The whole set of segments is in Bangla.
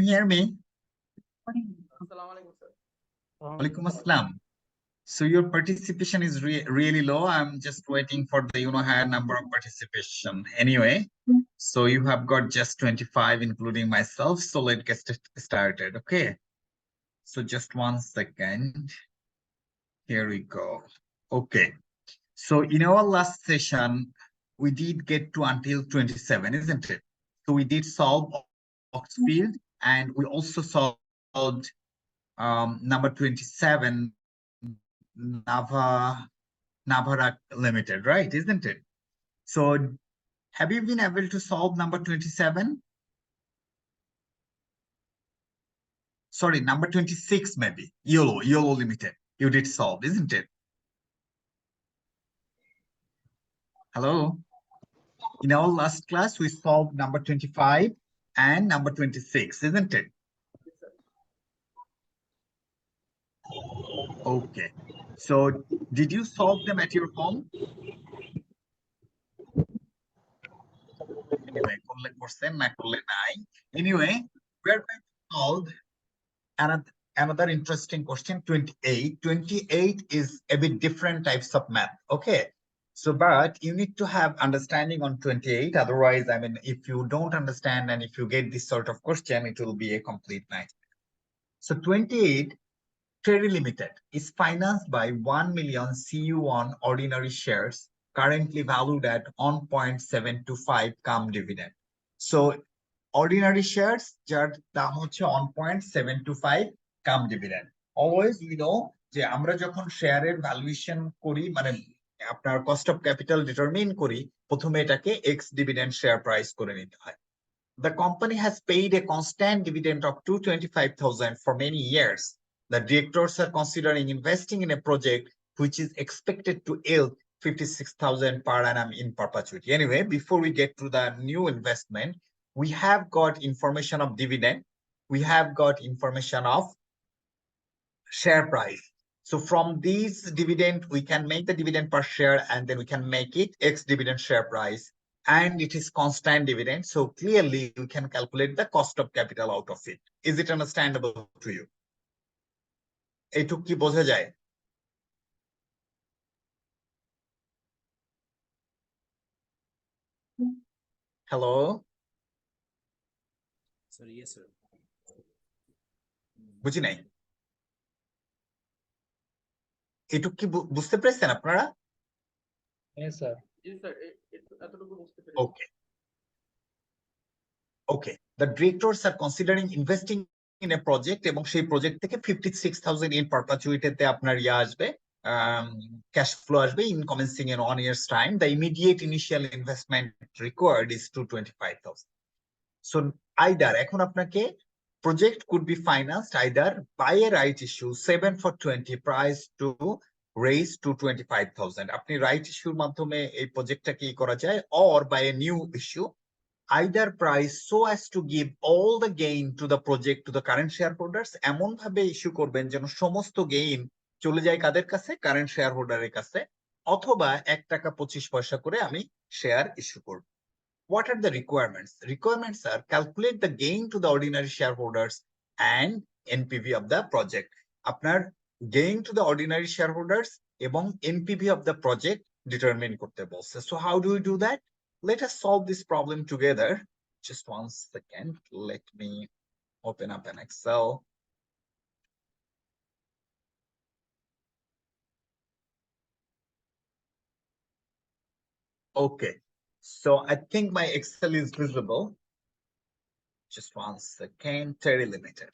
can you hear me? Assalamualaikum, sir. Walaikum assalam. So your participation is really low. I'm just waiting for the higher number of participation. Anyway, so you have got just 25, including myself. So let's get started. Okay. So just 1 second. Here we go. Okay. So in our last session, we did get to until 27, isn't it? So we did solve Oxfield, and we also solved number 27, Navara Limited, right? Isn't it? So have you been able to solve number 27? Sorry, number 26 maybe. YOLO Limited. You did solve, isn't it? Hello? In our last class, we solved number 25 and number 26, isn't it? Okay. So did you solve them at your home? Anyway, we're going to solve another interesting question, 28. 28 is a bit different types of math. Okay. So, but you need to have understanding on 28. Otherwise, I mean, if you don't understand and if you get this sort of question, it will be a complete nightmare. So 28, Treasury Limited is financed by 1 million CU1 ordinary shares, currently valued at 1.725 cum dividend. So ordinary shares যার দাম হচ্ছে 1.725 কাম ডিভিডেন্ড। অলওয়েজ উই নো যে আমরা যখন শেয়ারের ভ্যালুয়েশন করি, মানে আপনার কস্ট অফ ক্যাপিটাল ডিটারমিন করি, প্রথমে এটাকে এক্স ডিভিডেন্ড শেয়ার প্রাইস করে নিতে হয়। The company has paid a constant dividend of 225,000 for many years. The directors are considering investing in a project which is expected to yield 56,000 per annum in perpetuity. Anyway, before we get to the new investment, we have got information of dividend. We have got information of share price. So from these dividend, we can make the dividend per share, and then we can make it X dividend share price. And it is constant dividend. So clearly you can calculate the cost of capital out of it. Is it understandable to you? এইটুক কি বোঝা যায়? Hello? Sir, yes, sir. বুঝি নাই। এইটুক কি বুঝতে পেরেছেন আপনারা? Yes, sir. Yes, sir. এতটুকু বুঝতে পেরেছি। Okay. Okay. The directors are considering investing in a project, এবং সেই প্রজেক্ট থেকে 56,000 in perpetuity তে আপনার আসবে, cash flow আসবে in commencing in 1 year's time. The immediate initial investment required is 225,000. So either এখন আপনাকে project could be financed either by a right issue 7/20 price to raise 225,000. আপনি right issue মাধ্যমে এই প্রজেক্টটাকে করা যায়, or by a new issue, either price so as to give all the gain to the project to the current shareholders. এমন ভাবে ইস্যু করবেন যেন সমস্ত গেইন চলে যায় কাদের কাছে? কারেন্ট শেয়ারহোল্ডারের কাছে, অথবা 1 টাকা 25 পয়সা করে আমি শেয়ার ইস্যু করব। What are the requirements? Requirements are calculate the gain to the ordinary shareholders and NPV of the project. আপনার gain to the ordinary shareholders এবং NPV of the project determine করতে বলছে। So how do we do that? Let us solve this problem together. Just 1 second. Let me open up an Excel. Okay. So I think my Excel is visible. Just 1 second. Terry Limited.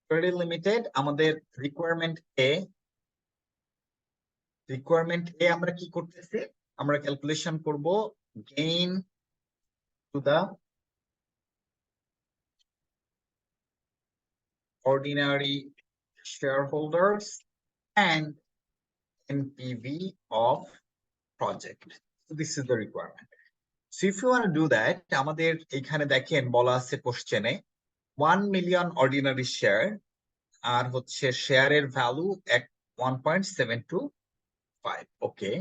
Terry Limited, আমাদের requirement A আমরা কি করতেছি? আমরা ক্যালকুলেশন করব gain to the ordinary shareholders and NPV of project. So this is the requirement. So if you want to do that, আমাদের এখানে দেখেন বলা আছে কোশ্চেনে 1 million ordinary share আর হচ্ছে শেয়ারের ভ্যালু 1.725. Okay.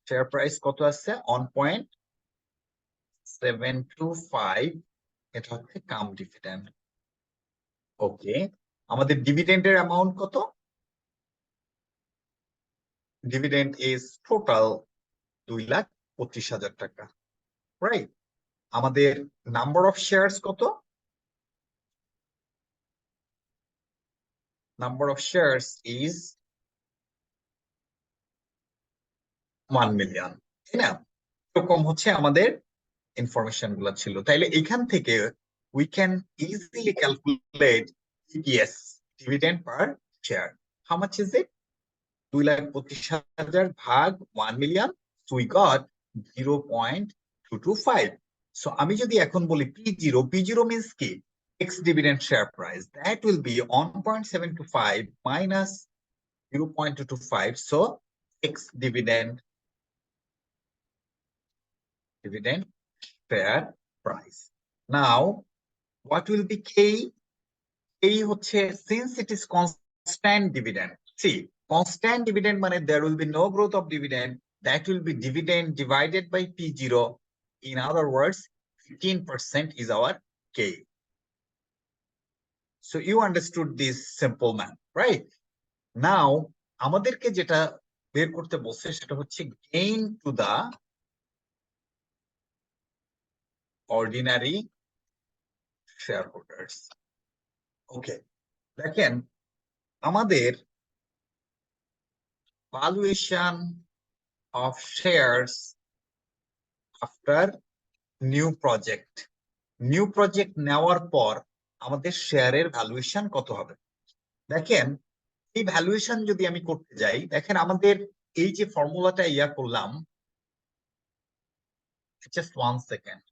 শেয়ার প্রাইস কত আছে 1.725, এটা হচ্ছে কাম ডিভিডেন্ড। ওকে, আমাদের ডিভিডেন্ডের অ্যামাউন্ট কত? ডিভিডেন্ড ইজ টোটাল 2,25,000 টাকা, রাইট? আমাদের নাম্বার অফ শেয়ারস কত? Number of shares is 1 million, তাই না? এরকম হচ্ছে আমাদের ইনফরমেশন গুলো ছিল। তাইলে এখান থেকে we can easily calculate EPS, dividend per share. How much is it? 2,25,000 ভাগ 1 million, so we got 0.225. So আমি যদি এখন বলি P0, P0 means কি? X dividend share price, that will be 1.725 minus 0.225, so X dividend share price. Now what will be K? এই হচ্ছে since it is constant dividend. See, constant dividend মানে there will be no growth of dividend, that will be dividend divided by P0. In other words, 15% is our K. So you understood this simple math, right? Now আমাদেরকে যেটা বের করতে বলছে সেটা হচ্ছে gain to the ordinary shareholders. Okay, দেখেন আমাদের valuation of shares after new project নেওয়ার পর আমাদের শেয়ারের ভ্যালুয়েশন কত হবে? দেখেন এই ভ্যালুয়েশন যদি আমি করতে যাই, দেখেন আমাদের এই যে ফর্মুলাটা ইয়া করলাম, জাস্ট 1 সেকেন্ড।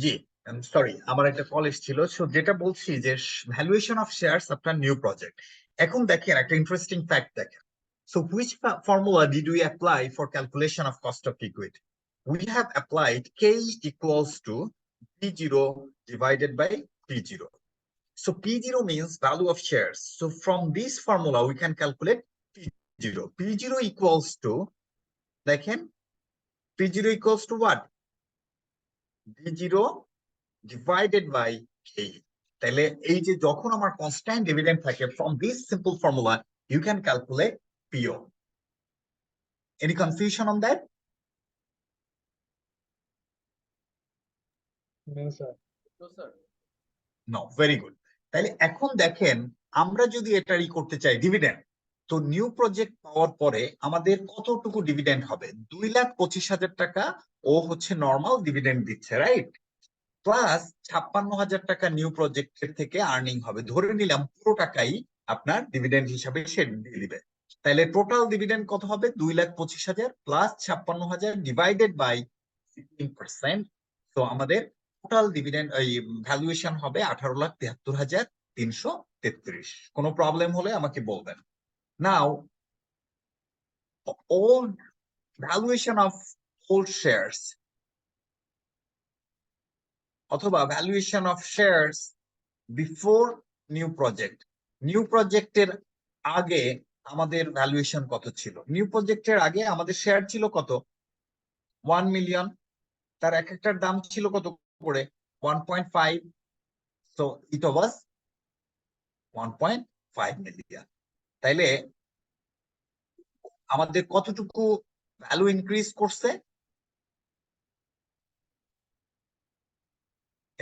জি, সরি, আমার একটা কল এসেছিল। সো যেটা বলছি যে valuation of shares after new project. এখন দেখেন একটা ইন্টারেস্টিং ফ্যাক্ট দেখেন। So which formula did we apply for calculation of cost of equity? We have applied K equals to P0 divided by P0. So P0 means value of shares. So from this formula we can calculate P0. P0 equals to, দেখেন, P0 equals to what? P0 divided by K. তাহলে এই যে যখন আমার কনস্ট্যান্ট ডিভিডেন্ড থাকে, from this simple formula you can calculate PO. Any confusion on that? No, sir. No, sir. No, very good. তাহলে এখন দেখেন আমরা যদি এটারই করতে চাই ডিভিডেন্ড, তো নিউ প্রজেক্ট পাওয়ার পরে আমাদের কতটুকু ডিভিডেন্ড হবে? 2,25,000 টাকা ও হচ্ছে নর্মাল ডিভিডেন্ড দিচ্ছে, রাইট? প্লাস 56,000 টাকা নিউ প্রজেক্টের থেকে আর্নিং হবে। ধরে নিলাম পুরো টাকাই আপনার ডিভিডেন্ড হিসাবে সে দিয়ে দিবে। তাহলে টোটাল ডিভিডেন্ড কত হবে? 2,25,000 প্লাস 56,000 ডিভাইডেড বাই 15%। তো আমাদের টোটাল ডিভিডেন্ড এই ভ্যালুয়েশন হবে 18,73,333। কোনো প্রবলেম হলে আমাকে বলবেন। নাও old valuation of old shares অথবা valuation of shares before new project. New প্রজেক্টের আগে আমাদের ভ্যালুয়েশন কত ছিল? নিউ প্রজেক্টের আগে আমাদের শেয়ার ছিল কত? 1 মিলিয়ন। তার এক একটার দাম ছিল কত করে? 1.5। So it was 1.5 million. তাইলে আমাদের কতটুকু ভ্যালু ইনক্রিজ করছে?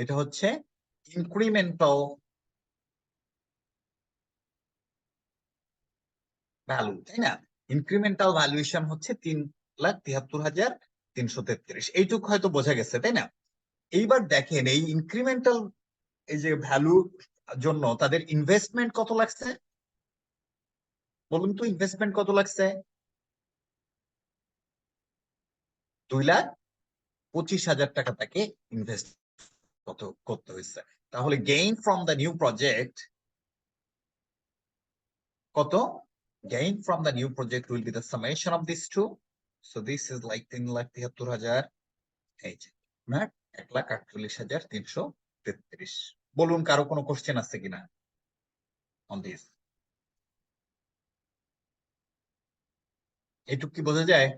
এটা হচ্ছে ইনক্রিমেন্টাল ভ্যালু, তাই না? ইনক্রিমেন্টাল ভ্যালুয়েশন হচ্ছে 3,73,333। এইটুকু হয়তো বোঝা গেছে, তাই না? এইবার দেখেন এই ইনক্রিমেন্টাল এই যে ভ্যালু জন্য তাদের ইনভেস্টমেন্ট কত লাগছে? বলুন তো, ইনভেস্টমেন্ট কত লাগছে? 2,25,000 টাকা তাকে ইনভেস্ট কত করতে হয়েছে। তাহলে gain from the new project কত? Gain from the new project will be the summation of these two. So this is like 3,73,000, এই যে না, 1,48,333। বলুন কারো কোনো কোশ্চেন আছে কিনা on this? এইটুকু কি বোঝা যায়?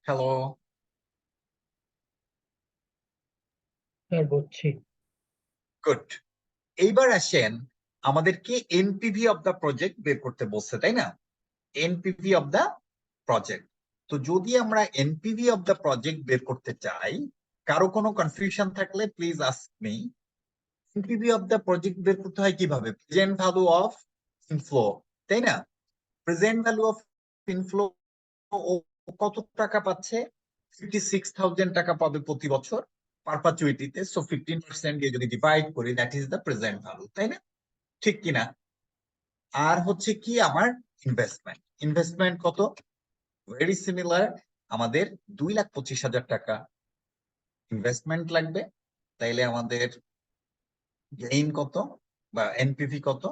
হ্যালো, স্যার বুঝছি। গুড। এইবার আসেন, আমাদেরকে এনপিভি অফ দ্য প্রজেক্ট বের করতে বলছে, তাই না? NPV of the project. তো যদি আমরা এনপিভি অফ দ্য প্রজেক্ট বের করতে চাই, কারো কোনো কনফিউশন থাকলে please ask me. NPV of the project বের করতে হয় কিভাবে? প্রেজেন্ট ভ্যালু অফ ইনফ্লো, তাই না? প্রেজেন্ট ভ্যালু অফ ইনফ্লো কত টাকা পাচ্ছে? 56,000 টাকা পাবে প্রতি বছর পারপাচুইটিতে। সো 15% দিয়ে যদি ডিভাইড করি, that is the present value, তাই না? ঠিক কিনা? আর হচ্ছে কি আমার ইনভেস্টমেন্ট। ইনভেস্টমেন্ট কত? ভেরি সিমিলার, আমাদের 2,25,000 টাকা ইনভেস্টমেন্ট লাগবে। তাইলে আমাদের গেইন কত বা এনপিভি কত?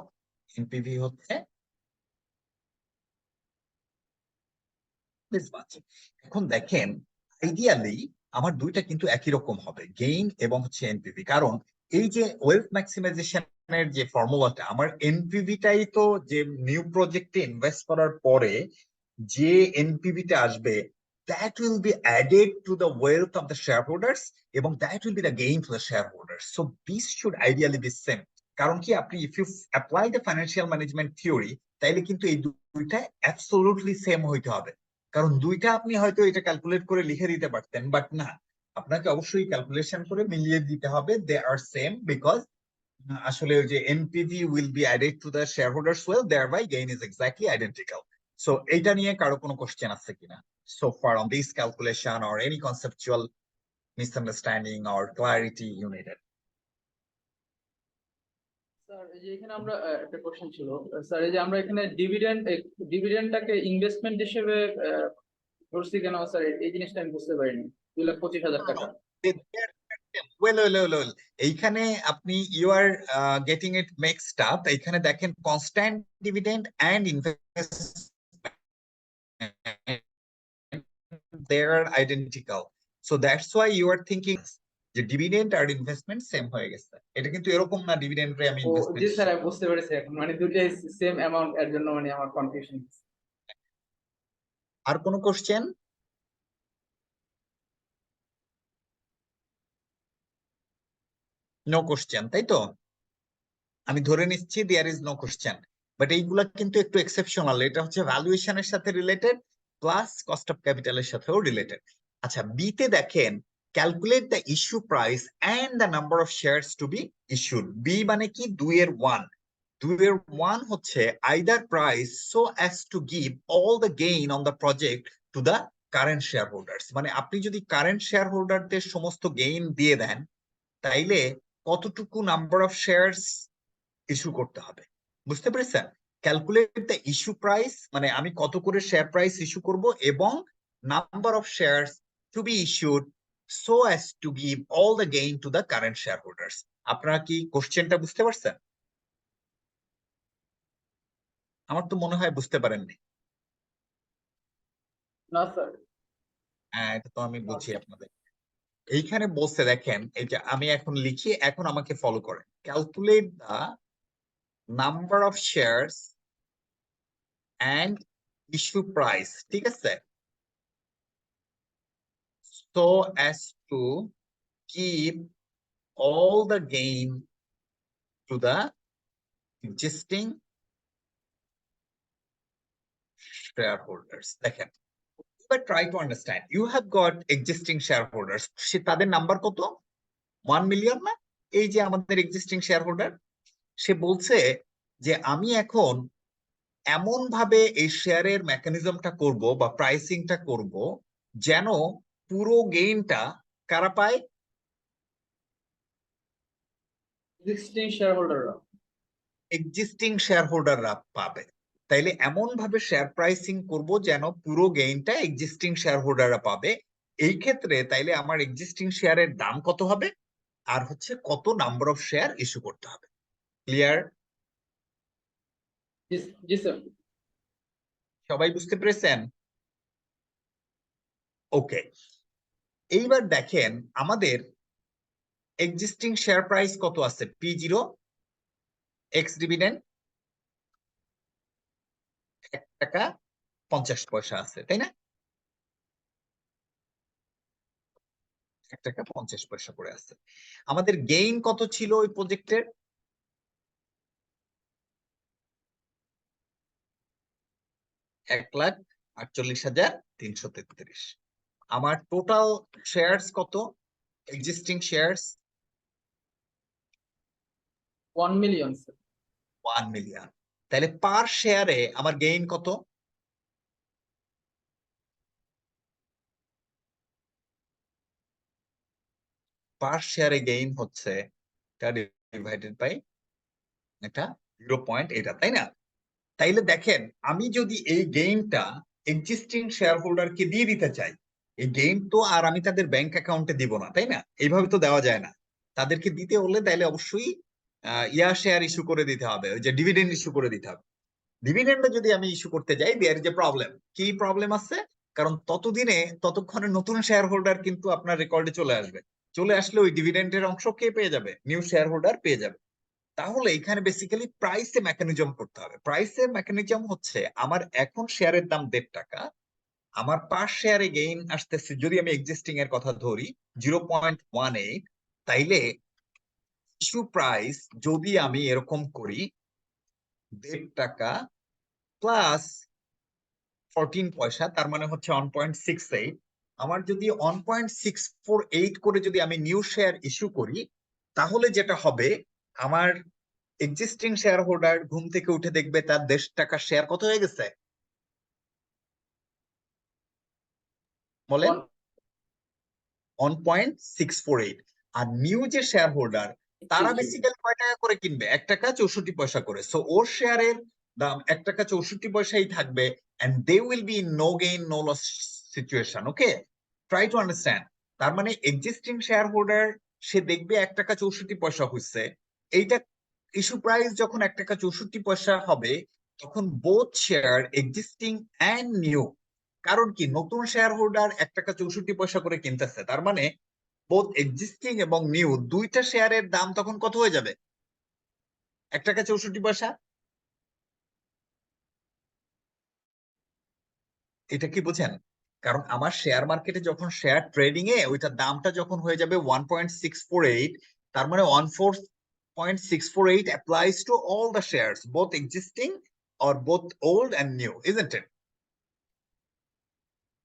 এনপিভি হচ্ছে this much। এখন দেখেন, আইডিয়ালি আমার দুইটা কিন্তু একই রকম হবে, গেইন এবং হচ্ছে এনপিভি। কারণ এই যে ওয়েলথ ম্যাক্সিমাইজেশনের যে ফর্মুলাটা, আমার এনপিভিটাই তো যে নিউ প্রজেক্টে ইনভেস্ট করার পরে যে এনপিভিটা আসবে, that will be added to the wealth of the shareholders এবং that will be the gain to the shareholders. So this should ideally be same. কারণ কি, আপনি if you apply the financial management theory, তাইলে কিন্তু এই দুইটা absolutely সেম হইতে হবে। কারণ দুইটা আপনি হয়তো এটা ক্যালকুলেট করে লিখে দিতে পারতেন, বাট না, আপনাকে অবশ্যই ক্যালকুলেশন করে মিলিয়ে দিতে হবে। দে আর সেম বিকজ আসলে ওই যে NPV will be added to the share holders wealth, thereby gain is exactly identical. So এইটা নিয়ে কারো কোনো কোশ্চেন আছে কিনা so far on this calculation or any conceptual misunderstanding or clarity you needed? Sir এই যে এখানে আমরা একটা কোশ্চেন ছিল স্যার, এই যে আমরা এখানে ডিভিডেন্ডটাকে ইনভেস্টমেন্ট হিসেবে ধরছি কেন স্যার? এই জিনিসটা আমি বুঝতে পারিনি। 2,25,000 টাকা। well, এইখানে আপনি you are getting it mixed up. এইখানে দেখেন constant dividend and investment, they are identical, so that's why you are thinking যে ডিভিডেন্ড আর ইনভেস্টমেন্ট সেম হয়ে গেছে। এটা কিন্তু এরকম না ডিভিডেন্ডে আমি ও জি ইনভেস্টমেন্ট। স্যার, আমি বুঝতে পেরেছি এখন, মানে দুটোই সেম অ্যামাউন্ট, এর জন্য মানে আমার কনফিউশন। আর কোনো কোশ্চেন? নো কোশ্চেন, তাই তো? আমি ধরে নিচ্ছি there is no question. But এইগুলা কিন্তু একটু এক্সেপশনাল, এটা হচ্ছে ভ্যালুয়েশনের সাথে রিলেটেড প্লাস কস্ট অফ ক্যাপিটালের সাথেও রিলেটেড। আচ্ছা, বি তে দেখেন calculate the issue price and the number of shares to be issued. B মানে কি? 2-এর 1। 2-এর 1 হচ্ছে either price so as to give all the gain on the project to the current share holders. মানে আপনি যদি কারেন্ট শেয়ার হোল্ডারদের সমস্ত গেইন দিয়ে দেন, তাইলে কতটুকু নাম্বার অফ শেয়ারস ইস্যু করতে হবে। বুঝতে পেরেছেন? ক্যালকুলেট দ্য ইস্যু প্রাইস মানে আমি কত করে শেয়ার প্রাইস ইস্যু করব, এবং number of shares to be issued so as to give all the gain to the current share holders. আপনারা কি কোশ্চেনটা বুঝতে পারছেন? আমার তো মনে হয় বুঝতে পারেননি। না স্যার। হ্যাঁ, এটা তো আমি বুঝি আপনাদের। এইখানে বলছে দেখেন, এই যে আমি এখন লিখি, এখন আমাকে ফলো করেন। Calculate the number of shares and issue price, ঠিক আছে, so as to keep all the gain to the existing shareholders. দেখেন, but try to understand, you have got existing shareholders, সে তাদের নাম্বার কত, 1 মিলিয়ন না? এই যে আমাদের এক্সিস্টিং শেয়ার হোল্ডার, সে বলছে যে আমি এখন এমন ভাবে এই শেয়ারের মেকানিজমটা করব বা প্রাইসিংটা করব যেন পুরো গেইনটা কারা পায়, এক্সিস্টিং শেয়ার হোল্ডাররা। এক্সিস্টিং শেয়ার হোল্ডাররা পাবে। তাইলে এমন ভাবে শেয়ার প্রাইসিং করব যেন পুরো গেইনটা এক্সিস্টিং শেয়ার হোল্ডাররা পাবে। এই ক্ষেত্রে তাইলে আমার এক্সিস্টিং শেয়ারের দাম কত হবে, আর হচ্ছে কত নাম্বার অফ শেয়ার ইস্যু করতে হবে। ক্লিয়ার? জি স্যার। সবাই বুঝতে পেরেছেন? ওকে, এইবার দেখেন আমাদের এক্সিস্টিং শেয়ার প্রাইস কত আছে, P0 এক্স ডিভিডেন্ড 1 টাকা 50 পয়সা আছে, তাই না? 1 টাকা 50 পয়সা করে আছে। আমাদের গেইন কত ছিল ওই প্রজেক্টের, 1,48,333। আমার টোটাল শেয়ারস কত, existing shares 1 million sir. 1 million. তাহলে পার শেয়ারে আমার গেইন কত, পার শেয়ারে গেইন হচ্ছে ডিভাইডেড বাই এটা 0.8, এটা তাই না? তাইলে দেখেন, আমি যদি এই গেইনটা এক্সিস্টিং শেয়ার হোল্ডারকে দিয়ে দিতে চাই, এই গেইন তো আর আমি তাদের ব্যাংক অ্যাকাউন্টে দিব না, তাই না? এইভাবে তো দেওয়া যায় না। তাদেরকে দিতে হলে তাইলে অবশ্যই শেয়ার ইস্যু করে দিতে হবে, ওই যে ডিভিডেন্ড ইস্যু করে দিতে হবে। ডিভিডেন্ডে যদি আমি ইস্যু করতে যাই, দেয়ার যে প্রবলেম, কি প্রবলেম আছে, কারণ ততক্ষণে নতুন শেয়ার হোল্ডার কিন্তু আপনার রেকর্ডে চলে আসবে। চলে আসলে ওই ডিভিডেন্ডের অংশ কে পেয়ে যাবে, নিউ শেয়ার হোল্ডার পেয়ে যাবে। তাহলে এখানে বেসিক্যালি প্রাইসে মেকানিজম করতে হবে। প্রাইসের মেকানিজম হচ্ছে, আমার এখন শেয়ারের দাম 1.5 টাকা, আমার পার শেয়ারে গেইন আসতেছে, যদি আমি এক্সিস্টিং এর কথা ধরি 0.18, তাইলে ইস্যু প্রাইস যদি আমি এরকম করি 1.5 টাকা প্লাস 14 পয়সা, তার মানে হচ্ছে 1.68। আমার যদি 1.648 করে যদি আমি নিউ শেয়ার ইস্যু করি, তাহলে যেটা হবে, আমার এক্সিস্টিং শেয়ার হোল্ডার ঘুম থেকে উঠে দেখবে তার 1.5 টাকার শেয়ার কত হয়ে গেছে, বলেন? 1.648। আর নিউ যে শেয়ার হোল্ডার, তারা বেসিক্যালি কয় টাকা করে কিনবে, 1 টাকা 64 পয়সা করে। সো ওর শেয়ারের দাম 1 টাকা 64 পয়সাই থাকবে, and they will be in no gain no loss situation. Okay, try to understand. তার মানে এক্সিস্টিং শেয়ার হোল্ডার সে দেখবে 1 টাকা 64 পয়সা হচ্ছে, এইটা ইস্যু প্রাইস যখন 1 টাকা 64 পয়সা হবে, তখন both share existing and new, কারণ কি নতুন শেয়ার হোল্ডার 1 টাকা 64 পয়সা করে কিনতেছে, তার মানে বোথ এক্সিস্টিং এবং নিউ দুইটা শেয়ারের দাম তখন কত হয়ে যাবে, 1 টাকা 64 পয়সা। এটা কি বুঝেন? কারণ আমার শেয়ার মার্কেটে যখন শেয়ার ট্রেডিং এ ওইটার দামটা যখন হয়ে যাবে 1.648, তার মানে 1.648 applies to all the shares, both existing or both old and new, isn't it?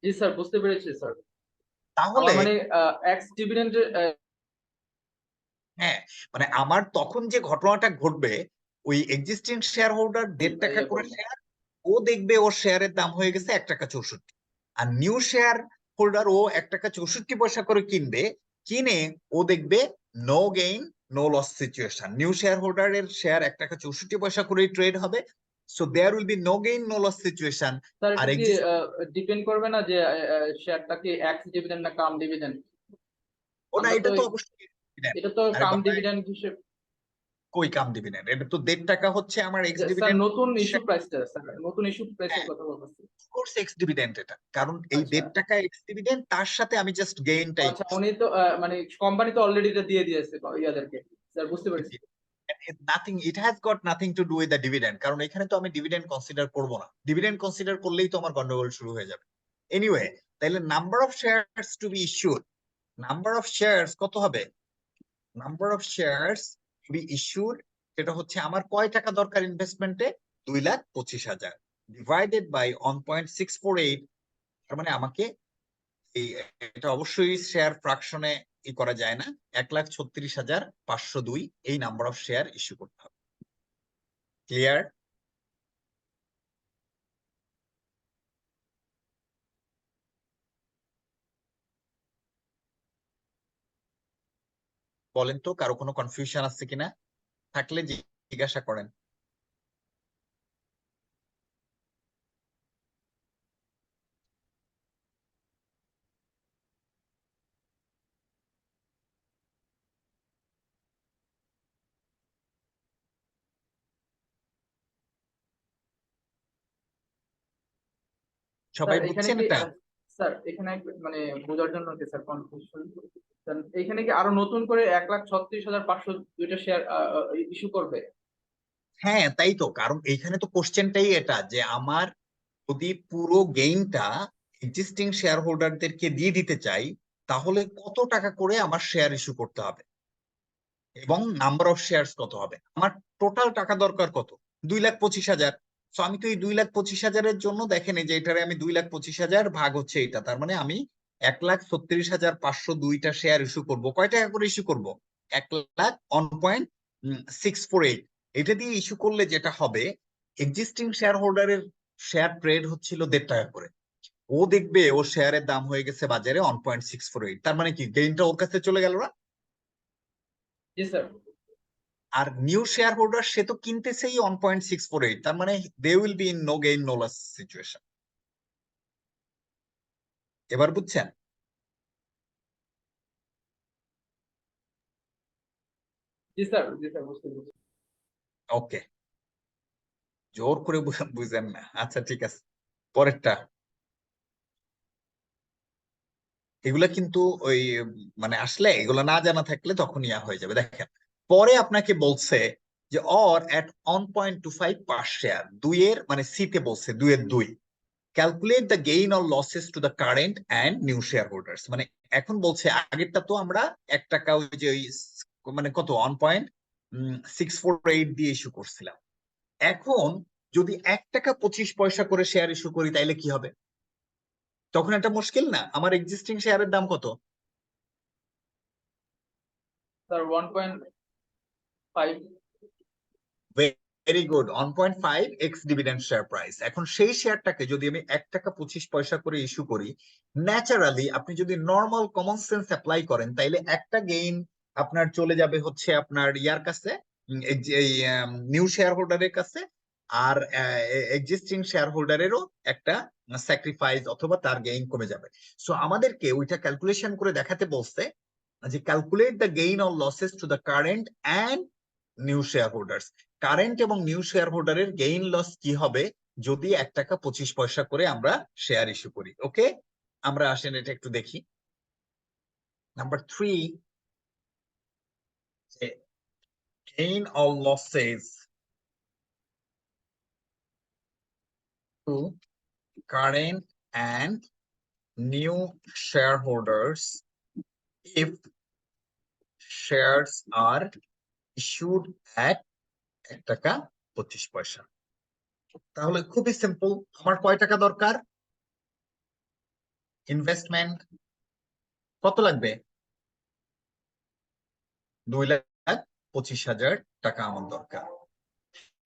G sir, বুঝতে পেরেছি স্যার। তাহলে আমার মানে এক্স ডিভিডেন্ড। হ্যাঁ, মানে আমার তখন যে ঘটনাটা ঘটবে, ওই এক্সিস্টিং শেয়ার হোল্ডার 1.5 টাকা করে শেয়ার, ও দেখবে ওর শেয়ারের দাম হয়ে গেছে 1 টাকা 64। আর নিউ শেয়ার হোল্ডার ও 1 টাকা 64 পয়সা করে কিনবে, কিনে ও দেখবে no gain no loss situation. New শেয়ার হোল্ডারের শেয়ার 1 টাকা 64 পয়সা করেই ট্রেড হবে, so there will be no gain no loss situation. Sir আর এটা কি ডিপেন্ড করবে না যে শেয়ারটা কি এক্স ডিভিডেন্ড না কাম ডিভিডেন্ড? ওটা, আমরা তো এটা তো অবশ্যই, এটা তো আরে কাম বাবা, ডিভিডেন্ড হিসেবে। কই কাম ডিভিডেন্ড, এটা তো 1.5 টাকা হচ্ছে আমার এক্স স্যার ডিভিডেন্ড। নতুন ইস্যু প্রাইসটা, স্যার নতুন ইস্যু প্রাইসের কথা বলতেছি। কোর্স এক্স ডিভিডেন্ড এটা, কারণ এই আচ্ছা 1.5 টাকা এক্স ডিভিডেন্ড, তার সাথে আমি জাস্ট গেইনটাই আচ্ছা, উনি তো মানে কোম্পানি তো অলরেডি এটা দিয়ে দিয়েছে ইয়াদেরকে, স্যার বুঝতে পেরেছি। Nothing, it has got nothing to do with the dividend, কারণ এখানে তো আমি ডিভিডেন্ড কনসিডার করব না। ডিভিডেন্ড কনসিডার করলেই তো আমার গন্ডগোল শুরু হয়ে যাবে। এনিওয়ে, তাহলে number of shares to be issued, number of shares কত হবে? Number of shares to be issued, সেটা হচ্ছে আমার কয় টাকা দরকার ইনভেস্টমেন্টে? 2,25,000 ডিভাইডেড বাই 1.648। তার মানে আমাকে এই, এটা অবশ্যই শেয়ার ফ্রাকশনে করা যায় না, 1,36,502 এই নাম্বার অফ শেয়ার ইস্যু করতে হবে। ক্লিয়ার? বলেন তো কারো কোনো কনফিউশন আছে কিনা, থাকলে জিজ্ঞাসা করেন। স্যার সবাই এখানে বুঝছেন কি এটা? স্যার এখানে মানে বোঝার জন্য কি স্যার কনফিউশন, এখানে কি আরো নতুন করে 1,36,500 দুইটা শেয়ার ইস্যু করবে? হ্যাঁ তাই তো, কারণ এইখানে তো কোশ্চেনটাই এটা যে আমার যদি পুরো গেইনটা এক্সিস্টিং শেয়ার হোল্ডারদেরকে দিয়ে দিতে চাই, তাহলে কত টাকা করে আমার শেয়ার ইস্যু করতে হবে এবং নাম্বার অফ শেয়ারস কত হবে। আমার টোটাল টাকা দরকার কত? 2,25,000। তো আমি তো এই 2,25,000-এর জন্য দেখেন, এই যে এটারে আমি 2,25,000 ভাগ হচ্ছে এটা, তার মানে আমি 1,36,502টা শেয়ার ইস্যু করব। কয় টাকা করে ইস্যু করব? 1,00,000 1.648। এটা দিয়ে ইস্যু করলে যেটা হবে, এক্সিস্টিং শেয়ার হোল্ডারের শেয়ার ট্রেড হচ্ছিল 1.5 টাকা করে, ও দেখবে ও শেয়ারের দাম হয়ে গেছে বাজারে 1.648, তার মানে কি গেইনটা ওর কাছে চলে গেল না? জি স্যার। আর নিউ শেয়ার হোল্ডার সে তো কিনতেছেই 1.648, তার মানে they will be in no gain no loss situation. এবার বুঝছেন? জি স্যার, জি স্যার বুঝতে পেরেছি। ওকে, জোর করে বুঝেন না, আচ্ছা ঠিক আছে। পরেরটা, এগুলা কিন্তু ওই মানে আসলে এগুলা না জানা থাকলে তখন ইয়া হয়ে যাবে। দেখেন, পরে আপনাকে বলছে যে অর এট 1.25 পার শেয়ার, দুইয়ের মানে সিতে বলছে 2/2, calculate the gain or losses two the current and new share holders. মানে এখন বলছে, আগেরটা তো আমরা 1 টাকা ওই যে ওই মানে কত 1.648 দিয়ে ইস্যু করছিলাম। এখন যদি 1 টাকা 25 পয়সা করে শেয়ার ইস্যু করি তাইলে কি হবে? তখন একটা মুশকিল না? আমার এক্সিস্টিং শেয়ারের দাম কত? Sir 1.5। Very good, 1.5 x dividend share price. এখন সেই শেয়ারটাকে যদি আমি 1 টাকা 25 পয়সা করে ইস্যু করি, ন্যাচারালি আপনি যদি নর্মাল কমন সেন্স অ্যাপ্লাই করেন, তাইলে একটা গেইন আপনার চলে যাবে হচ্ছে আপনার ইয়ার কাছে, নিউ শেয়ার হোল্ডারের কাছে, আর এক্সিস্টিং শেয়ার হোল্ডারেরও একটা স্যাক্রিফাইস অথবা তার গেইন কমে যাবে। সো আমাদেরকে ওইটা ক্যালকুলেশন করে দেখাতে বলছে যে calculate the gain or losses two the current and new share holders. Current এবং নিউ শেয়ার হোল্ডারের গেইন লস কি হবে যদি 1 টাকা 25 পয়সা করে আমরা শেয়ার ইস্যু করি। ওকে, আমরা আসেন এটা একটু দেখি। Number 3, gain or losses to current and new share holders if shares are issued at 1 টাকা 25 পয়সা। তাহলে খুবই সিম্পল, আমার কয় টাকা দরকার? ইনভেস্টমেন্ট কত লাগবে? 2,25,000 টাকা আমার দরকার।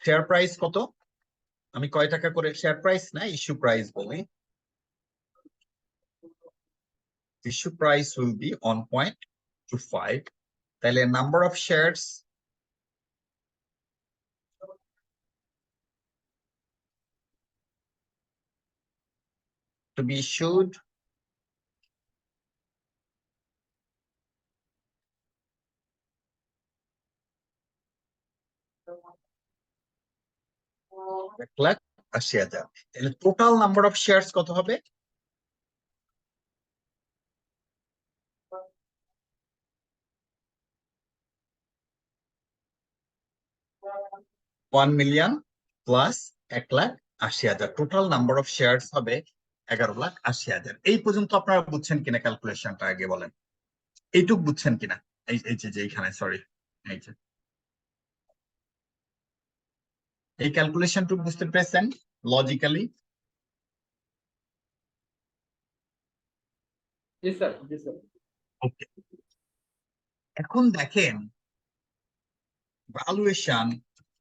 শেয়ার প্রাইস কত? আমি কয় টাকা করে, শেয়ার প্রাইস না ইস্যু প্রাইস বলি, ইস্যু প্রাইস উইল বি 1.25। তাহলে number of shares to be issued 1,80,000। তাহলে টোটাল নাম্বার অফ শেয়ারস কত হবে? 1,000,000 plus 1,80,000, total number of shares হবে 11,80,000। এই পর্যন্ত আপনারা বুঝছেন কিনা ক্যালকুলেশনটা আগে বলেন, এইটুক বুঝছেন কিনা? এই যে এইখানে সরি, এই যে এই ক্যালকুলেশনটুকু বুঝতে পেরেছেন লজিক্যালি? জি স্যার, জি স্যার। ওকে, এখন দেখেন valuation,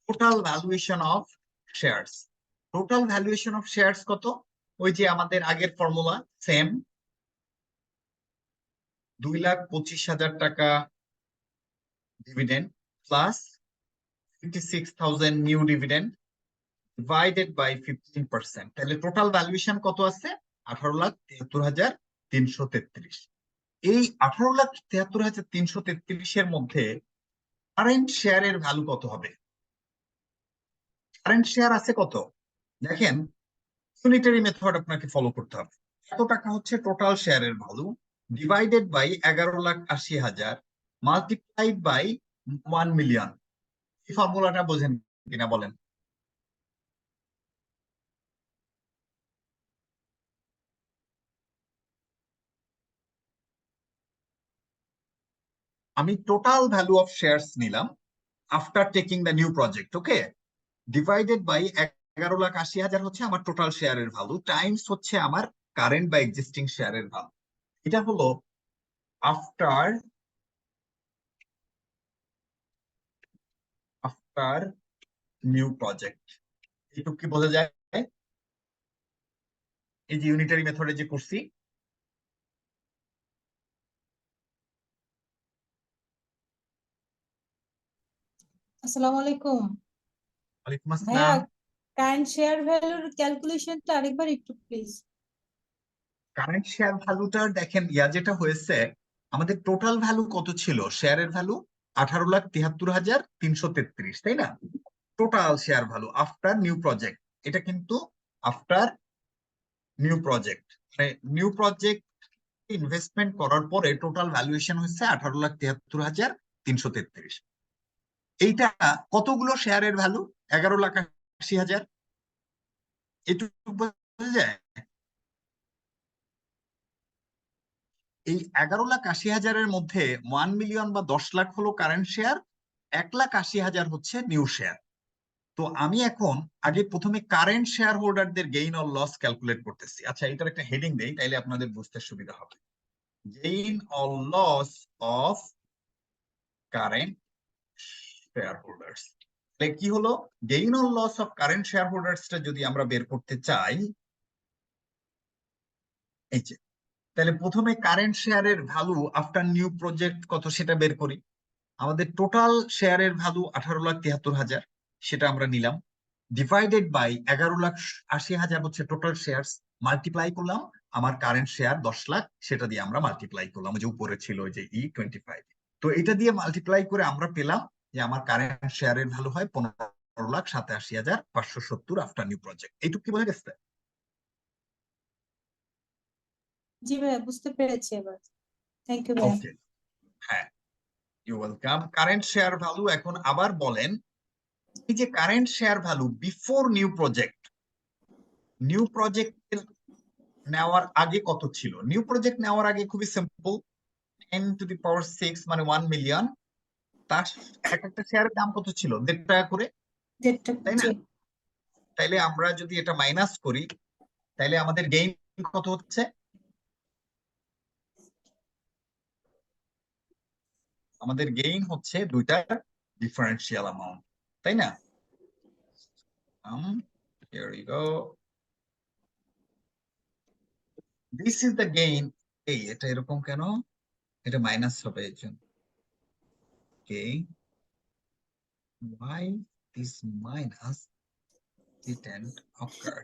total valuation of shares. Total valuation of shares কত? ওই যে আমাদের আগের ফর্মুলা সেম, 2,25,000 টাকা dividend plus 56,000 new dividend divided by 15%। তাহলে টোটাল ভ্যালুয়েশন কত আছে? 18,73,333। এই 18,73,333 মধ্যে কারেন্ট শেয়ারের ভ্যালু কত হবে? কারেন্ট শেয়ার আছে কত? দেখেন, ইউনিটারি মেথড আপনাকে ফলো করতে হবে। কত টাকা হচ্ছে টোটাল শেয়ারের value, divided by 11,80,000 multiplied by 1,000,000। এই ফর্মুলাটা বোঝেন কিনা বলেন? আমি টোটাল ভ্যালু অফ শেয়ারস নিলাম after taking the new project, okay, divided by 11,80,000 হচ্ছে আমার টোটাল শেয়ারের ভ্যালু, টাইমস হচ্ছে আমার কারেন্ট বা এক্সিস্টিং শেয়ারের ভ্যালু। এটা হলো আফটার আফটার নিউ প্রজেক্ট। এটুকু কি বোঝা যায়? এই যে ইউনিটারি মেথডে যে করছি। আসসালামু আলাইকুম ওয়ালাইকুম ভাইয়া, আসসালাম। কারেন্ট শেয়ার ভ্যালুর ক্যালকুলেশনটা আরেকবার একটু প্লিজ। কারেন্ট শেয়ার ভ্যালুটার দেখেন যেটা হয়েছে, আমাদের টোটাল ভ্যালু কত ছিল শেয়ারের ভ্যালু? 18,73,333, তাই না? Total share value after new project, এটা কিন্তু আফটার নিউ প্রজেক্ট, মানে নিউ প্রজেক্ট ইনভেস্টমেন্ট করার পরে টোটাল ভ্যালুয়েশন হচ্ছে 18,73,333। এইটা কতগুলো শেয়ারের ভ্যালু? 11,80,000। এটুকু বোঝা যায়? এই 11,80,000-এর মধ্যে 1,000,000 বা 10 লাখ হলো কারেন্ট শেয়ার, 1,80,000 হচ্ছে নিউ শেয়ার। তো আমি এখন আগে প্রথমে কারেন্ট শেয়ার হোল্ডারদের গেইন অর লস ক্যালকুলেট করতেছি। আচ্ছা, এটার একটা হেডিং দেই, তাইলে আপনাদের বুঝতে সুবিধা হবে। Gain or loss of current share holders. কি হলো? Gain or loss of current শেয়ার হোল্ডার্সটা যদি আমরা বের করতে চাই, এই যে, তাহলে প্রথমে কারেন্ট শেয়ারের ভ্যালু আফটার নিউ প্রজেক্ট কত সেটা বের করি। আমাদের টোটাল শেয়ারের ভ্যালু 18,73,000, সেটা আমরা নিলাম, ডিভাইডেড বাই 11,80,000 হচ্ছে টোটাল শেয়ার, মাল্টিপ্লাই করলাম আমার কারেন্ট শেয়ার 10 লাখ, সেটা দিয়ে আমরা মাল্টিপ্লাই করলাম, যে উপরে ছিল ওই যে E25। তো এটা দিয়ে মাল্টিপ্লাই করে আমরা পেলাম যে আমার কারেন্ট শেয়ারের ভ্যালু হয় 15,87,570 আফটার নিউ প্রজেক্ট। এইটুকু কি বোঝা গেছে? জি ভাইয়া, বুঝতে পেরেছি এবার। থ্যাংক ইউ ভাইয়া। ওকে, হ্যাঁ, you welcome. Current share value এখন আবার বলেন, এই যে current share value before new project, new project নেওয়ার আগে কত ছিল? নিউ প্রজেক্ট নেওয়ার আগে খুবই সিম্পল, 10⁶ মানে 1,000,000, তার এক একটা শেয়ারের দাম কত ছিল? 1.5 টাকা করে, 1.5 টাকা, তাই না? জি। তাইলে আমরা যদি এটা মাইনাস করি, তাইলে আমাদের গেইন কত হচ্ছে? আমাদের গেইন হচ্ছে দুইটার ডিফারেন্সিয়াল অ্যামাউন্ট, তাই না? Here we go. This is the gain. এই এটা এরকম কেন? এটা মাইনাস হবে এই জন্য। Okay, why this minus didn't occur?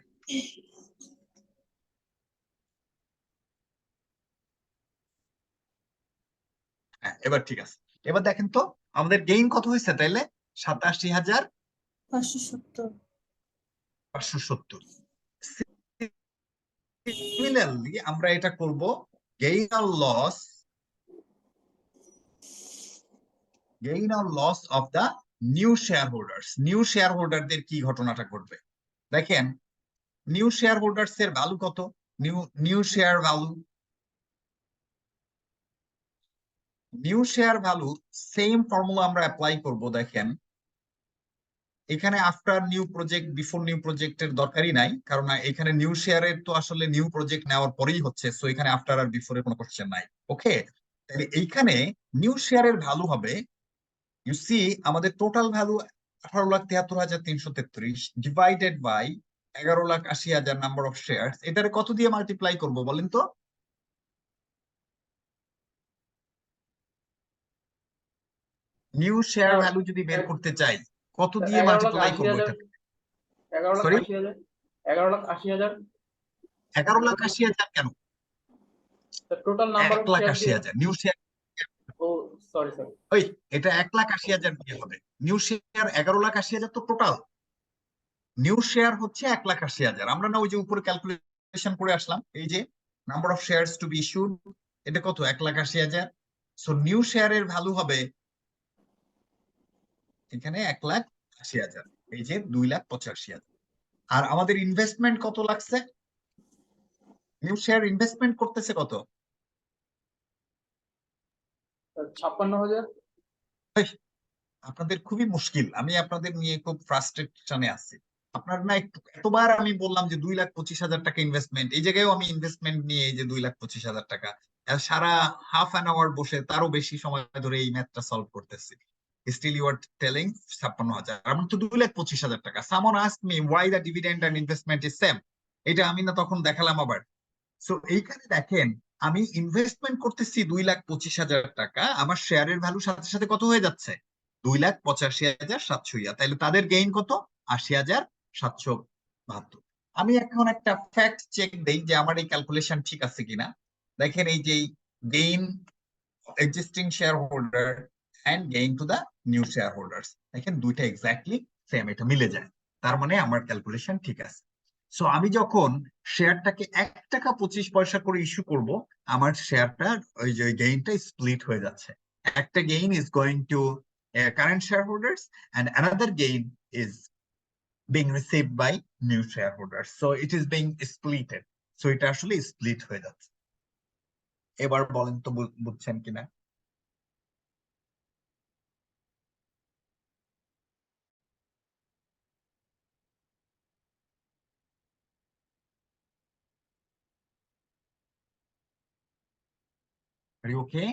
হ্যাঁ, এবার ঠিক আছে। এবার দেখেন তো আমাদের গেইন কত হয়েছে তাইলে? 87,570। 570। সিমিলারলি আমরা এটা করব গেইন আর loss of the new share holders. New share হোল্ডারদের কি ঘটনাটা ঘটবে দেখেন। নিউ শেয়ার হোল্ডার্স এর ভ্যালু কত? New share value same formula আমরা অ্যাপ্লাই করব। দেখেন এখানে after new project before new প্রজেক্টের দরকারই নাই, কারণ এখানে নিউ শেয়ারের তো আসলে নিউ প্রজেক্ট নেওয়ার পরেই হচ্ছে, সো এখানে আফটার আর বিফোরের কোনো কোশ্চেন নাই। ওকে, তাহলে এইখানে নিউ শেয়ারের ভ্যালু হবে, ইউ সি আমাদের total value 18,73,333 divided by 11,80,000 number of share. এটারে কত দিয়ে মাল্টিপ্লাই করব বলেন তো? নিউ শেয়ার ভ্যালু যদি বের করতে চাই কত দিয়ে মাল্টিপ্লাই করবো এটা? 11,80,000 সরি, 11,80,000 11,80,000 কেন? টোটাল নাম্বার অফ শেয়ার দিয়ে। 1,80,000 নিউ শেয়ার। ও সরি ওই এটা 1,80,000 দিয়ে হবে। নিউ শেয়ার 11,80,000 তো টোটাল, নিউ শেয়ার হচ্ছে 1,80,000। আমরা না ওই যে উপরে ক্যালকুলেশন করে আসলাম, এই যে number of shares to be issued, এটা কত? 1,80,000। সো নিউ শেয়ারের ভ্যালু হবে এখানে 1,80,000, এই যে 2,85,000। আর আমাদের ইনভেস্টমেন্ট কত লাগছে? নিউ শেয়ার ইনভেস্টমেন্ট করতেছে কত? 56,000। আপনাদের খুবই মুশকিল, আমি আপনাদের নিয়ে খুব ফ্রাস্ট্রেশনে আছি। আপনার না এতবার আমি বললাম যে 2,25,000 টাকা ইনভেস্টমেন্ট, এই জায়গায়ও আমি ইনভেস্টমেন্ট নিয়ে এই যে 2,25,000 টাকা সারা হাফ অ্যান আওয়ার বসে তারও বেশি সময় ধরে এই ম্যাথটা সলভ করতেছি। স্টিল ইউ আর টেলিং 56,000, আমি তো 2,25,000 টাকা। Someone ask me why the dividend and investment is same, এটা আমি না তখন দেখালাম আবার। সো এইখানে দেখেন আমি ইনভেস্টমেন্ট করতেছি 2,25,000 টাকা, আমার শেয়ারের ভ্যালু সাথে সাথে কত হয়ে যাচ্ছে? 2,85,700। তাহলে তাদের গেইন কত? 80,772। আমি এখন একটা ফ্যাক্ট চেক দেই যে আমার এই ক্যালকুলেশন ঠিক আছে কিনা। দেখেন এই যে gain existing share holder and gain to the new share holders, দেখেন দুইটা এক্স্যাক্টলি সেম, এটা মিলে যায়। তার মানে আমার ক্যালকুলেশন ঠিক আছে। সো আমি যখন শেয়ারটাকে 1 টাকা 25 পয়সা করে ইস্যু করব, আমার শেয়ারটা ওই যে গেইনটা স্প্লিট হয়ে যাচ্ছে। একটা gain is going to current share holders and another gain is being received by new shareholders, so it is being splitted. So এটা আসলে স্প্লিট হয়ে যাচ্ছে। এবার বলেন তো বুঝছেন কিনা? Are you okay?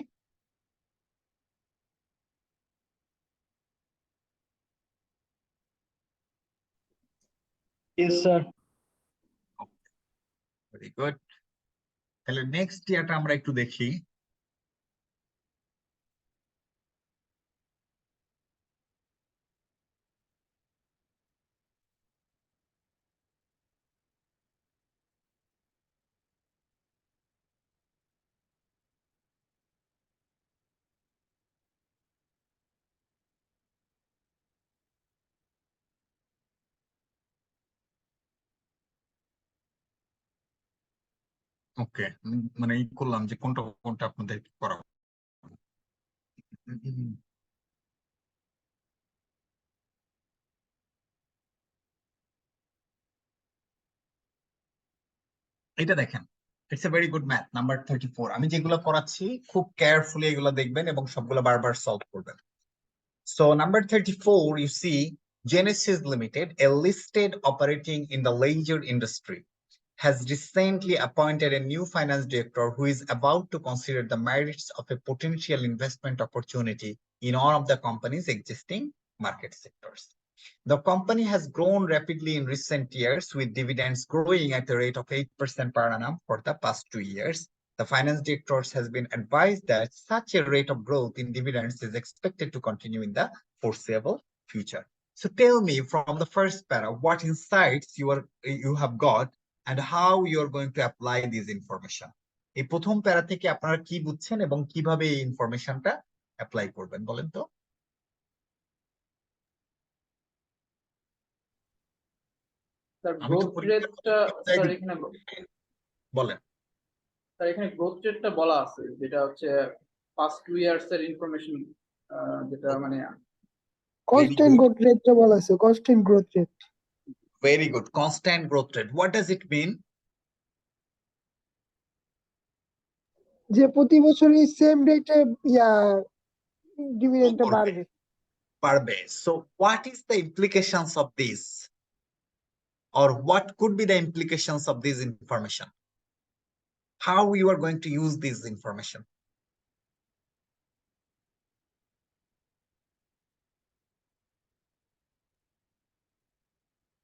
Yes, sir. Very good. তাহলে নেক্সট ইয়ারটা আমরা একটু দেখি। ওকে, মানে ই করলাম যে কোনটা কোনটা আপনাদের করা। এটা দেখেন, it's a very good math number 34। আমি যেগুলো করাচ্ছি খুব কেয়ারফুলি এগুলো দেখবেন এবং সবগুলো বারবার সলভ করবেন। So number 34, you see, Genesis Limited, a listed operating in the leisure industry, has recently appointed a new finance director who is about to consider the merits of a potential investment opportunity in one of the company's existing market sectors. The company has grown rapidly in recent years, with dividends growing at a rate of 8% per annum for the past 2 years. The finance director has been advised that such a rate of growth in dividends is expected to continue in the foreseeable future. So tell me from the first para what insights you have got and how you are going to apply this information. এই প্রথম প্যারা থেকে আপনারা কি বুঝছেন এবং কিভাবে এই ইনফরমেশনটা অ্যাপ্লাই করবেন বলেন তো? স্যার আমি তো গ্রোথ রেটটা স্যার এখানে বলেন। স্যার এখানে গ্রোথ রেটটা বলা আছে, যেটা হচ্ছে পাস্ট 2 ইয়ার্স এর ইনফরমেশন, যেটা মানে কনস্ট্যান্ট গ্রোথ রেটটা বলা আছে, constant growth rate. Very good, constant growth rate, what does it mean? যে প্রতি বছরই সেম রেটে ডিভিডেন্ডটা বাড়বে। পারবে। So what is the implications of this, or what could be the implications of this information? How you are going to use this information?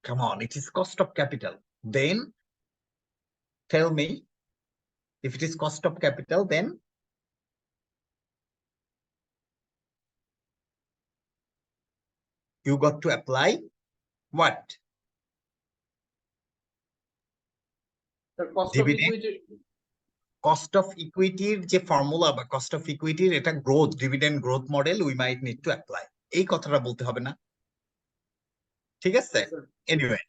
Come on, it is cost of capital. Then tell me, if it is cost of capital, then you got to apply what? Cost of Dividend. Equity. Cost of equity যে ফর্মুলা বা cost of equity এটা growth, dividend growth model we might need to apply, এই কথাটা বলতে হবে না? ঠিক আছে? Anyway,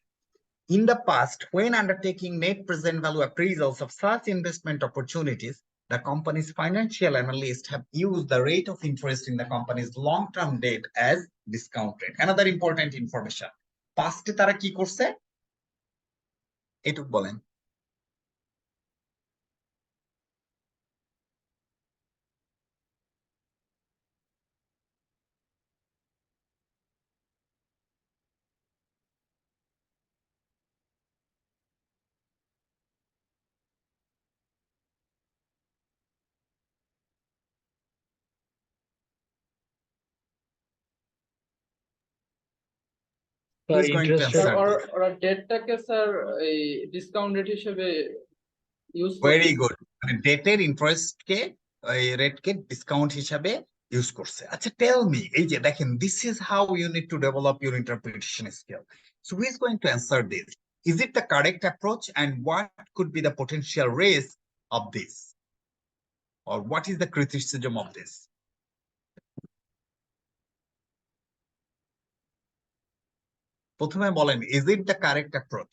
in the past, when undertaking net present value appraisals of such investment opportunities, the company's financial analysts have used the rate of interest in the company's long-term debt as discount rate. Another important information. Past তারা কি করছে? এটুক বলেন। Who is going to Interest sir answer this? ওরা ডেটটাকে স্যার এই ডিসকাউন্ট রেট হিসেবে ইউজ করছে। ভেরি গুড, মানে ডেটের ইন্টারেস্ট কে রেট কে ডিসকাউন্ট হিসাবে ইউজ করছে। আচ্ছা, টেল মি, এই যে দেখেন, this is how you need to develop your interpretation skill. So who is going to answer this? Is it the correct approach, and what could be the potential risk of this, or what is the criticism of this? প্রথমে বলেন, is it the correct approach?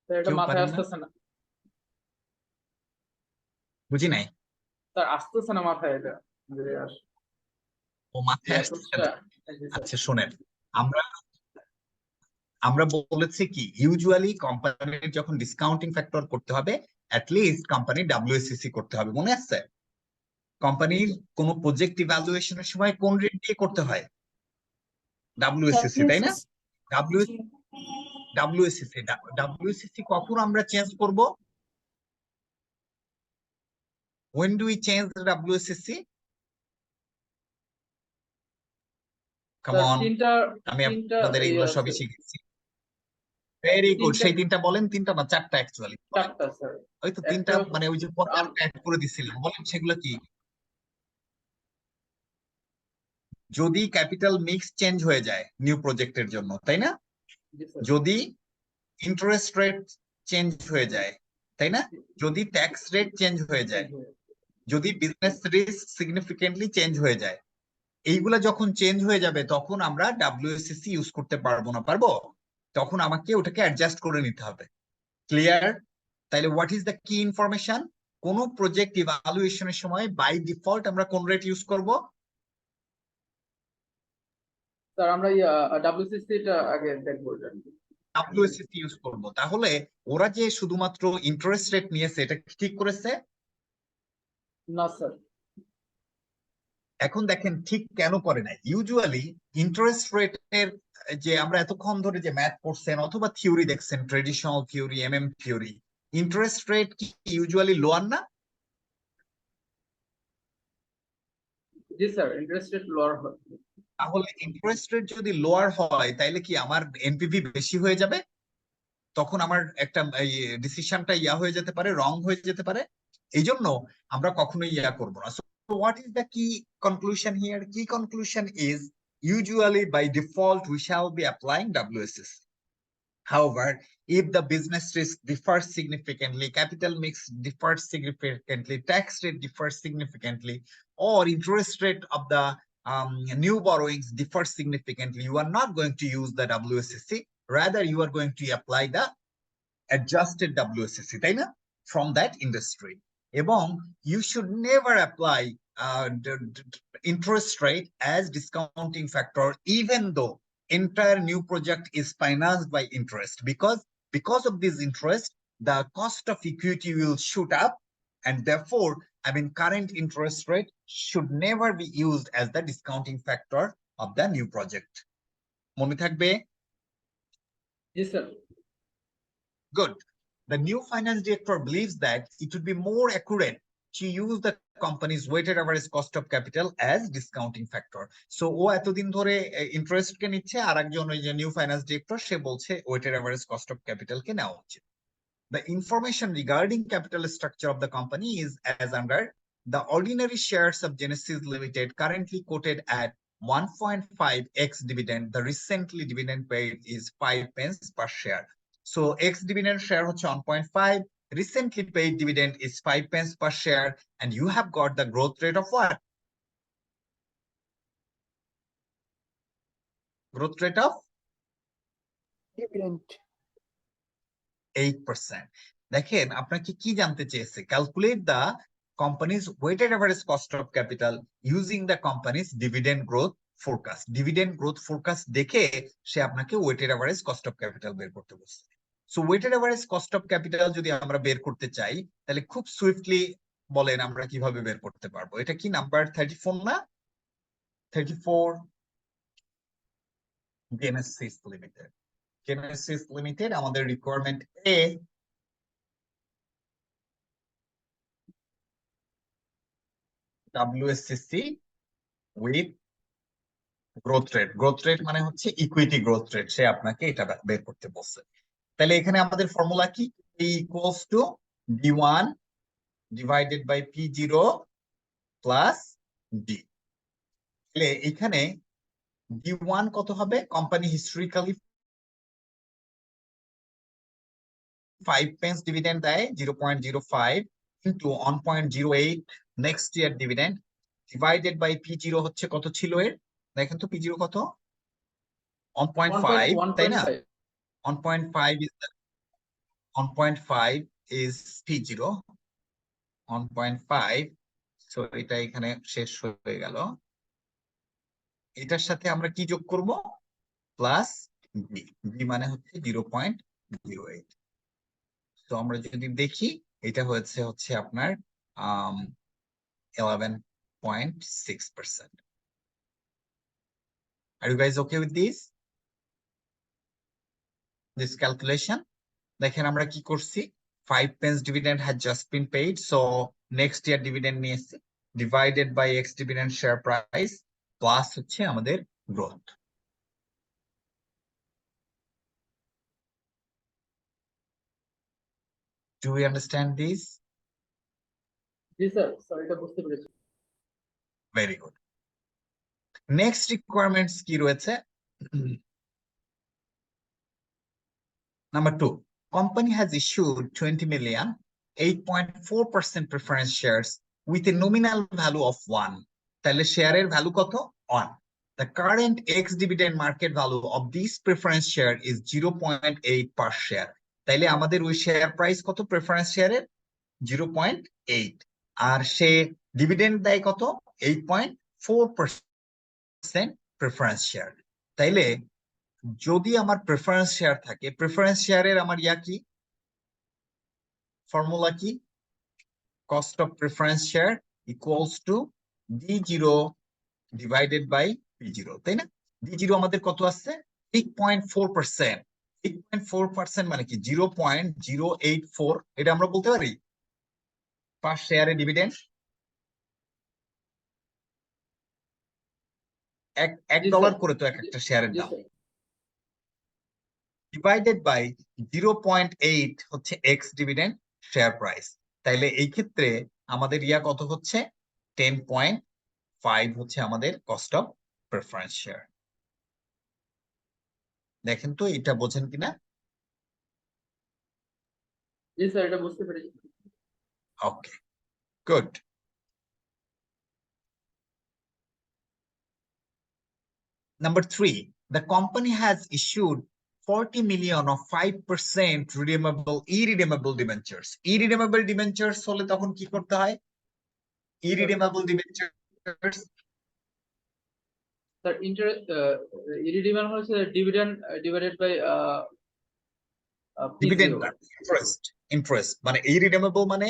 Sir এটা কেউ মাথায় পারেন না? আসতেছে না বুঝি নাই। স্যার, আসতেছে না মাথায় এটা যে ও মাথায় আসতেছে না। আচ্ছা শোনেন, আমরা বলেছি কি, ইউজুয়ালি কোম্পানির যখন ডিসকাউন্টিং ফ্যাক্টর করতে হবে, অ্যাটলিস্ট কোম্পানি ডাব্লিউএসসিসি করতে হবে, মনে আছে? কোম্পানির কোন প্রজেক্ট ইভ্যালুয়েশনের সময় কোন রেট দিয়ে করতে হয়? ডাব্লিউএসসিসি, তাই না? ডাব্লিউএসসিসি কখন আমরা চেঞ্জ করব? when do we change the WSSC? come on, আমি আপনাদের এগুলো সবই শিখেছি। ভেরি গুড, সেই তিনটা বলেন। তিনটা না চারটা অ্যাকচুয়ালি। চারটা স্যার। ওই তো তিনটা, মানে ওই যে অ্যাড করে দিছিলাম, বলেন সেগুলো কি? যদি ক্যাপিটাল মিক্স চেঞ্জ হয়ে যায় নিউ প্রজেক্টের জন্য, তাই না? যদি ইন্টারেস্ট রেট চেঞ্জ হয়ে যায়, তাই না? যদি ট্যাক্স রেট চেঞ্জ হয়ে যায়, যদি বিজনেস রিস্ক সিগনিফিকেন্টলি চেঞ্জ হয়ে যায়, এইগুলা যখন চেঞ্জ হয়ে যাবে তখন আমরা ডাব্লিউএসসিসি ইউজ করতে পারবো না। পারবো? তখন আমাকে ওটাকে অ্যাডজাস্ট করে নিতে হবে। ক্লিয়ার? তাইলে হোয়াট ইজ দ্য কি ইনফরমেশন? কোন প্রজেক্ট ইভালুয়েশনের সময় বাই ডিফল্ট আমরা কোন রেট ইউজ করব? স্যার আমরা ডব্লিউসিসি টা আগে দেখব, ডাব্লিউএসসিসি ইউজ করব। তাহলে ওরা যে শুধুমাত্র ইন্টারেস্ট রেট নিয়েছে, এটা কি ঠিক করেছে? না স্যার। এখন দেখেন ঠিক কেন করে নাই। ইউজুয়ালি ইন্টারেস্ট রেটের যে আমরা এতক্ষণ ধরে যে ম্যাথ করছেন অথবা থিওরি দেখছেন, traditional theory, MM theory, interest rate কি ইউজুয়ালি লোয়ার না? জি স্যার, ইন্টারেস্ট রেট লোয়ার হয়। তাহলে ইন্টারেস্ট রেট যদি লোয়ার হয়, তাইলে কি আমার এনপিভি বেশি হয়ে যাবে? তখন আমার একটা ডিসিশনটা হয়ে যেতে পারে, রং হয়ে যেতে পারে। এই জন্য আমরা কখনোই করবো না। সো হোয়াট ইজ দ্য কি কনক্লুশন হিয়ার? কি conclusion is, usually by default we shall be applying WSS. However, if the business risk differs significantly, capital mix differs significantly, tax rate differs significantly, or interest rate of the new borrowings differs significantly, you are not going to use the WSSC. Rather, you are going to apply the adjusted WSSC, তাই না, from that industry. এবং you should never apply interest rate as discounting factor, even though entire new project is financed by interest, because of this interest, the cost of equity will shoot up, and therefore, current interest rate should never be used as the discounting factor of the new project. মনে থাকবে? জি sir. Good. The new finance director believes that it would be more accurate to use the company's weighted average cost of capital as discounting factor. So ও এতদিন ধরে ইন্টারেস্ট কে নিচ্ছে, আর একজন ওই যে নিউ ফাইন্যান্স ডিরেক্টর সে বলছে weighted average cost of capital কে নেওয়া উচিত. The information regarding capital structure of the company is as under: the ordinary shares of Genesis Limited currently quoted at 1.5x dividend. The recently dividend paid is 5 pence per share. So X dividend share হচ্ছে 1.5, recently paid dividend is 5 pence per share, and you have got the growth rate of what? Growth rate of dividend 8%. দেখেন আপনাকে কি জানতে চেয়েছে? Calculate the company's weighted average cost of capital using the company's dividend growth forecast. Dividend growth forecast দেখে সে আপনাকে weighted average cost of capital বের করতে বলছে। So weighted average cost of capital যদি আমরা বের করতে চাই, তাহলে খুব সুইফটলি বলেন আমরা কিভাবে বের করতে পারবো? এটা কি নাম্বার 34 না? 34 Genesis Limited. Genesis Limited আমাদের requirement A WSCC with growth rate. Growth rate মানে হচ্ছে ইকুইটি গ্রোথ রেট, সে আপনাকে এটা বের করতে বলছে। তাহলে এখানে আমাদের ফর্মুলা কি? P equals to D1 divided by P0 plus D. তাহলে এখানে D1 কত হবে? কোম্পানি হিস্টোরিক্যালি 5 pence ডিভিডেন্ড দেয়, 0.05 into 1.08 next year dividend divided by P0 হচ্ছে কত ছিল এর? দেখেন তো P0 কত? 1.5, তাই না? 1.5 is 1.5 is P0, 1.5. সো এটা এখানে শেষ হয়ে গেল। এটার সাথে আমরা কি যোগ করব? Plus B. বি মানে হচ্ছে 0.08। তো আমরা যদি দেখি এটা হচ্ছে আপনার 11.6%. Are you guys okay with this calculation? দেখেন আমরা কি করছি, 5 pence dividend had just been paid, so next year dividend নিয়ে এসেছি, divided by x dividend share price plus হচ্ছে আমাদের growth. Do we understand this? G sir, sir এটা বুঝতে পেরেছি। Very good. Next requirements কি রয়েছে? Number 2, company has issued 20 million 8.4% preference shares with a nominal value of 1. তাহলে শেয়ারের ভ্যালু কত? 1. The current ex dividend market value of this preference share is 0.8 per share. তাইলে আমাদের ওই শেয়ার প্রাইস কত প্রেফারেন্স শেয়ারের? 0.8, আর সে ডিভিডেন্ড দেয় কত? 8.4% প্রেফারেন্স শেয়ার। তাইলে যদি আমার প্রেফারেন্স শেয়ার থাকে, প্রেফারেন্স শেয়ারের আমার কি ফর্মুলা কি? Cost of preference share equals to D0 divided by P0, তাই না? D0 আমাদের কত আসছে? 8.4%। 8.4% মানে কি? 0.084। এটা আমরা বলতে পারি পার শেয়ারে ডিভিডেন্ড $1 করে তো একটা শেয়ারের দাম, ডিভাইডেড বাই 0.8 হচ্ছে এক্স ডিভিডেন্ড শেয়ার প্রাইস। তাইলে এই ক্ষেত্রে আমাদের কত হচ্ছে? 10.5 হচ্ছে আমাদের কস্ট অফ প্রেফারেন্স শেয়ার। দেখেন তো এটা বোঝেন কিনা? জি স্যার, এটা বুঝতে পেরেছি। Okay, good. Number 3, the company has issued 40 million of 5% irredeemable debentures. Irredeemable debentures হলে তখন কি করতে হয়? Irredeemable debentures sir interest irredeemable হচ্ছে dividend divided by dividend P0। interest মানে irredeemable মানে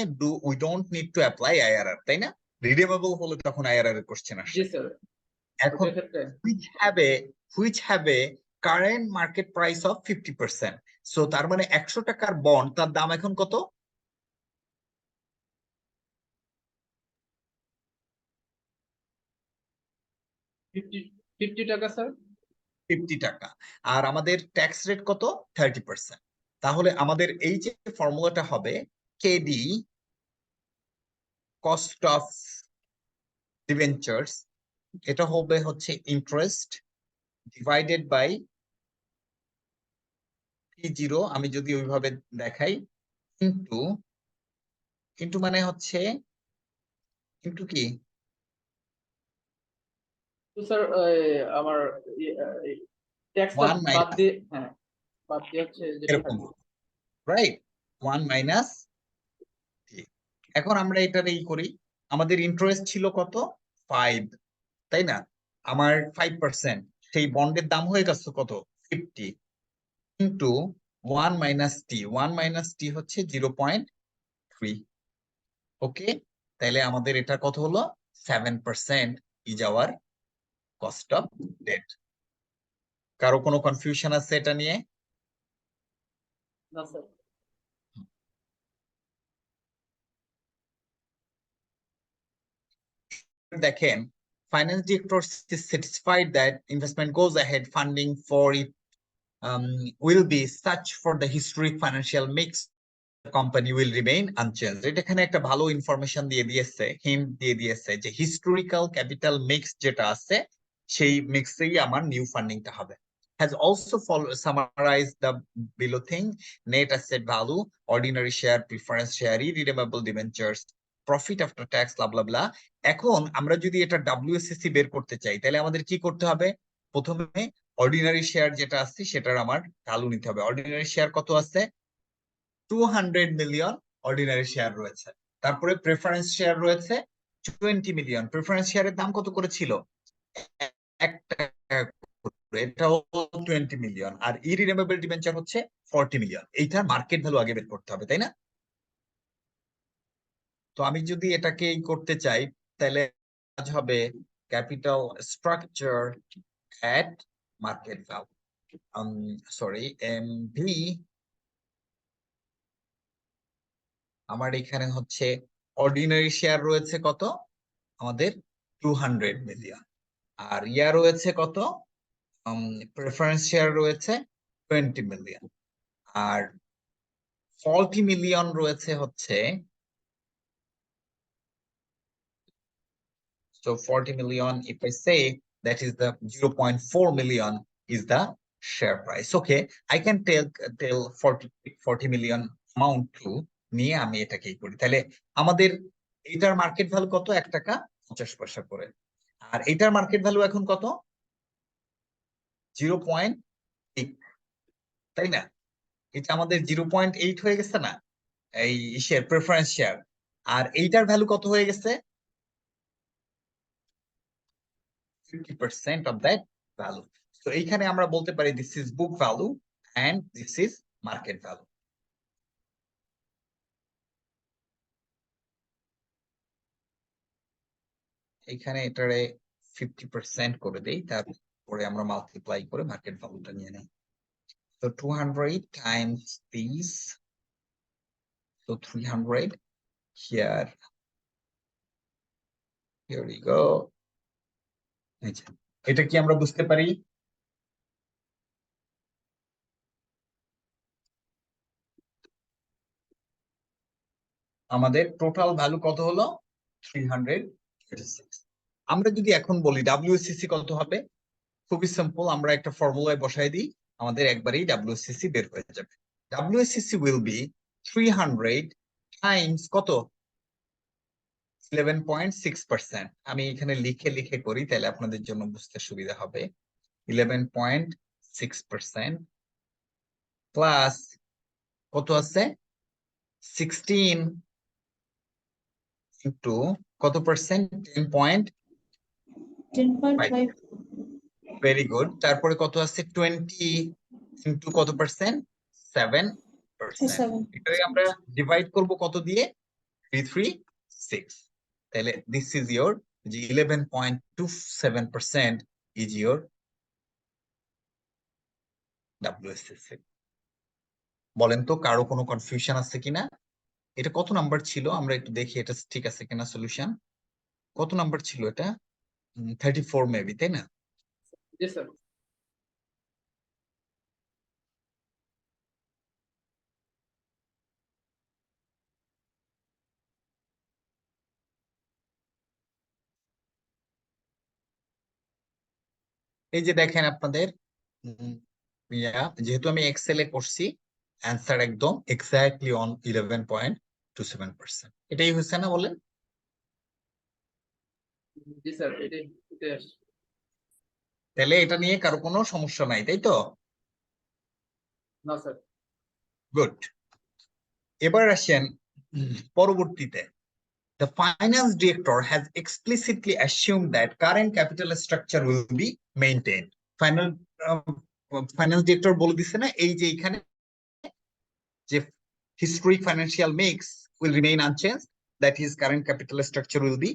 we don't need to apply IRR, তাই না? Redeemable হলে তখন IRR এর কোশ্চেন জি আসে। স্যার, এখন ওটার ক্ষেত্রে which have a current market price of 50%, so তার মানে 100 টাকার বন্ড তার দাম এখন কত? 50 টাকা স্যার। 50 টাকা। আর আমাদের ট্যাক্স রেট কত? 30%। তাহলে আমাদের এই যে ফর্মুলাটা হবে কেডি কস্ট অফ ডিবেঞ্চার্স, এটা হবে হচ্ছে ইন্টারেস্ট ডিভাইডেড বাই P0, আমি যদি ওইভাবে দেখাই, ইনটু ইনটু মানে হচ্ছে ইনটু কি তো স্যার আমার ট্যাক্সটা 1 বাদ মাইনাস দিয়ে, হ্যাঁ বাদ দিয়ে হচ্ছে যেটা এরকম, থাকবে। রাইট? 1 মাইনাস। এখন আমরা এটা এই করি, আমাদের ইন্টারেস্ট ছিল কত? 5, তাই না? আমার 5%, সেই বন্ডের দাম হয়ে গেছে কত? 50 into 1 minus T, 1 minus T হচ্ছে 0.3। ওকে, তাহলে আমাদের এটা কত হলো? 7% is our cost of debt. কারো কোনো কনফিউশন আছে এটা নিয়ে? না স্যার। দেখেন, finance director is satisfied that investment goes ahead, funding for it will be such for the historic financial mix, the company will remain unchanged. এটা এখানে একটা ভালো ইনফরমেশন দিয়ে দিয়েছে, হিন্ট দিয়ে দিয়েছে যে হিস্টোরিক্যাল ক্যাপিটাল মিক্স যেটা আছে সেই মিক্সেই আমার নিউ ফান্ডিংটা হবে। Has also summarized the below thing: net asset value, ordinary share, preference share, irredeemable debentures, profit after tax, blah blah blah. এখন আমরা যদি এটা WSCC বের করতে চাই তাহলে আমাদের কি করতে হবে? প্রথমে অর্ডিনারি শেয়ার যেটা আছে সেটার আমার ভ্যালু নিতে হবে। অর্ডিনারি শেয়ার কত আছে? 200 মিলিয়ন অর্ডিনারি শেয়ার রয়েছে। তারপরে প্রেফারেন্স শেয়ার রয়েছে 20 মিলিয়ন। প্রেফারেন্স শেয়ারের দাম কত করে ছিল? 1 টাকা করে, এটাও 20 মিলিয়ন। আর ইরিডিমেবল ডিবেঞ্চার হচ্ছে 40 মিলিয়ন। এইটার মার্কেট ভ্যালু আগে বের করতে হবে, তাই না? তো আমি যদি এটাকে করতে চাই তাহলে কাজ হবে ক্যাপিটাল স্ট্রাকচার এট মার্কেট ভ্যালু, সরি এমভি। আমার এখানে হচ্ছে অর্ডিনারি শেয়ার রয়েছে কত? আমাদের 200 মিলিয়ন। আর ইয়া রয়েছে কত? প্রেফারেন্স শেয়ার রয়েছে 20 মিলিয়ন। আর 40 মিলিয়ন রয়েছে হচ্ছে, so 40 million, if I say that is the 0.4 million is the share price. Okay, I can tell 40 million amount to নিয়ে আমি এটাকেই করি। তাহলে আমাদের এটার মার্কেট ভ্যালু কত? 1 টাকা 50 পয়সা করে। আর এটার মার্কেট ভ্যালু এখন কত? 0.8, তাই না? এটা আমাদের 0.8 হয়ে গেছে না এই শেয়ার, প্রেফারেন্স শেয়ার। আর এইটার ভ্যালু কত হয়ে গেছে? 50% of that value. So এইখানে আমরা বলতে পারি this is book value and this is market value. এইখানে এটারে 50% করে দেই, তারপরে আমরা মাল্টিপ্লাই করে মার্কেট ভ্যালুটা নিয়ে নেই। So 200 times these, so 300 here. Here we go. এটা কি আমরা বুঝতে পারি? আমাদের টোটাল ভ্যালু কত হলো? 336। আমরা যদি এখন বলি WSCC কত হবে, খুবই সিম্পল, আমরা একটা ফর্মুলায় বসাই দিই, আমাদের একবারেই WSCC বের হয়ে যাবে। WSCC will be 300 টাইমস কত 11.6%। আমি এখানে লিখে লিখে করি তাহলে আপনাদের জন্য বুঝতে সুবিধা হবে। 11.6% প্লাস কত আছে 16 ইন্টু কত পার্সেন্ট 10.5। 10.5 very good. তারপরে কত আছে 20 ইন্টু কত পার্সেন্ট 7%। 7 এটাকে আমরা ডিভাইড করব কত দিয়ে 336। তাহলে this is your 11.27% is your WSSC। বলেন তো কারো কোনো কনফিউশন আছে কিনা? এটা কত নাম্বার ছিল আমরা একটু দেখি এটা ঠিক আছে কিনা সলিউশন। কত নাম্বার ছিল এটা? 34 মেবি, তাই না? জি স্যার। এই যে দেখেন আপনাদের যেহেতু আমি এক্সেলে করছি অ্যান্সার একদম এক্স্যাক্টলি অন 11.27%। এটাই হচ্ছে না বলেন? জি স্যার, এটাই এটাই আসছে। তাহলে এটা নিয়ে কারো কোনো সমস্যা নাই, তাই তো? না স্যার। গুড। এবার আসেন পরবর্তীতে। The finance director has explicitly assumed that current capital structure will be maintained. Finance director বলে দিছে না এই যে এখানে যে historic financial mix will remain unchanged, that his current capital structure will be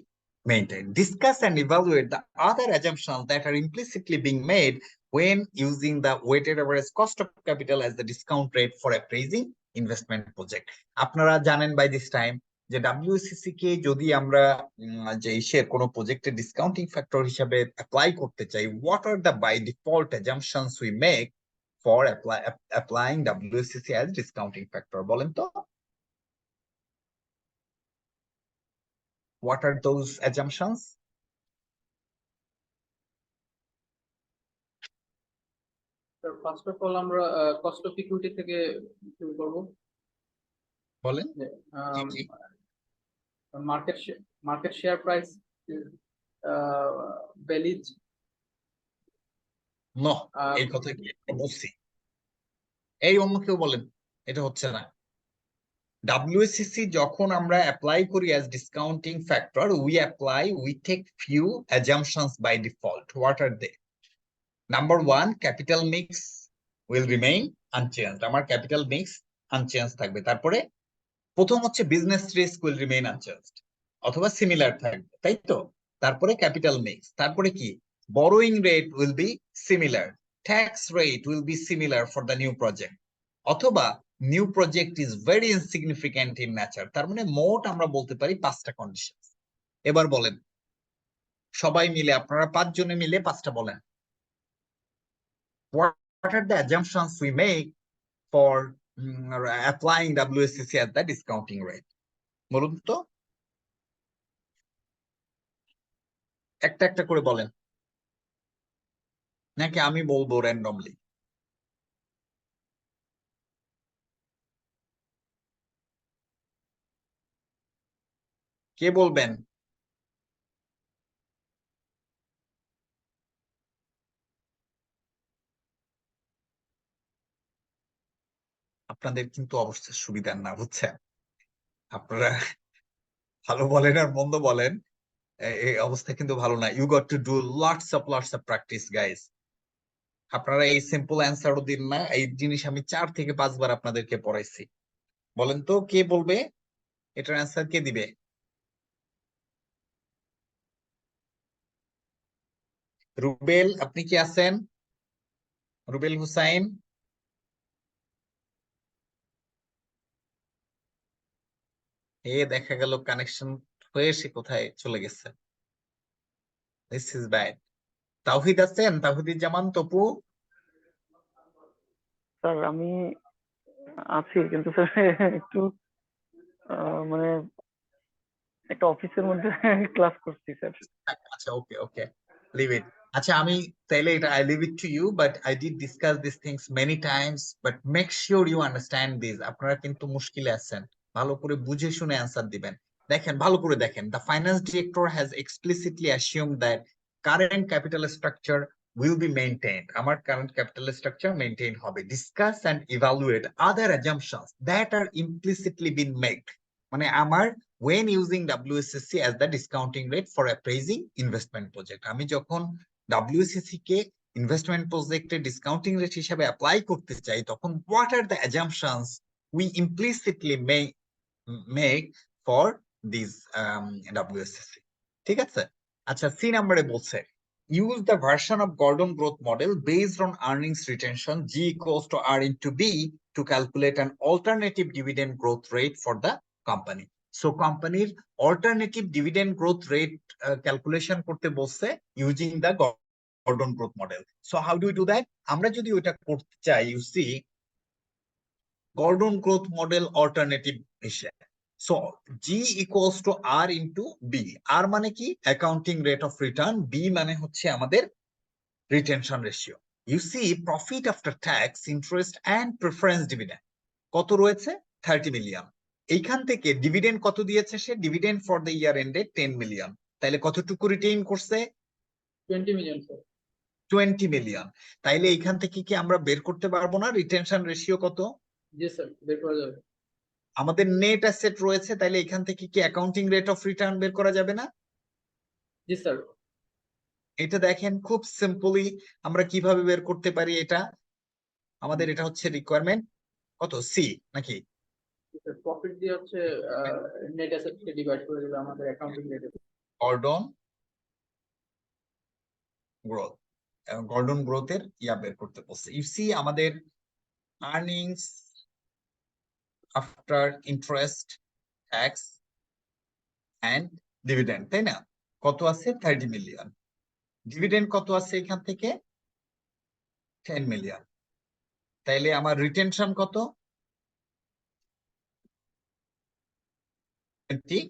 maintained. Discuss and evaluate the other assumptions that are implicitly being made when using the weighted average cost of capital as the discount rate for appraising investment project. আপনারা জানেন by this time যে WSCC কে যদি আমরা যে ইসের কোন প্রজেক্টের ডিসকাউন্টিং ফ্যাক্টর হিসাবে অ্যাপ্লাই করতে চাই, what are the by default assumptions we make for applying WSCC as discounting factor? বলেন তো what are those assumptions? Sir first of all আমরা কস্ট অফ ইকুইটি থেকে শুরু করব। বলেন। জি জি। Market share price valid. No, এই কথা কি বলছি? এই অন্য কেউ বলেন, এটা হচ্ছে না। WSCC যখন আমরা অ্যাপ্লাই করি as discounting factor, we take few assumptions by default. What are they? Number one, capital mix will remain unchanged. আমার capital mix unchanged থাকবে। তারপরে প্রথম হচ্ছে business risk will remain unchanged অথবা সিমিলার থাকবে, তাই তো? তারপরে ক্যাপিটাল মিক্স, তারপরে কি borrowing rate will be similar, tax rate will be similar for the new project, অথবা new project is very insignificant in nature. তার মানে মোট আমরা বলতে পারি 5টা কন্ডিশন। এবার বলেন সবাই মিলে, আপনারা 5 জনে মিলে 5টা বলেন। What are the assumptions we make for applying WSCC at the discounting rate? বলুন তো, একটা একটা করে বলেন নাকি আমি বলবো র্যান্ডমলি? কে বলবেন? আপনাদের কিন্তু অবস্থা সুবিধার না, বুঝছেন? আপনারা ভালো বলেন আর মন্দ বলেন, এই অবস্থা কিন্তু ভালো না। You got to do lots of practice guys. আপনারা এই সিম্পল অ্যান্সারও দিন না, এই জিনিস আমি 4 থেকে 5 বার আপনাদেরকে পড়াইছি। বলেন তো কে বলবে এটার অ্যান্সার, কে দিবে? রুবেল, আপনি কি আছেন? রুবেল হুসাইন। দেখা গেল কানেকশন হয়ে সে কোথায় চলে গেছে। This is bad. তাওহিদ আছেন? তাওহিদুজ্জামান তপু। স্যার আমি আছি, কিন্তু স্যার একটু মানে একটা অফিসের মধ্যে ক্লাস করছি স্যার। আচ্ছা, ওকে ওকে, লিভ ইট। আচ্ছা আমি তাইলে এটা I leave it to you, but I did discuss these things many times, but make sure you understand this. আপনারা কিন্তু মুশকিলে আছেন, ভালো করে বুঝে শুনে অ্যান্সার দিবেন। দেখেন ভালো করে দেখেন, the finance director has explicitly assumed that current capital structure will be maintained. আমার current capital structure maintain হবে। Discuss and evaluate other assumptions that are implicitly been made. মানে আমার when using WSSC as the discounting rate for appraising investment project, আমি যখন WSSC কে ইনভেস্টমেন্ট প্রজেক্টে ডিসকাউন্টিং রেট হিসেবে অ্যাপ্লাই করতে চাই, তখন what are the assumptions we implicitly make for this WSSC। ঠিক আছে, আচ্ছা সি নাম্বারে বলছে use the version of Gordon growth model based on earnings retention G equals to R into B to calculate an alternative dividend growth rate for the company. So কোম্পানির alternative dividend growth rate calculation করতে বলছে using the Gordon growth model. So how do we do that? আমরা যদি ওটা করতে চাই, you see Gordon growth model alternative হিসেবে, so G equals to R into B. R মানে কি accounting rate of return, B মানে হচ্ছে আমাদের retention ratio. You see profit after tax, interest and preference dividend কত রয়েছে 30 মিলিয়ন। এইখান থেকে ডিভিডেন্ড কত দিয়েছে সে, dividend for the year ended 10 million. তাইলে কতটুকু রিটেইন করছে 20 মিলিয়ন স্যার। 20 মিলিয়ন। তাইলে এইখান থেকে কি আমরা বের করতে পারবো না রিটেনশন রেশিও কত? জি স্যার, বের করা যাবে। আমাদের নেট অ্যাসেট রয়েছে, তাইলে এখান থেকে কি অ্যাকাউন্টিং রেট অফ রিটার্ন বের করা যাবে না? জি স্যার। এটা দেখেন খুব সিম্পলি আমরা কিভাবে বের করতে পারি এটা। আমাদের এটা হচ্ছে রিকোয়ারমেন্ট কত সি নাকি প্রফিট দিয়ে হচ্ছে নেট অ্যাসেট কে ডিভাইড করে দিলে আমাদের অ্যাকাউন্টিং রেটে। গর্ডন গ্রোথ, গর্ডন গ্রোথের ইয়া বের করতে বলছে। ইউ সি আমাদের earnings after interest tax and dividend, তাই না? কত আছে 30 মিলিয়ন। ডিভিডেন্ড কত আছে এখান থেকে 10 মিলিয়ন। তাইলে আমার রিটেনশন কত 20।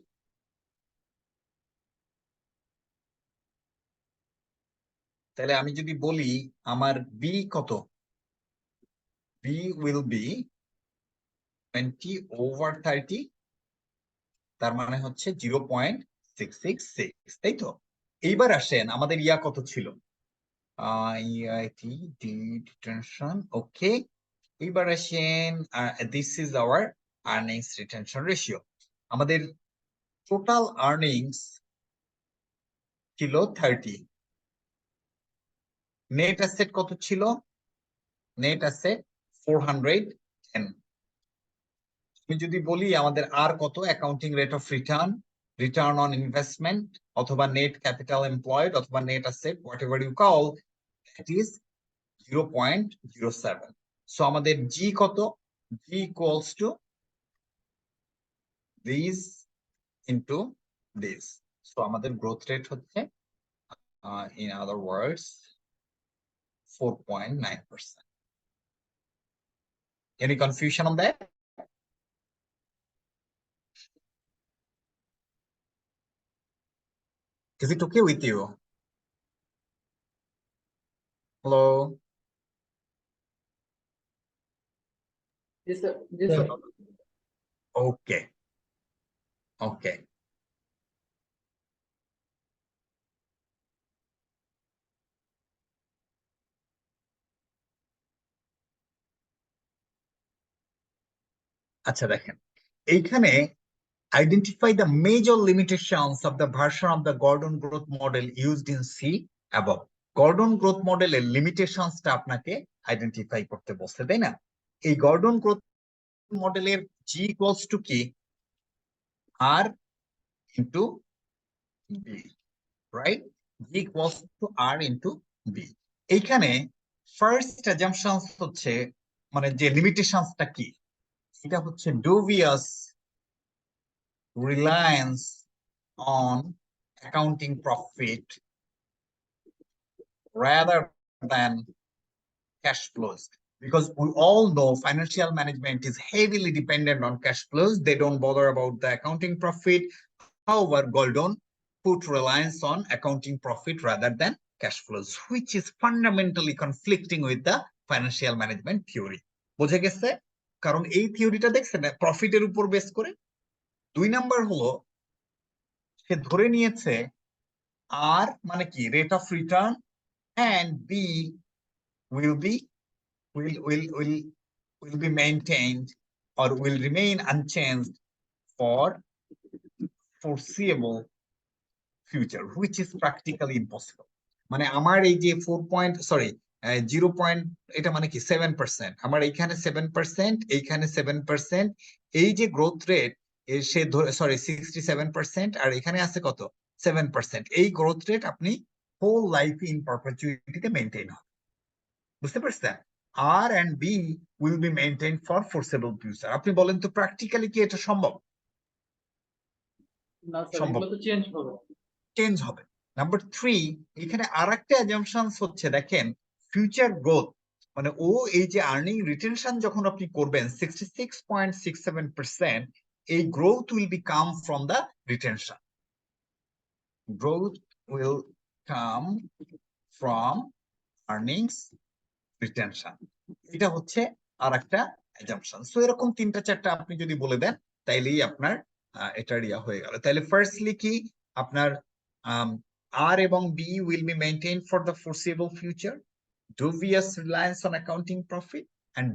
তাহলে আমি যদি বলি আমার বি কত, বি উইল বি 20 ওভার 30, তার মানে হচ্ছে 0.666, তাই তো? এইবার আসেন আমাদের ইয়া কত ছিল, রিটেনশন। ওকে, এইবার আসেন this is our earnings retention ratio. আমাদের টোটাল আর্নিংস ছিল 30, নেট অ্যাসেট কত ছিল, নেট অ্যাসেট 410। আমি যদি বলি আমাদের আর কত, accounting rate of return, return on investment অথবা নেট ক্যাপিটাল এমপ্লয়েড অথবা net asset whatever you call, that is 0.07। So আমাদের জি কত, G equals to this into this. So আমাদের গ্রোথ রেট হচ্ছে in other words 4.9%. Any confusion on that? Is it okay with you? Hello? G sir, জি স্যার। Okay. Okay. আচ্ছা দেখেন এইখানে identify the major limitations of the version of the Gordon growth model used in C above. Gordon growth model এর লিমিটেশনসটা আপনাকে আইডেন্টিফাই করতে বলছে, তাই না? এই গর্ডন গ্রোথ মডেলের G ইকুয়ালস টু কি, R into B, right? G equals to R into B। এইখানে ফার্স্ট অ্যাজাম্পশনস হচ্ছে মানে যে লিমিটেশনসটা কি, এটা হচ্ছে dubious reliance on accounting profit rather than cash flows, because we all know financial management is heavily dependent on cash flows. They don't bother about the accounting profit. However, Gordon put reliance on accounting profit rather than cash flows, which is fundamentally conflicting with the financial management theory. বোঝা গেছে? কারণ এই থিওরিটা দেখছেন প্রফিটের উপর বেস করে। 2 নাম্বার হলো সে ধরে নিয়েছে আর মানে কি rate of return and B will be maintained or will remain unchanged for foreseeable future, which is practically impossible. মানে আমার এই যে 0 পয়েন্ট এটা মানে কি 7%, আমার এইখানে 7%, এইখানে 7%, এই যে গ্রোথ রেট সে 67%, আর এখানে আছে কত 7%, এই গ্রোথ রেট আপনি হোল লাইফ ইন পারপেচুইটিতে মেইনটেইন হবে। বুঝতে পারছেন? আর and B will be maintained for foreseeable future. আপনি বলেন তো প্র্যাকটিক্যালি কি এটা সম্ভব? না স্যার, সম্ভব। এগুলো তো চেঞ্জ হবে। চেঞ্জ হবে। নাম্বার 3, এখানে আরেকটা অ্যাজাম্পশনস হচ্ছে দেখেন ফিউচার গ্রোথ মানে ও এই যে আর্নিং রিটেনশন যখন আপনি করবেন 66.67%, এই growth will be come from the retention. Growth will come from earnings retention. এটা হচ্ছে আরেকটা অ্যাজাম্পশন। সো এরকম 3টা-4টা আপনি যদি বলে দেন তাইলেই আপনার এটা রিয়া হয়ে গেল। তাহলে ফার্স্টলি কি আপনার R এবং B will be maintained for the foreseeable future. Dubious reliance on accounting profit and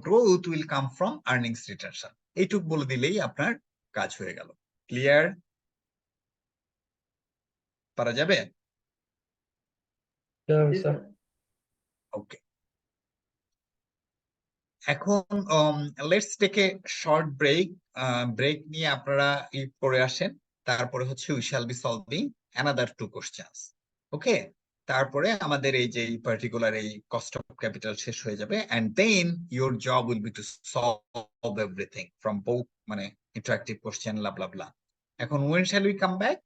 growth will come from earnings retention. এইটুক বলে দিলেই আপনার কাজ হয়ে গেল। ক্লিয়ার? পারা যাবে? জি স্যার। ওকে, এখন let's take a short break. Break নিয়ে আপনারা করে আসেন, তারপরে হচ্ছে we shall be solving another 2 questions. Okay, তারপরে আমাদের এই যে পার্টিকুলার এই কস্ট অফ ক্যাপিটাল শেষ হয়ে যাবে, and then your job will be to solve everything from both মানে ইন্টারেক্টিভ কোশ্চেন লা ব্লা ব্লা। এখন when shall we come back?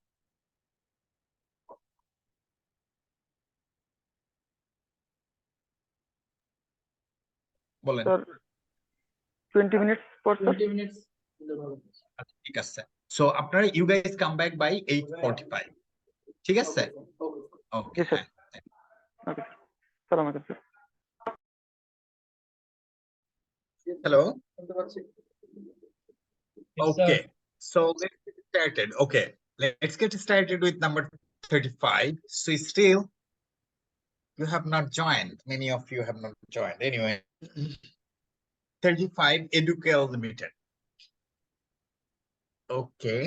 বলেন। স্যার 20 মিনিটস পর স্যার। 20 মিনিটস ভালো। ঠিক আছে, সো আপনারা you guys come back by 8:45। ঠিক আছে? ওকে, জি স্যার। ওকে স্যার, আমাকে স্যার। হ্যালো। শুনতে পাচ্ছি। Okay, so let's get started. Okay, let's get started with number 35. So still, you have not joined. Many of you have not joined. Anyway, 35, Educare Limited. Okay,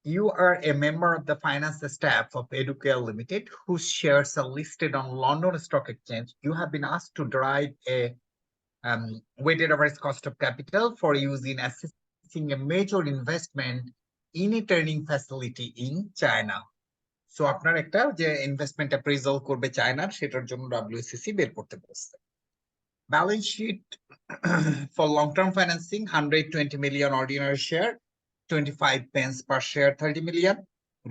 you are a member of the finance staff of Educare Limited, whose shares are listed on London Stock Exchange. You have been asked to derive a weighted average cost of capital for use in assessing a major investment in a turning facility in China. So আপনার একটা যে ইনভেস্টমেন্ট অ্যাপ্রেজাল করবে চায়নার, সেটার জন্য WSCC বের করতে বলছে। Balance sheet for long-term financing 120 million ordinary share, 25 pence per share, 30 million.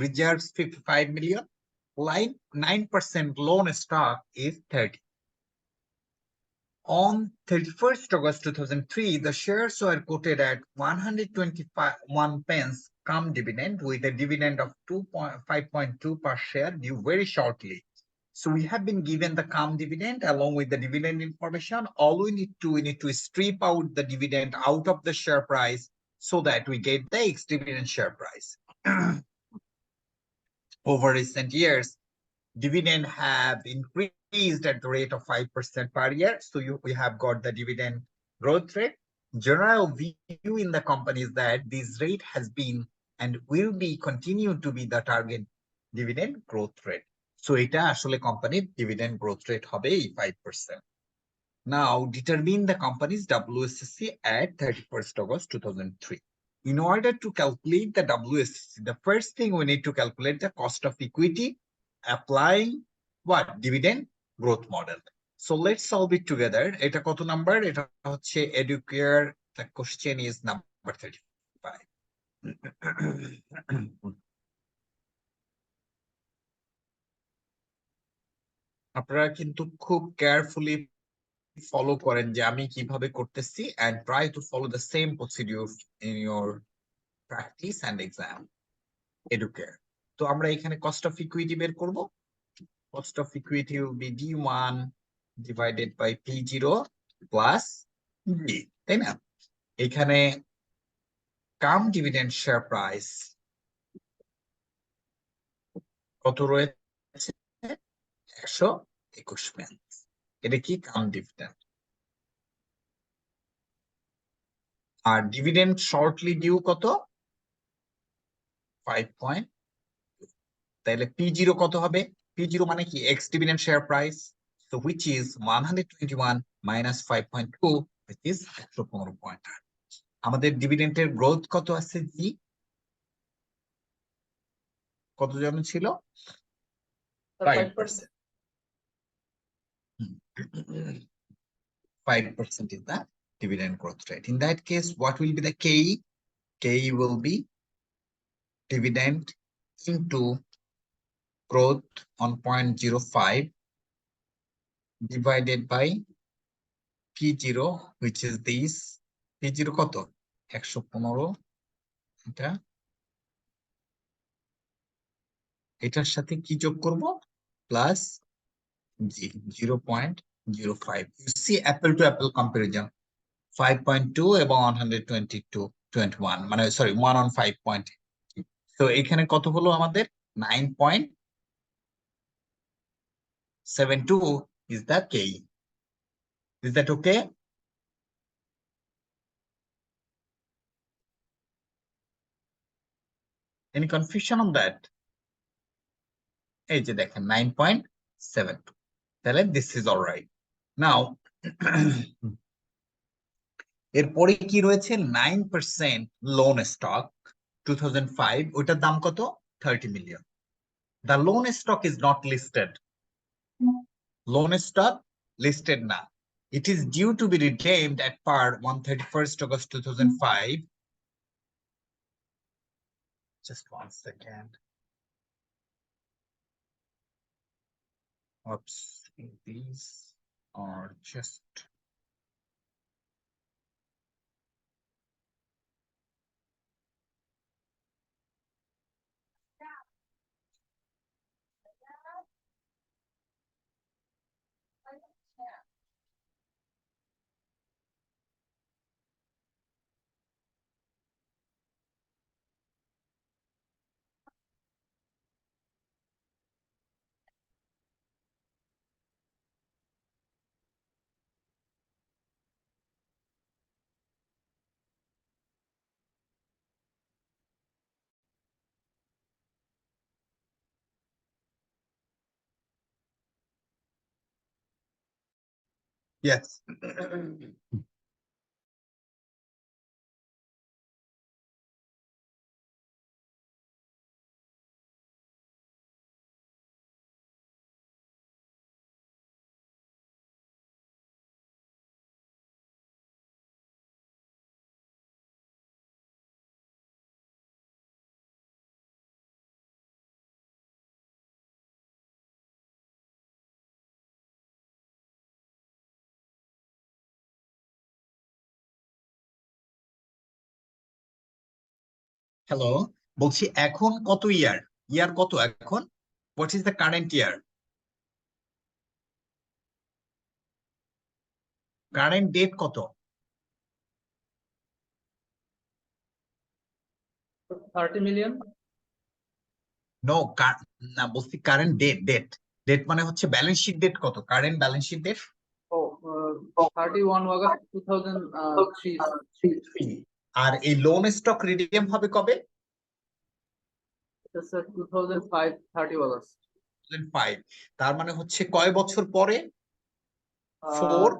Reserves 55 million. Line 9% loan stock is 30. On 31st August 2003, the shares were quoted at 121 pence come dividend, with a dividend of 5.2 per share due very shortly. So we have been given the come dividend along with the dividend information. All we need to strip out the dividend out of the share price so that we get the ex-dividend share price. Over recent years, dividend have increased at the rate of 5% per year. So we have got the dividend growth rate. General view in the company is that this rate has been and will be continued to be the target dividend growth rate. So এটা আসলে কোম্পানির dividend growth rate হবে 5%. Now determine the company's WSCC at 31st August 2003. In order to calculate the WSCC, the first thing we need to calculate the cost of equity applying what? Dividend growth model. So let's solve it together. Eta koto number? Eta hocche Educare. The question is number 35. আপনারা কিন্তু খুব কেয়ারফুলি ফলো করেন যে আমি কিভাবে করতেছি, and try to follow the same procedure in your practice and exam. Educare. তো আমরা এখানে কস্ট অফ ইকুইটি বের করব। cost of equity will be D1 divided by P0 plus D, তাই না? এখানে কাম ডিভিডেন্ড শেয়ার প্রাইস কত রয়েছে? 121 পেন্স। এটা কি কাম ডিভিডেন্ড। আর ডিভিডেন্ড শর্টলি ডিউ কত? 5. তাহলে P0 কত হবে? P0 মানে কি? X dividend share price, so which is 121 minus 5.2, which is 115.8। আমাদের ডিভিডেন্ডের গ্রোথ কত আছে জি? কত জন ছিল? 5%. 5% is the dividend growth rate. In that case, what will be the KE? KE will be dividend into growth on 0.05 divided by P0, which is this. P0 কত? 115। এটা এটার সাথে কি যোগ করব? Plus G 0.05। You see apple to apple comparison, 5.2 এবং 122.21, মানে সরি 1 on 5 point। তো এখানে কত হলো আমাদের? 9.72 is the KE. Is that okay? Any confusion on that? এই যে দেখেন 9.72, তাহলে this is all right. Now এরপরে কি রয়েছে? 9% লোন স্টক 2005, ওটার দাম কত? 30 million. The loan stock is not listed. Loan stock listed না, it is due to be redeemed at par 31st August 2005. Just 1 second. Oops, these are just yes. Hello, বলছি এখন কত ইয়ার? ইয়ার কত এখন? What is the current year? Current date কত? 30 million। নো, না বলছি কারেন্ট ডেট মানে হচ্ছে ব্যালেন্স শিট ডেট কত? কারেন্ট ব্যালেন্স শিট ডেট ও 31 August 2003। আর এই লোন স্টক রিডিম হবে কবে? এটা স্যার 2005 30 August। 2005। তার মানে হচ্ছে কয় বছর পরে? 4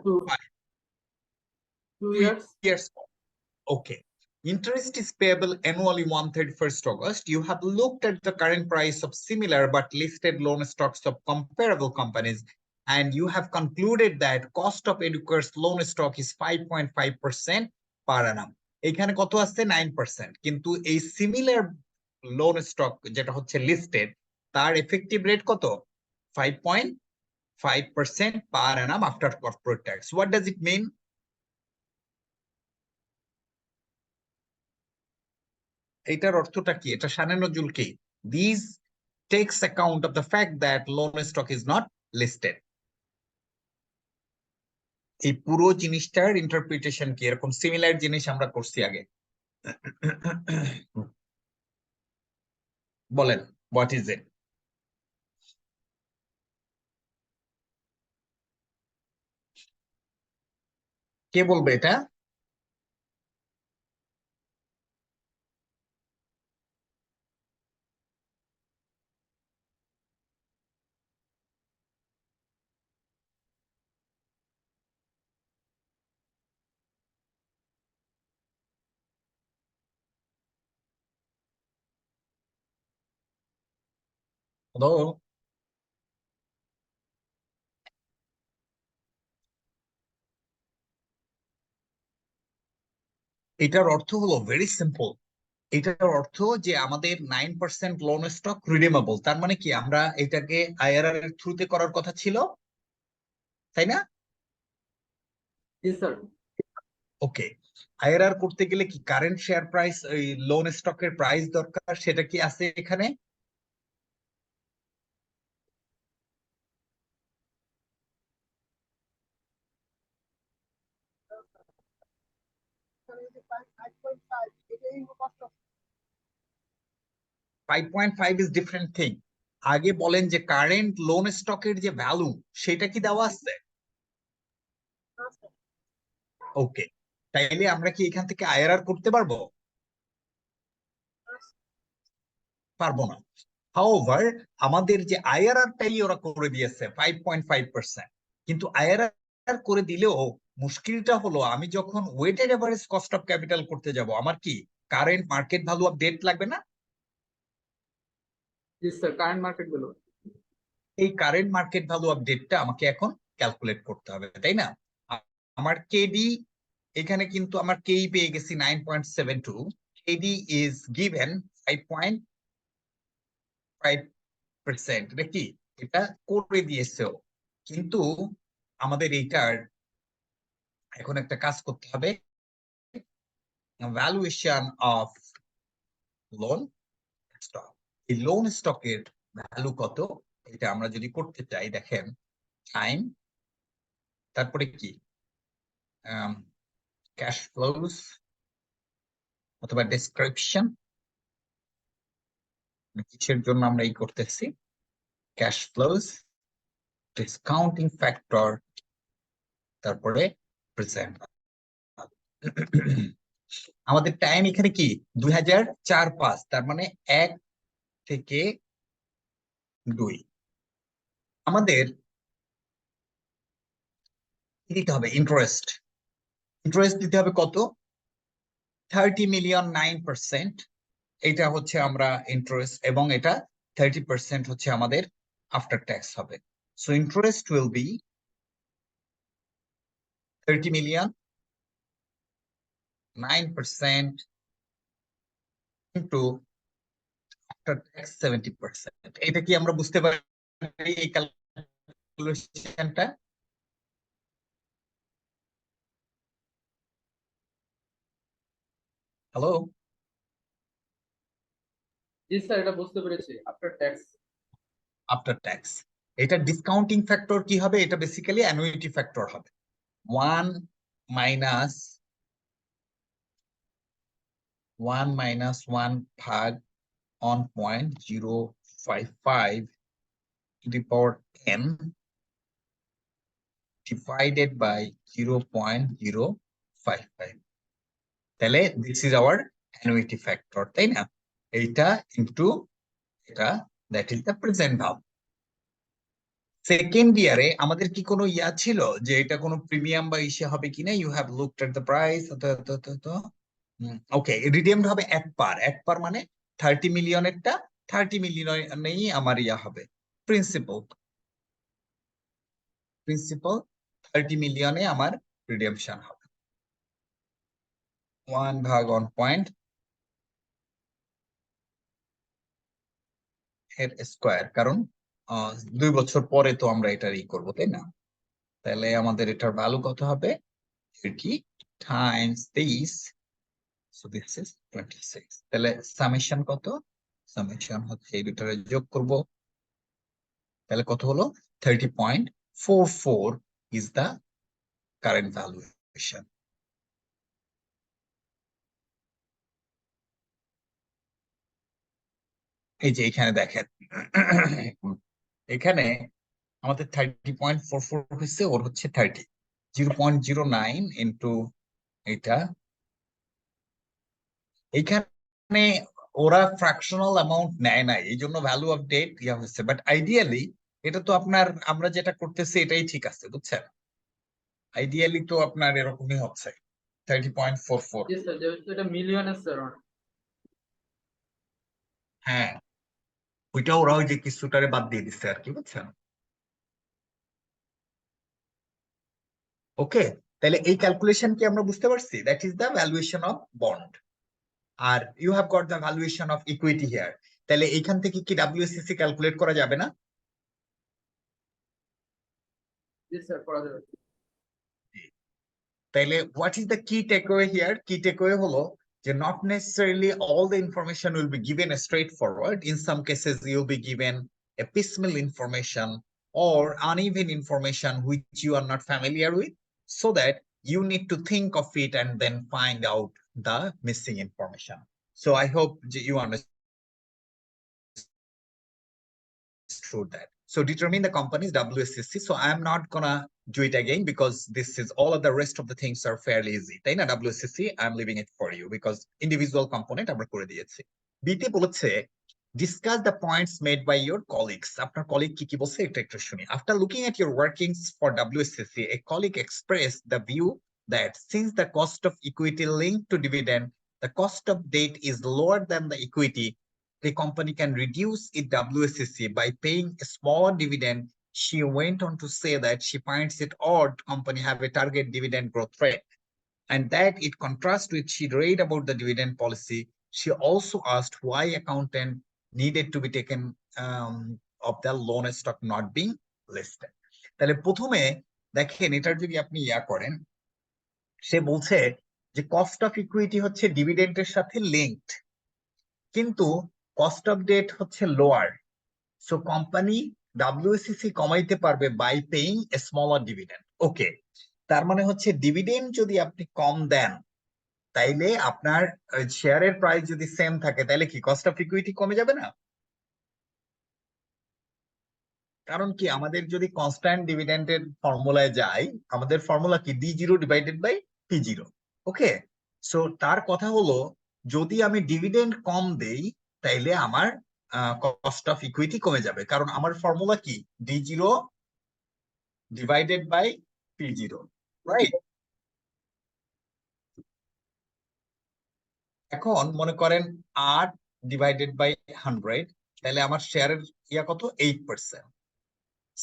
2 years। years. Okay. Interest is payable annually on 31st August. You have looked at the current price of similar but listed loan stocks of comparable companies, and you have concluded that cost of Educare's loan stock is 5.5% per annum. এখানে কত আছে? 9%। কিন্তু এই সিমিলার লোন স্টক যেটা হচ্ছে লিস্টেড, তার এফেক্টিভ রেট কত? 5.5% per annum after corporate tax. What does it mean? এটার অর্থটা কি? এটা শানে নজুল কি? These takes account of the fact that loan stock is not listed. এই পুরো জিনিসটার ইন্টারপ্রিটেশন কি, এরকম সিমিলার জিনিস আমরা করছি আগে। বলেন, হোয়াট ইজ ইট? কে বলবে এটা? Hello? এটার অর্থ হলো ভেরি সিম্পল। এটার অর্থ যে আমাদের 9% লোন স্টক রিডিমেবল, তার মানে কি আমরা এটাকে আইআরআর এর থ্রুতে করার কথা ছিল, তাই না? জি স্যার। ওকে, আইআরআর করতে গেলে কি কারেন্ট শেয়ার প্রাইস, ওই লোন স্টকের প্রাইস দরকার, সেটা কি আছে এখানে? Five point five is different thing. আগে বলেন যে কারেন্ট লোন স্টকের যে ভ্যালু সেটা কি দেওয়া আছে? ওকে, তাইলে আমরা কি এখান থেকে আইআরআর করতে পারবো? পারবো না। হাউএভার আমাদের যে আইআরআরটাই ওরা করে দিয়েছে 5.5%, কিন্তু আইআরআর করে দিলেও মুশকিলটা হলো আমি যখন weighted average cost of capital করতে যাব, আমার কি current market value of debt লাগবে না? জি স্যার, কারেন্ট মার্কেট গুলো। এই কারেন্ট মার্কেট ভ্যালু অফ ডেটটা আমাকে এখন ক্যালকুলেট করতে হবে, তাই না? আমার কেডি এখানে কিন্তু আমার কেই পেয়ে গেছি 9.72, কেডি ইজ গিভেন 5.5%। এটা কি, এটা করে দিয়েছে, কিন্তু আমাদের এইটার এখন একটা কাজ করতে হবে, ভ্যালুয়েশন অফ লোন স্টক। এই লোন স্টকের ভ্যালু কত, এটা আমরা যদি করতে চাই, দেখেন টাইম, তারপরে কি ক্যাশ ফ্লোস অথবা ডেসক্রিপশন, কিসের জন্য আমরা এই করতেছি, ক্যাশ ফ্লোস, ডিসকাউন্টিং ফ্যাক্টর, তারপরে প্রেজেন্ট। আমাদের টাইম এখানে কি 2004-5, তার মানে 1 থেকে 2। আমাদের দিতে হবে ইন্টারেস্ট, ইন্টারেস্ট দিতে হবে কত, 30 মিলিয়ন 9%। এটা হচ্ছে আমরা ইন্টারেস্ট, এবং এটা 30% হচ্ছে আমাদের আফটার ট্যাক্স হবে। So interest will be 30 million 9% into after tax 70%। এটা কি আমরা বুঝতে পারি এই ক্যালকুলেশনটা? হ্যালো? জি স্যার, এটা বুঝতে পেরেছি, আফটার ট্যাক্স। After tax. এটা ডিসকাউন্টিং ফ্যাক্টর কি হবে, এটা বেসিক্যালি অ্যানুইটি ফ্যাক্টর হবে। 1 মাইনাস 1 ভাগ 1.055 to the power n divided by 0.055, তাহলে this is our annuity factor, তাই না? এইটা ইনটু এটা, that is the present value. Second ইয়ারে আমাদের কি কোনো ইয়া ছিল যে এটা কোনো প্রিমিয়াম বা ইসে হবে কিনা? You have looked at the price. Okay, redeemed হবে একবার মানে 30 মিলিয়নেরটা 30 মিলিয়নেই আমার ইয়া হবে প্রিন্সিপাল 30 মিলিয়নে আমার রিডেমশন হবে। 1 ভাগ 1 পয়েন্ট এর স্কোয়ার, কারণ 2 বছর পরে তো আমরা এটার ই করবো, তাই না? তাহলে আমাদের এটার ভ্যালু কত হবে, 30 Times this, so this is 26। তাহলে সামেশন কত, সামেশন হচ্ছে এই দুটারে যোগ করব, তাহলে কত হলো 30.44 ইজ দা কারেন্ট ভ্যালুয়েশন। এই যে এখানে দেখেন এখানে আমাদের 30.44 হচ্ছে, ওর হচ্ছে 30, 0.09 ইন্টু এটা। এইখানে ওরা ফ্র্যাকশনাল অ্যামাউন্ট নেয় নাই, এই জন্য ভ্যালু অফ ডেট ইয়া হচ্ছে, বাট আইডিয়ালি এটা তো আপনার আমরা যেটা করতেছি এটাই ঠিক আছে, বুঝছেন? আইডিয়ালি তো আপনার এরকমই হচ্ছে 30.44। জি স্যার, যেহেতু এটা মিলিয়নে স্যার। হ্যাঁ, ওইটা ওরা ওই যে কিছুটারে বাদ দিয়ে দিচ্ছে আর কি, বুঝছেন? ওকে, তাহলে এই ক্যালকুলেশন কি আমরা বুঝতে পারছি? That is the valuation of bond. আর you have got the valuation of equity here. তাহলে এইখান থেকে কি ডাব্লিউএসসি ক্যালকুলেট করা যাবে না? জি স্যার, করা যাবে। তাইলে হোয়াট ইজ দ্য কি টেকওয়ে হিয়ার? কি টেকওয়ে হলো যে not necessarily all the information will be given straightforward. In some cases you'll be given a piecemeal information or uneven information which you are not familiar with, so that you need to think of it and then find out the missing information. So I hope you understand that. So determine the company's WSCC. So I'm not gonna do it again because this is all of the rest of the things are fairly easy. তাই না? WSCC I'm leaving it for you because individual component আমরা করে দিয়েছি। বিতে বলেছে discuss the points made by your colleagues. আপনার কলিগ কি কি বলছে এটা একটু শুনি। After looking at your workings for WSCC, a colleague expressed the view that since the cost of equity linked to dividend, the cost of debt is lower than the equity, the company can reduce its WSCC by paying a small dividend. She went on to say that she finds it odd company have a target dividend growth rate and that it contrasts with she read about the dividend policy. She also asked why accountant needed to be taken of the loan stock not being listed. তাহলে প্রথমে দেখেন এটার যদি আপনি ইয়া করেন, সে বলছে যে কস্ট অফ ইকুইটি হচ্ছে ডিভিডেন্ডের সাথে লিঙ্কড, কিন্তু কস্ট অফ ডেট হচ্ছে লোয়ার। সো কোম্পানি ডাব্লিউসিসি কমাইতে পারবে by paying a smaller dividend. Okay, তার মানে হচ্ছে ডিভিডেন্ড যদি আপনি কম দেন তাইলে আপনার শেয়ারের প্রাইস যদি সেম থাকে তাহলে কি কস্ট অফ ইকুইটি কমে যাবে না? কারণ কি আমাদের যদি কনস্ট্যান্ট ডিভিডেন্ডের ফর্মুলায় যাই, আমাদের ফর্মুলা কি D0 divided by P0। Okay, so তার কথা হলো যদি আমি ডিভিডেন্ড কম দেই তাইলে আমার কস্ট অফ ইকুইটি কমে যাবে, কারণ আমার ফর্মুলা কি D0 divided by P0, right? এখন মনে করেন 8 ডিভাইডেড বাই 100, তাহলে আমার শেয়ারের ইয়া কত 8%।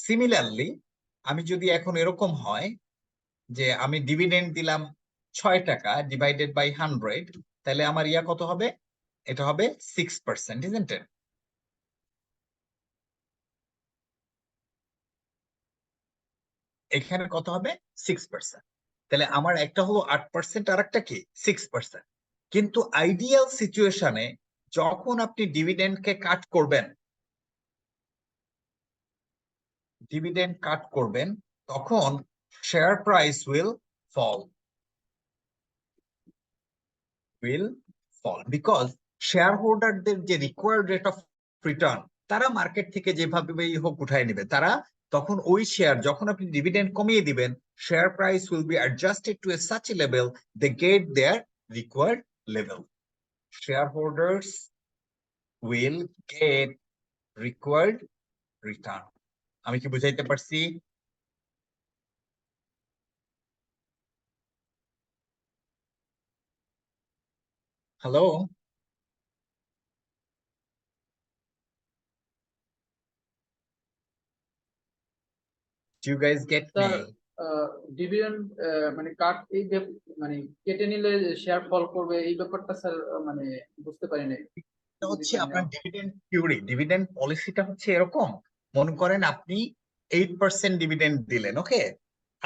সিমিলারলি আমি যদি এখন এরকম হয় যে আমি ডিভিডেন্ড দিলাম 6 টাকা ডিভাইডেড বাই 100, তাহলে আমার ইয়া কত হবে? এটা হবে 6%, isn't it? এখানে কত হবে? 6%। তাহলে আমার একটা হলো 8% আর একটা কি 6%। কিন্তু আইডিয়াল সিচুয়েশনে যখন আপনি ডিভিডেন্ডকে কাট করবেন, তখন share price will fall because share হোল্ডারদের যে রিকোয়ার্ড রেট অফ রিটার্ন তারা মার্কেট থেকে যেভাবেই হোক উঠায় নেবে, তারা তখন ওই শেয়ার যখন আপনি ডিভিডেন্ড কমিয়ে দিবেন, share price will be adjusted to a such a level they get their required level. Share holders will get required return. আমি কি বুঝাইতে পারছি? Hello, do you guys get me? Sir, dividend মানে কাট এই মানে কেটে নিলে শেয়ার ফল করবে এই ব্যাপারটা স্যার মানে বুঝতে পারি নাই। এটা হচ্ছে আপনার ডিভিডেন্ড থিওরি, ডিভিডেন্ড পলিসিটা হচ্ছে এরকম। মনে করেন আপনি 8% ডিভিডেন্ড দিলেন, ওকে,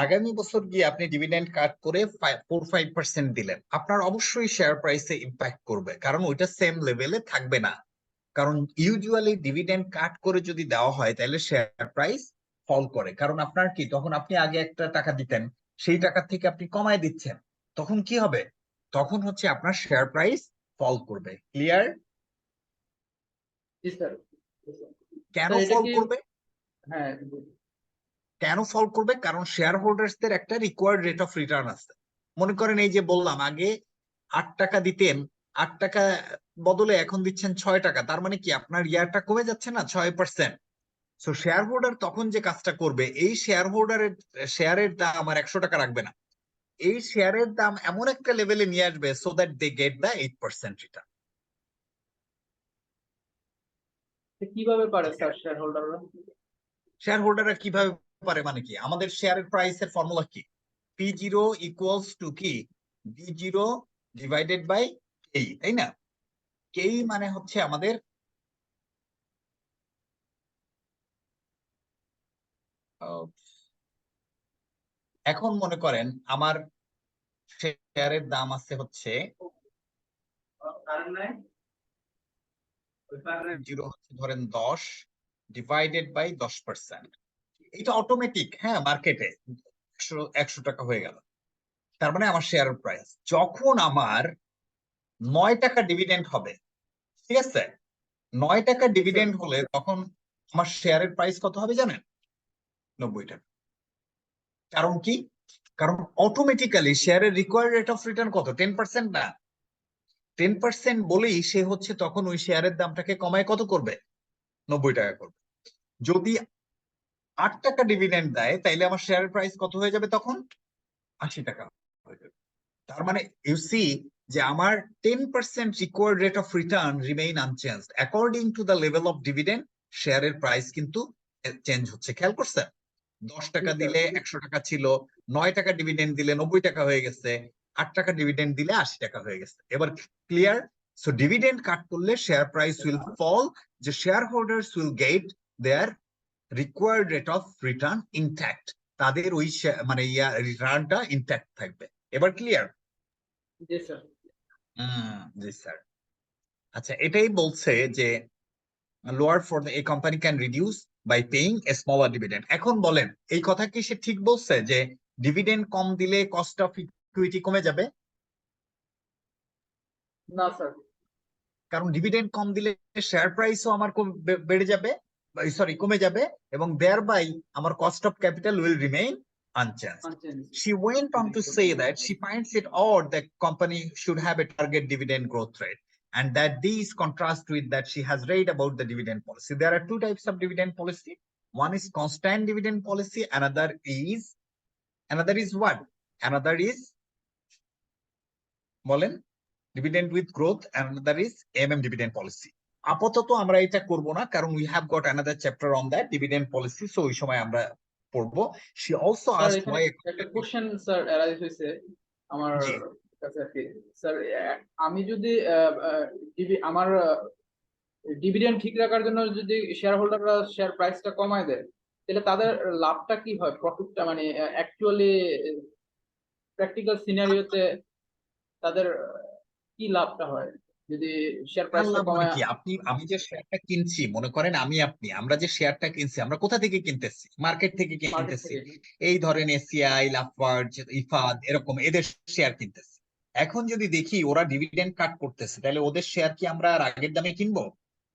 আগামী বছর গিয়ে আপনি ডিভিডেন্ড কাট করে 4-5% দিলেন, আপনার অবশ্যই শেয়ার প্রাইসে ইম্প্যাক্ট করবে, কারণ ওইটা সেম লেভেলে থাকবে না। কারণ ইউজুয়ালি ডিভিডেন্ড কাট করে যদি দেওয়া হয় তাহলে শেয়ার প্রাইস ফল করে, কারণ আপনার কি তখন আপনি আগে একটা টাকা দিতেন, সেই টাকা থেকে আপনি কমায় দিচ্ছেন, তখন কি হবে, তখন হচ্ছে আপনার শেয়ার প্রাইস ফল করবে। ক্লিয়ার? জি স্যার। কেন স্যার এটা ফল কি করবে? হ্যাঁ কেন ফল করবে? কারণ শেয়ার হোল্ডার্সদের একটা রিকোয়ার্ড রেট অফ রিটার্ন আছে। মনে করেন এই যে বললাম আগে 8 টাকা দিতেন, 8 টাকা বদলে এখন দিচ্ছেন 6 টাকা, তার মানে কি আপনার ইয়ারটা কমে যাচ্ছে না 6%। সো শেয়ার হোল্ডার তখন যে কাজটা করবে, এই শেয়ার হোল্ডারের শেয়ারের দাম আর 100 টাকা রাখবে না, এই শেয়ারের দাম এমন একটা লেভেলে নিয়ে আসবে so that they get the 8% return. কিভাবে পারে স্যার শেয়ার হোল্ডাররা? শেয়ার হোল্ডাররা কিভাবে পারে মানে কি, আমাদের শেয়ারের প্রাইসের ফর্মুলা কি, P0 ইকুয়ালস টু কি B0 ডিভাইডেড বাই K, তাই না? K মানে হচ্ছে আমাদের এখন মনে করেন আমার শেয়ারের দাম আছে হচ্ছে 0 হচ্ছে ধরেন 10 ডিভাইডেড বাই 10%, এটা অটোমেটিক, হ্যাঁ মার্কেটে 100 টাকা হয়ে গেল, তার মানে আমার শেয়ার প্রাইস যখন আমার 9 টাকা ডিভিডেন্ড হবে, ঠিক আছে, 9 টাকা ডিভিডেন্ড হলে তখন আমার শেয়ারের প্রাইস কত হবে জানেন? 90 টাকা। কারণ কি? কারণ অটোমেটিক্যালি শেয়ারের রিকোয়ার্ড রেট অফ রিটার্ন কত, 10% না? 10% বলেই সে হচ্ছে তখন ওই শেয়ারের দামটাকে কমায় কত করবে, 90 টাকা করবে। যদি 8 টাকা ডিভিডেন্ড দেয় তাইলে আমার শেয়ারের প্রাইস কত হয়ে যাবে তখন, 80 টাকা হয়ে যাবে। তার মানে ইউ সি যে আমার 10% required rate of return remain unchanged according to the level of dividend, শেয়ারের প্রাইস কিন্তু চেঞ্জ হচ্ছে। খেয়াল করছেন? 10 টাকা দিলে 100 টাকা ছিল, 9 টাকা ডিভিডেন্ড দিলে 90 টাকা হয়ে গেছে, 8 টাকা ডিভিডেন্ড দিলে 80 টাকা হয়ে গেছে। এবার ক্লিয়ার? সো ডিভিডেন্ড কাট করলে শেয়ার প্রাইস উইল ফল, যে share holders will get their required rate of return intact, তাদের ওই মানে রিটার্নটা ইনট্যাক্ট থাকবে। এবার ক্লিয়ার? জি স্যার। জি স্যার। আচ্ছা, এটাই বলছে যে lower for a company can reduce by paying a smaller dividend. এখন বলেন এই কথা কি সে ঠিক বলছে যে ডিভিডেন্ড কম দিলে কস্ট অফ ইকুইটি কমে যাবে? না স্যার। কারণ ডিভিডেন্ড কম দিলে শেয়ার প্রাইসও আমার বেড়ে যাবে, সরি কমে যাবে, এবং দেয়ার বাই আমার cost of capital will remain unchanged. She went on to say that she finds it odd that company should have a target dividend growth rate, and that these contrast with that she has read about the dividend policy. There are two types of dividend policy. One is constant dividend policy. Another is what? Another is বলেন dividend with growth, and another is dividend policy. আপাতত আমরা এটা করব না, কারণ we have got another chapter on that dividend policy, so ওই সময় আমরা পড়বো। She also স্যার asked এখানে why একটা কোশ্চেন স্যার অ্যারাইজ হয়েছে আমার জি। কাছে আর কি। স্যার আমি যদি আমার ডিভিডেন্ড ঠিক রাখার জন্য যদি শেয়ার হোল্ডাররা শেয়ার প্রাইসটা কমায় দেয়, তাহলে তাদের লাভটা কি হয়, প্রফিটটা মানে অ্যাকচুয়ালি প্র্যাকটিক্যাল সিনারিওতে তাদের কি লাভটা হয় যদি শেয়ার প্রাইসটা লাভ মানে কমায়? কি, আমি যে শেয়ারটা কিনছি, মনে করেন আমরা যে শেয়ারটা কিনছি, আমরা কোথা থেকে কিনতেছি? মার্কেট থেকে মার্কেট কিনতেছি। থেকে। এই ধরেন এসিআই, লাফার্জ, ইফাদ, এরকম এদের শেয়ার কিনতেছি। এখন যদি দেখি ওরা ডিভিডেন্ড কাট করতেছে, তাহলে ওদের শেয়ার কি আমরা আর আগের দামে কিনবো?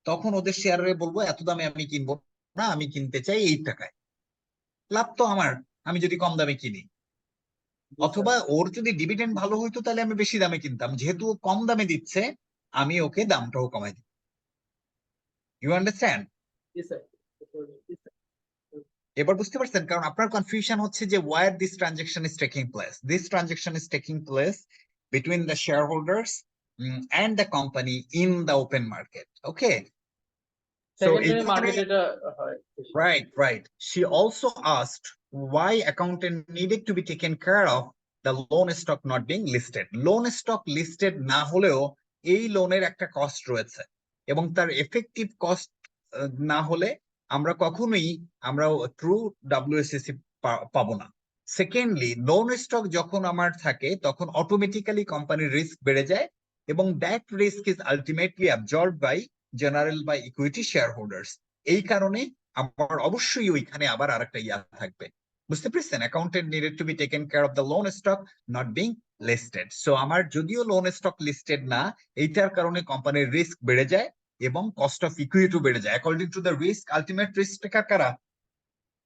তখন ওদের শেয়ারে বলবো এত দামে আমি কিনবো না, আমি কিনতে চাই এই টাকায়। লাভ তো আমার, আমি যদি কম দামে কিনি। অথবা ওর যদি ডিভিডেন্ড ভালো হইতো তাহলে আমি বেশি দামে কিনতাম, যেহেতু ও কম দামে দিচ্ছে আমি ওকে দামটাও কমাই দিই। You understand? জি স্যার। এবার বুঝতে পারছেন? কারণ আপনার কনফিউশন হচ্ছে যে where this transaction is taking place. This transaction is taking place between the share holders and the company in the open market. Okay, so secondary market এটা হয়। right. She also asked why accountant needed to be taken care of the loan stock not being listed. Loan stock listed না হলেও এই লোনের একটা কস্ট রয়েছে, এবং তার এফেক্টিভ কস্ট না হলে আমরা কখনোই ট্রু WSSC পাবো না। সেকেন্ডলি, লোন স্টক যখন আমার থাকে তখন অটোমেটিক্যালি কোম্পানির রিস্ক বেড়ে যায়, এবং that risk is ultimately absorbed by general বা ইকুইটি শেয়ার হোল্ডার্স। এই কারণে আমার অবশ্যই ওইখানে আবার আরেকটা ইয়া থাকবে, বুঝতে পেরেছেন? Accounted needed to be taken care of the loan stock not being listed. So আমার যদিও লোন স্টক লিস্টেড না, এইটার কারণে কোম্পানির রিস্ক বেড়ে যায় এবং কস্ট অফ ইকুইটি বেড়ে যায়। According to the risk, ultimate risk taker কারা?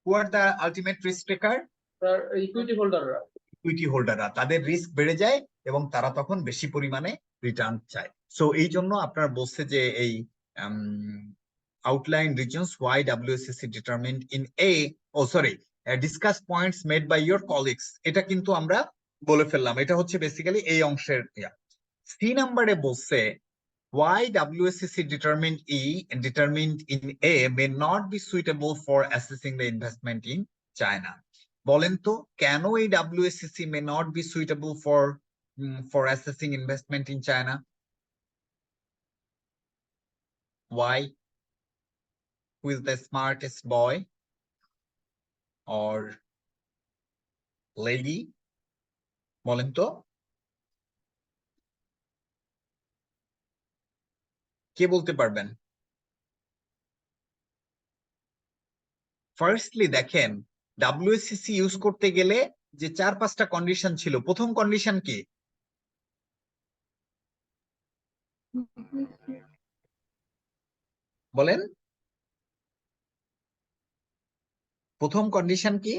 Who are the ultimate risk taker? Sir equity হোল্ডাররা। ইকুইটি হোল্ডাররা, তাদের রিস্ক বেড়ে যায় এবং তারা তখন বেশি পরিমাণে রিটার্ন চায়। সো এই জন্য আপনার বলছে যে এই outline reasons why WSCC determined in discuss points made by your colleagues, এটা কিন্তু আমরা বলে ফেললাম। এটা হচ্ছে বেসিক্যালি এই অংশের ইয়া। সি নাম্বারে বলছে why WSCC determined in A may not be suitable for assessing the investment in China. বলেন তো কেন এই WSCC may not be suitable for assessing investment in China? Why? Who is the smartest boy or lady? বলেন তো কে বলতে পারবেন? ফার্স্টলি দেখেন, WSCC ইউজ করতে গেলে যে 4-5টা কন্ডিশন ছিল। প্রথম কন্ডিশন কি? বলেন, প্রথম কন্ডিশন কি?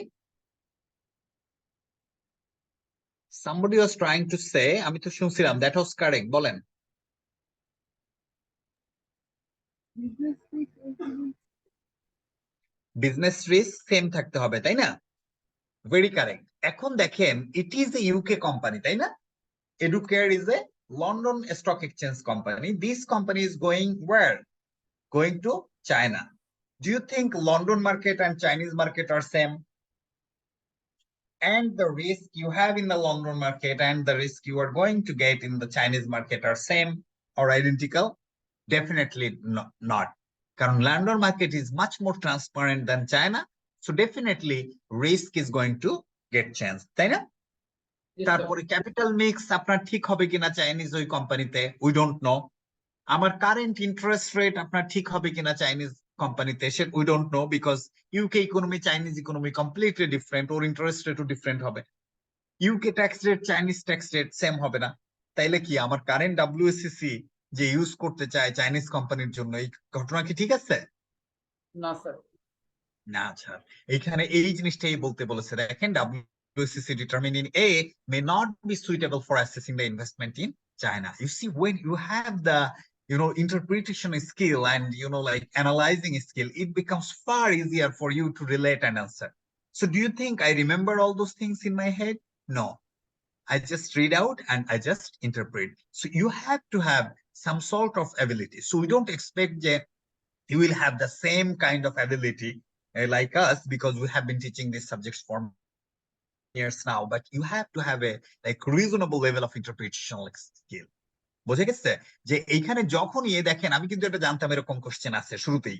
somebody was trying to say, আমি তো শুনছিলাম, that was correct, বলেন। বিজনেস রিস্ক সেম থাকতে হবে, তাই না? Very correct. এখন দেখেন, it is a UK company, তাই না? Educare is a London Stock Exchange company. This company is going where? Going to China. Do you think London market and Chinese market are same? And the risk you have in the London market and the risk you are going to get in the Chinese market are same or identical? Definitely not. Because London market is much more transparent than China. So definitely risk is going to get changed, তাই না? তারপরে ক্যাপিটাল মিক্স আপনার ঠিক হবে কিনা চাইনিজ ওই কোম্পানিতে, উই ডোন্ট নো। আমার কারেন্ট ইন্টারেস্ট রেট আপনার ঠিক হবে কিনা চাইনিজ কোম্পানিতে, say we don't know, because UK economy Chinese economy completely different, ওর ইন্টারেস্ট রেটও ডিফারেন্ট হবে। UK tax rate Chinese tax rate same হবে না। তাইলে কি আমার কারেন্ট WSCC যে ইউজ করতে চায় চাইনিজ কোম্পানির জন্য, এই ঘটনা কি ঠিক আছে? না স্যার। না স্যার, এইখানে এই জিনিসটাই বলতে বলেছে। দেখেন, WSCC determined in A may not be suitable for assessing the investment in China. You see, when you have the interpretation skill and like analyzing skill, it becomes far easier for you to relate an answer. So do you think I remember all those things in my head? No, I just read out and I just interpret. So you have to have some sort of ability. So we don't expect that you will have the same kind of ability like us, because we have been teaching these subjects for years now, but you have to have a like reasonable level of interpretational skill. বুঝে গেছে? যে এইখানে যখনই দেখেন, আমি কিন্তু এটা জানতাম এরকম কোশ্চেন আছে শুরুতেই,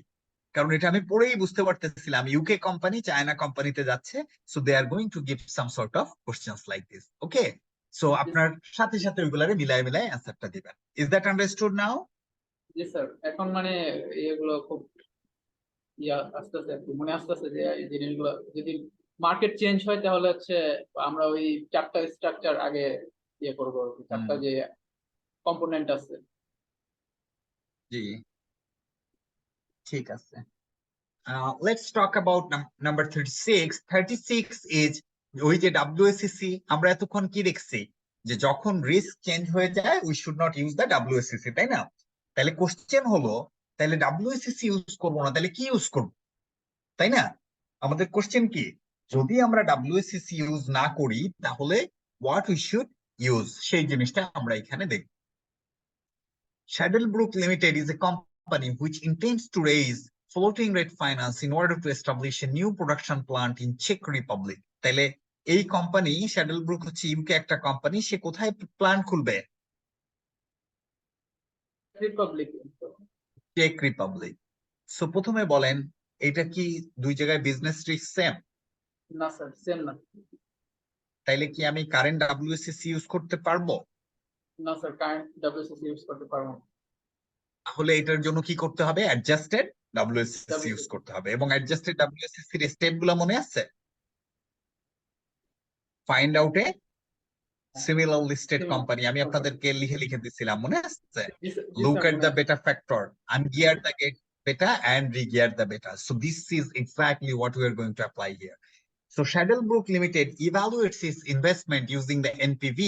কারণ এটা আমি পড়েই বুঝতে পারতেছিলাম ইউকে কোম্পানি চায়না কোম্পানিতে যাচ্ছে, so they are going to give some sort of questions like this. Okay, so আপনার সাথে সাথে ওইগুলারে মিলায় মিলায় অ্যান্সারটা দিবেন। Is that understood now? জি স্যার, এখন মানে এগুলো খুব আস্তে আস্তে মনে আসতেছে যে এই জিনিসগুলো যদি মার্কেট চেঞ্জ হয় তাহলে হচ্ছে আমরা ওই চারটা স্ট্রাকচার আগে করবো, চারটা যে কম্পোনেন্ট আছে। জি, ঠিক আছে। Let's talk about number 36. 36 is ওই যে WSCC আমরা এতক্ষণ কি দেখছি, যে যখন রিস্ক চেঞ্জ হয়ে যায় we should not use the WSCC, তাই না? তাহলে কোশ্চেন হলো, তাহলে WSCC ইউজ করবো না, তাহলে কি ইউজ করবো, তাই না? আমাদের কোশ্চেন কি, যদি আমরা WSCC ইউজ না করি তাহলে what we should use, সেই জিনিসটা আমরা এখানে দেখব। Shadowbrook Limited is a company which intends to raise floating rate finance in order to establish a new production plant in Czech Republic. তাহলে এই কোম্পানি Shadowbrook হচ্ছে ইউকে একটা কোম্পানি, সে কোথায় প্ল্যান্ট খুলবে? রিপাবলিক। Check Republic. সো প্রথমে বলেন, এটা কি দুই জায়গায় বিজনেস রিস্ক সেম? না স্যার, সেম না। তাইলে কি আমি কারেন্ট WSCC ইউজ করতে পারবো? না স্যার, কারেন্ট WSCC ইউজ করতে পারবো না। তাহলে এটার জন্য কি করতে হবে? অ্যাডজাস্টেড WSSC ইউজ WSSC করতে হবে। এবং অ্যাডজাস্টেড WSSC এর স্টেপ গুলো মনে আছে? Find out a similar listed Similar company, আমি company. আপনাদেরকে লিখে লিখে দিছিলাম, মনে আছে? জি জি Look স্যার at মনে the আছে। beta factor, ungear the beta and re-gear the beta. So this is exactly what we are going to apply here. So Shadowbrook Limited evaluates its investment using the NPV,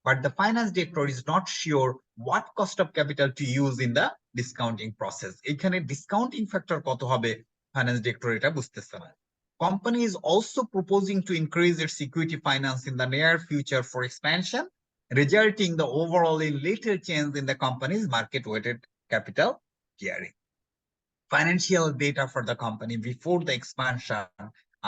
but the finance director is not sure what cost of capital to use in the discounting process. এখানে discounting factor কত হবে finance director এটা বুঝতেছে না। Company is also proposing to increase its equity finance in the near future for expansion, resulting the overall in little change in the company's market weighted capital gearing. Financial data for the company before the expansion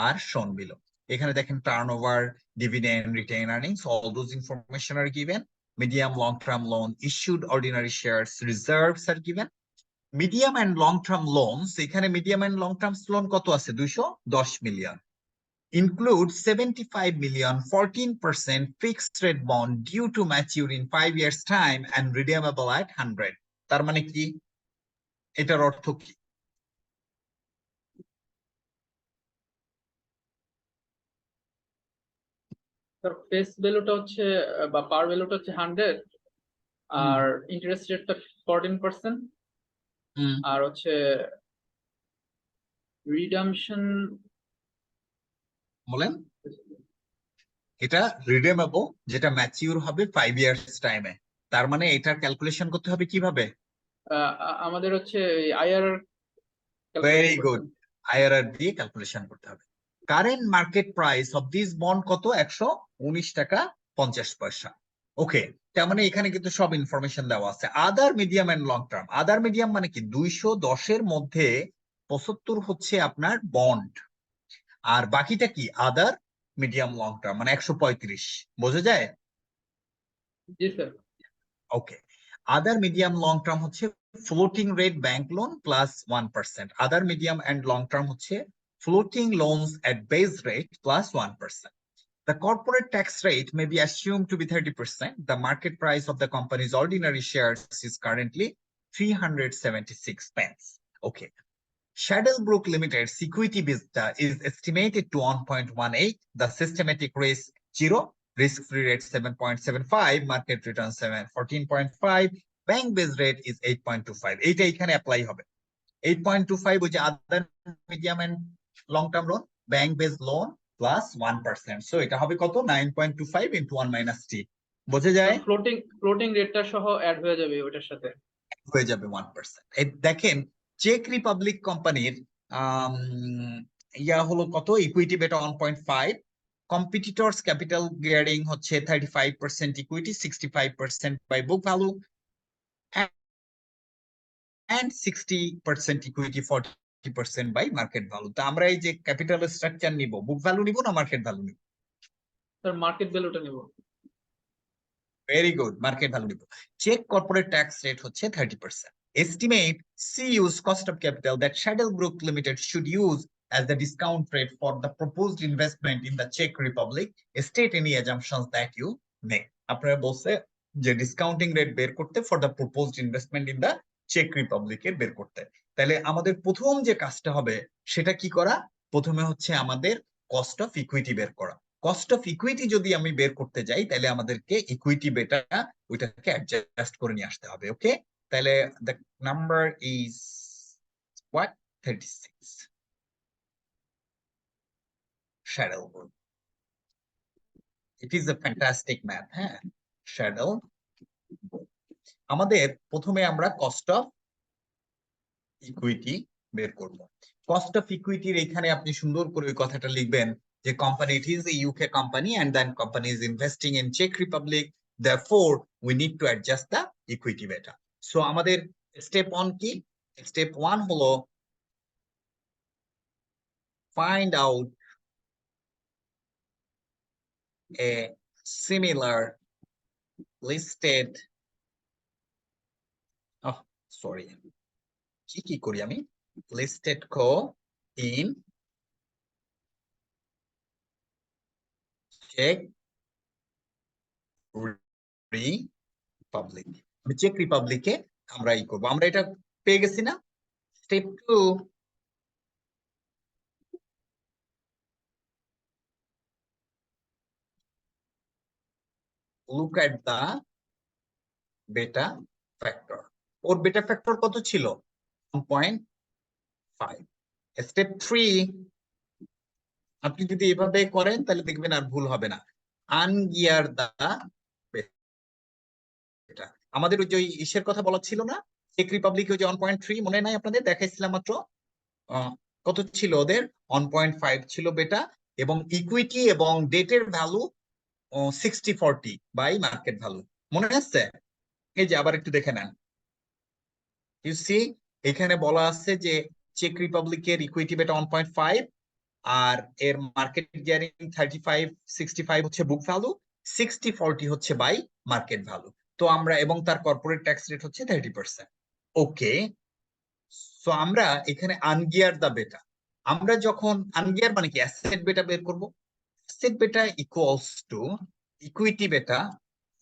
are shown below. এখানে দেখেন turnover, dividend, retained earnings, all those information are given. Medium long-term loan, issued ordinary shares, reserves are given. Medium and long-term loans, এখানে medium and long-term loan কত আছে? 210 million. Include 75 million, 14% fixed rate bond due to mature in 5 years time and redeemable at 100. তার মানে কি? এটার অর্থ কি? স্যার ফেস ভ্যালুটা হচ্ছে বা পার ভ্যালুটা হচ্ছে 100 আর ইন্টারেস্ট রেটটা 14% আর হচ্ছে রিডামশন বলেন। এটা রিডেমেবল, যেটা ম্যাচিউর হবে 5 ইয়ার্স টাইমে। তার মানে এটার ক্যালকুলেশন করতে হবে কিভাবে? আমাদের হচ্ছে আইআরআর ভেরি গুড, আইআরআর দিয়ে ক্যালকুলেশন করতে হবে। Current market price of this bond কত? 119 টাকা 50 পয়সা। ওকে, তার মানে এখানে কিন্তু সব ইনফরমেশন দেওয়া আছে। Other medium and long term, other medium মানে কি? 210 এর মধ্যে 75 হচ্ছে আপনার বন্ড, আর বাকিটা কি? আদার মিডিয়াম লং টার্ম, মানে 135। বোঝা যায়? জি sir. Okay, other medium long term হচ্ছে floating rate bank loan plus 1%। Other medium and long term হচ্ছে floating loans at base rate plus 1%. The corporate tax rate may be assumed to be 30%. The market price of the company's ordinary shares is currently 376 pence. Okay. Shadowbrook Limited's equity beta is estimated to 1.18. The systematic risk 0, risk-free rate 7.75, market return 14.5, bank base rate is 8.25. এইটা এখানে অ্যাপ্লাই হবে। 8.25 ওই যে other medium and long term loan, bank base loan plus 1%। So এটা হবে কত? 9.25 into 1 minus t। বোঝা যায়? ফ্লোটিং রেটটা সহ অ্যাড হয়ে যাবে ওটার সাথে, হয়ে যাবে 1%। এই দেখেন চেক রিপাবলিক কোম্পানির ইয়া হলো কত? ইকুইটি বেটা 1.5, কম্পিটিটরস ক্যাপিটাল গিয়ারিং হচ্ছে 35% equity, 65% by book value and 60% equity, 40% by market value. তো আমরা এই যে ক্যাপিটাল স্ট্রাকচার নিব, বুক ভ্যালু নিব না মার্কেট ভ্যালু নিব? স্যার মার্কেট ভ্যালুটা নিব। ভেরি গুড, মার্কেট ভ্যালু নিব। চেক কর্পোরেট ট্যাক্স রেট হচ্ছে 30%। Estimate CU's cost of capital that Shadowbrook Limited should use as the discount rate for the proposed investment in the Czech Republic. State any assumptions that you make. আপনারা বলছে যে ডিসকাউন্টিং রেট বের করতে for the proposed investment in the চেক রিপাবলিকে বের করতে। তাহলে আমাদের প্রথম যে কাজটা হবে সেটা কি করা? প্রথমে হচ্ছে আমাদের কস্ট অফ ইকুইটি বের করা। কস্ট অফ ইকুইটি যদি আমি বের করতে যাই তাহলে আমাদেরকে ইকুইটি বেটা ওইটাকে অ্যাডজাস্ট করে নিয়ে আসতে হবে। ওকে, তাহলে the number is what? 36. Shadowbrook. It is a fantastic math, হ্যাঁ? Shadowbrook. আমাদের প্রথমে আমরা কস্ট অফ ইকুইটি বের করব। কস্ট অফ ইকুইটির এখানে আপনি সুন্দর করে ওই কথাটা লিখবেন যে company, it is a UK company and then company is investing in Czech Republic, therefore we need to adjust the equity beta. So আমাদের স্টেপ 1 কি? স্টেপ 1 হলো find out a similar listed, oh sorry, কি করি আমি? listed co in Czech Republic। চেক রিপাবলিকে আমরা ই করবো। আমরা এটা পেয়ে গেছি না? Step 2, look at the beta factor. ওর বেটা ফ্যাক্টর কত ছিল? 1.5. স্টেপ 3, আপনি যদি এভাবে করেন তাহলে দেখবেন আর ভুল হবে না। আনগিয়ার দা বেটা। আমাদের ওই যে ইসের কথা বলা ছিল না, চেক রিপাবলিক ওই যে 1.3 মনে নাই আপনাদের দেখাইছিলাম মাত্র? কত ছিল ওদের? 1.5 ছিল বেটা, এবং ইকুইটি এবং ডেটের ভ্যালু 60-40 বাই মার্কেট ভ্যালু। মনে আছে? এই যে আবার একটু দেখে নেন, ইউ সি এখানে বলা আছে যে চেক রিপাবলিকের ইকুইটি বেটা 1.5, আর এর মার্কেট গিয়ারিং 35-65 হচ্ছে বুক ভ্যালু, 60-40 হচ্ছে বাই মার্কেট ভ্যালু। তো আমরা, এবং তার কর্পোরেট ট্যাক্স রেট হচ্ছে 30%। ওকে, সো আমরা এখানে আনগিয়ার দা বেটা, আমরা যখন আনগিয়ার মানে কি অ্যাসেট বেটা বের করব, asset beta equals to equity beta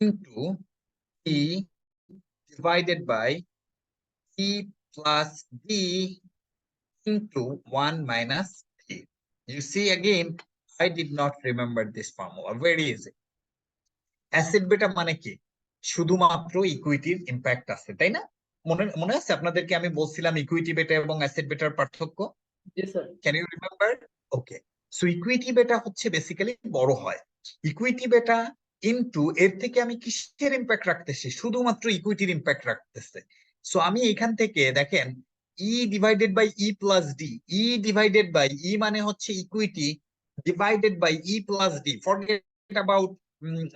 into E divided by E plus D into 1 minus T. You see again, I did not remember this formula. Very easy. Asset beta মানে কি? শুধুমাত্র ইকুইটির ইম্প্যাক্ট আছে, তাই না? মনে মনে আছে আপনাদেরকে আমি বলছিলাম ইকুইটি বেটা এবং অ্যাসেট বেটার পার্থক্য? জি sir. Can you remember? Okay, so equity beta হচ্ছে বেসিক্যালি বড় হয়। ইকুইটি বেটা ইনটু এর থেকে আমি কিসের ইম্প্যাক্ট রাখতেছি? শুধুমাত্র ইকুইটির ইম্প্যাক্ট রাখতেছে। সো আমি এখান থেকে দেখেন E divided by E plus D, E divided by E মানে হচ্ছে equity divided by E plus D, forget about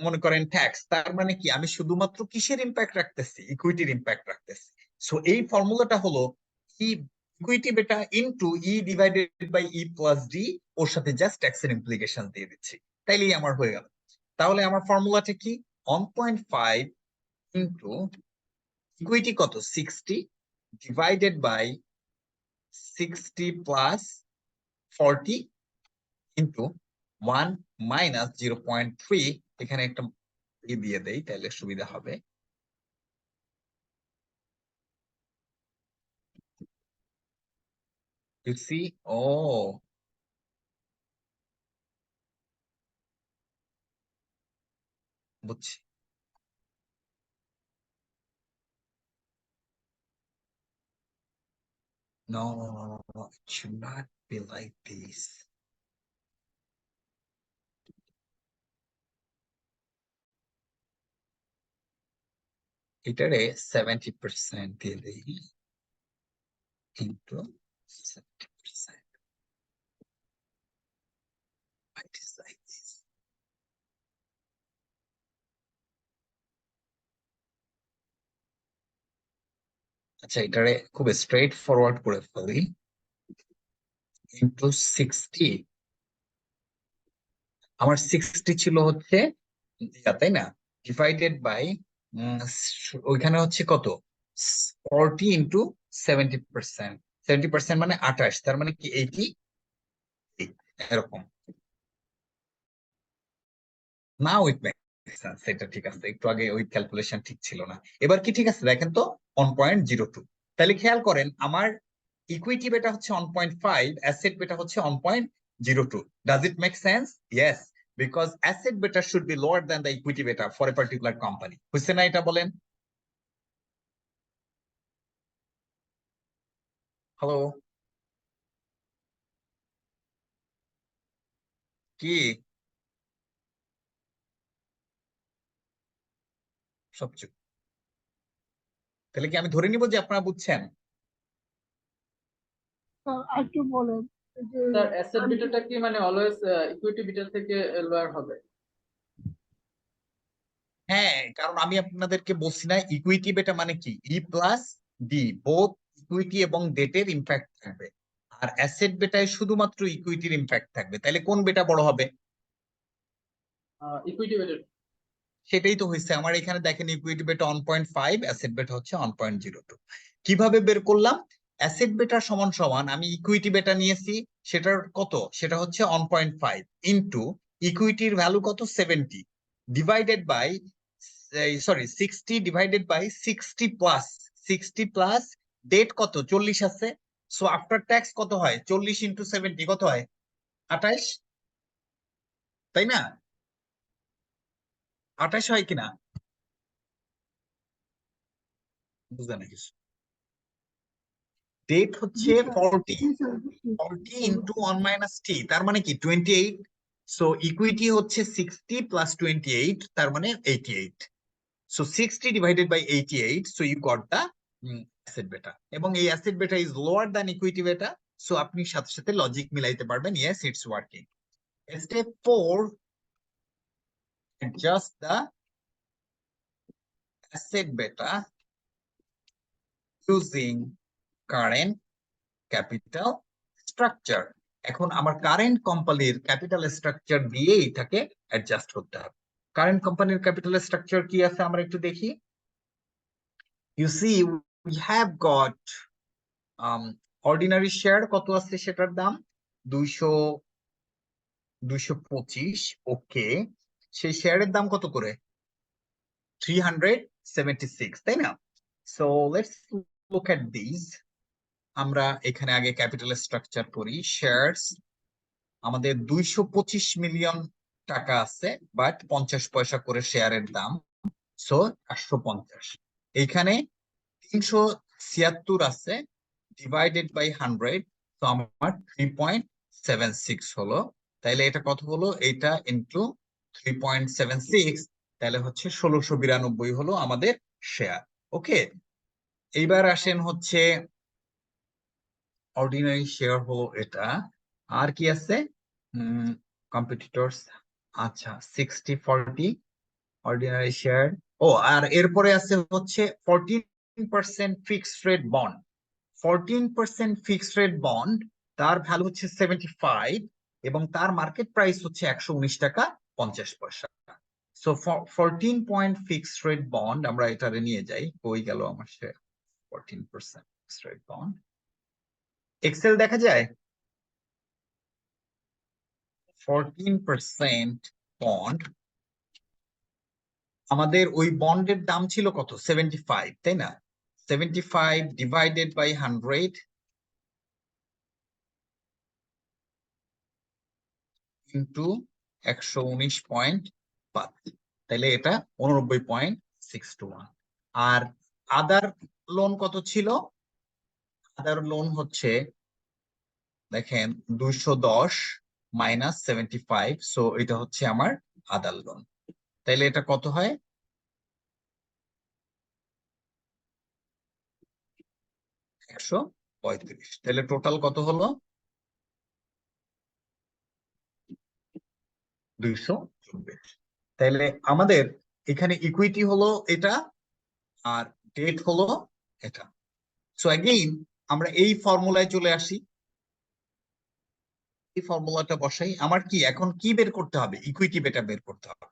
মনে করেন ট্যাক্স। তার মানে কি আমি শুধুমাত্র কিসের ইম্প্যাক্ট রাখতেছি? ইকুইটির ইম্প্যাক্ট রাখতেছি। সো এই ফর্মুলাটা হলো E equity beta into E divided by E plus D, ওর সাথে জাস্ট ট্যাক্স এর ইমপ্লিকেশন দিয়ে দিচ্ছি, তাইলেই আমার হয়ে গেল। তাহলে আমার ফর্মুলাটা কি? 1.5 ইনটু ইকুইটি কত 60 divided by 60 plus 40 into 1 minus 0.3, এখানে একটা দিয়ে দেই তাহলে সুবিধা হবে। You see? Oh, বুঝছি। No, no, no, no, no. It should not be like this. এটারে 70% দিয়ে দেই into 70%. It is like this. আচ্ছা, এটারে খুব স্ট্রেট ফরওয়ার্ড করে ফেলি, into 60। আমার 60 ছিল হচ্ছে তাই না, ডিভাইডেড বাই ওইখানে হচ্ছে কত 40 ইন্টু 70%, 70% মানে 28, তার মানে কি 80 এরকম। নাও ইট মেক্স সেন্স, এটা ঠিক আছে। একটু আগে ওই ক্যালকুলেশন ঠিক ছিল না, এবার কি ঠিক আছে দেখেন তো 1.02। তাহলে খেয়াল করেন আমার ইকুইটি বেটা হচ্ছে 1.5, অ্যাসেট বেটা হচ্ছে 1.02। Does it make sense? Yes, because asset beta should be lower than the equity beta for a particular company. বুঝছে না এটা? বলেন হ্যালো, কি সব চুপ? তাহলে কি আমি ধরে নিব যে আপনারা বুঝছেন? একটু বলেন যে স্যার অ্যাসেট বিটাটা কি মানে অলওয়েজ ইকুইটি বিটার থেকে লোয়ার হবে? হ্যাঁ, কারণ আমি আপনাদেরকে বলছি না ইকুইটি বেটা মানে কি ই প্লাস ডি, বোথ ইকুইটি এবং ডেটের ইম্প্যাক্ট থাকবে, আর অ্যাসেট বেটায় শুধুমাত্র ইকুইটির ইম্প্যাক্ট থাকবে। তাহলে কোন বেটা বড় হবে? Equity bitter. সেটাই তো হয়েছে আমার এখানে, দেখেন ইকুইটি বেটা 1.5, অ্যাসেট বেটা হচ্ছে 1.02। কিভাবে বের করলাম? অ্যাসেট বেটা সমান সমান আমি ইকুইটি বেটা নিয়েছি, সেটার কত, সেটা হচ্ছে 1.5 ইনটু ইকুইটির ভ্যালু কত 70 divided by sorry 60 divided by 60 plus debt কত 40 আছে, সো আফটার ট্যাক্স কত হয় 40 ইন্টু 70 কত হয় 28, তাই না? 28 হয় কিনা বুঝলেন না কিছু? ডেট হচ্ছে 40 ইন্টু 1 মাইনাস টি, তার মানে কি 28, সো ইকুইটি হচ্ছে 60 প্লাস 28, তার মানে 88, so 60 divided by 88, so you got the asset beta, এবং এই asset beta is lower than equity beta, so আপনি সাথে সাথে লজিক মিলাইতে পারবেন, yes it's working. Step 4, adjust the asset beta using current capital structure. এখন আমার কারেন্ট কোম্পানির ক্যাপিটাল স্ট্রাকচার দিয়ে এটাকে অ্যাডজাস্ট করতে হবে। কারেন্ট কোম্পানির ক্যাপিটাল স্ট্রাকচার কি আছে আমরা একটু দেখি। You see we have got ordinary share কত আছে, সেটার দাম 225, ওকে। সেই শেয়ারের দাম কত করে 376, তাই না? So let's look at this. আমরা এখানে আগে ক্যাপিটাল স্ট্রাকচার করি। শেয়ারস আমাদের 225 মিলিয়ন টাকা আছে, বাট 50 পয়সা করে শেয়ারের দাম, সো 850। এইখানে 376 আছে, ডিভাইডেড বাই 100, তো আমার 3.76 হলো। তাইলে এটা কত হলো, এটা ইন্টু 3.76, তাহলে হচ্ছে 1692 হলো আমাদের শেয়ার। ওকে, এইবার আসেন হচ্ছে অর্ডিনারি শেয়ার হলো এটা, আর কি আছে কম্পিটিটরস, আচ্ছা 60/40 অর্ডিনারি শেয়ার। ও আর এরপরে আছে হচ্ছে 14% fixed rate bond. 14% fixed rate bond, তার ভ্যালু হচ্ছে 75, এবং তার মার্কেট প্রাইস হচ্ছে 119 টাকা 50 পয়সা। So 14 point fixed rate bond, আমরা এটারে নিয়ে যাই, কই গেল আমার share 14% fixed rate bond, excel দেখা যায় 14% বন্ড, আমাদের ওই বন্ডের দাম ছিল কত 75, তাই না? 75 ডিভাইডেড বাই 100 ইন্টু 119.5, তাহলে এটা 89.621। আর আদার লোন কত ছিল, আদার লোন হচ্ছে দেখেন 210 মাইনাস 75, সো এটা হচ্ছে আমার আদার লোন। তাইলে এটা কত হয় 135, তাহলে টোটাল কত হলো 224। তাহলে আমাদের এখানে ইকুইটি হলো এটা, আর ডেট হলো এটা। সো अगेन আমরা এই ফর্মুলায় চলে আসি, এই ফর্মুলাটা বসাই। আমার কি এখন কি বের করতে হবে, ইকুইটি বেটা বের করতে হবে,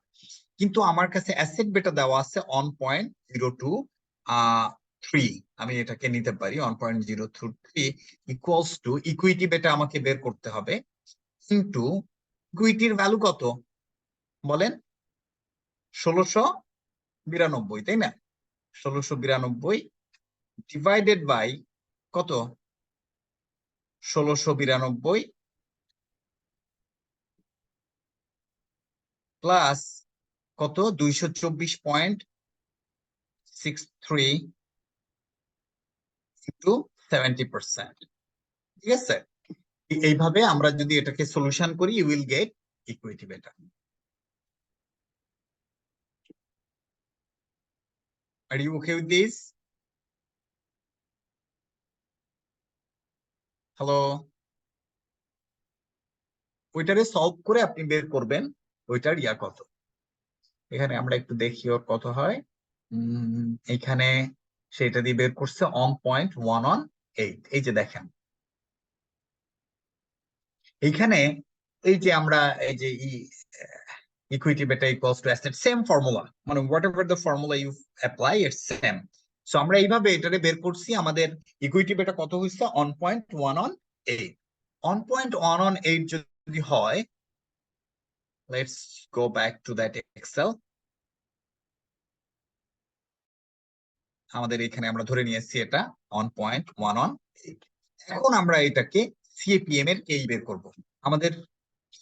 কিন্তু আমার কাছে অ্যাসেট বেটা দেওয়া আছে 1.023, আমি এটাকে নিতে পারি 1.023 ইকুয়ালস টু ইকুইটি বেটা আমাকে বের করতে হবে, কিন্তু ইকুইটির ভ্যালু কত বলেন 1692, তাই না? 1692 ডিভাইডেড বাই কত 1692 প্লাস কত 224.63 ইন্টু 70%, ঠিক আছে? এইভাবে আমরা যদি এটাকে সলিউশন করি, you will get equity beta. Are you okay with this? Hello, ওইটারে সলভ করে আপনি বের করবেন ওইটার ইয়া কত। এখানে আমরা একটু দেখি ওর কত হয়, এখানে সেটা দিয়ে বের করছে 1.118, এই যে দেখেন এইখানে, এই যে আমরা এই যে equity beta equals to asset, same formula, মানে whatever the formula you apply it's same. So আমরা এইভাবে এটারে বের করছি, আমাদের ইকুইটি বেটা কত হইছে 1.118। 1.118 যদি হয়, let's go back to that excel. আমাদের এখানে আমরা ধরে নিয়েছি এটা 1.118। এখন আমরা এটাকে সিএপিএম এর কে বের করব। আমাদের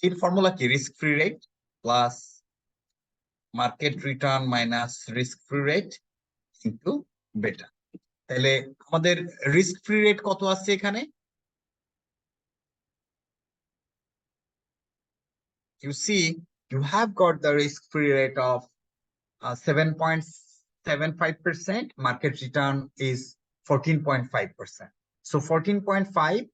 এর ফর্মুলা কি? Risk free rate plus market return minus risk free rate into বেটা। তাহলে আমাদের রিস্ক ফ্রি রেট কত আছে এখানে? You see, you have got the risk-free rate of 7.75%. Market return is 14.5%. So 14.5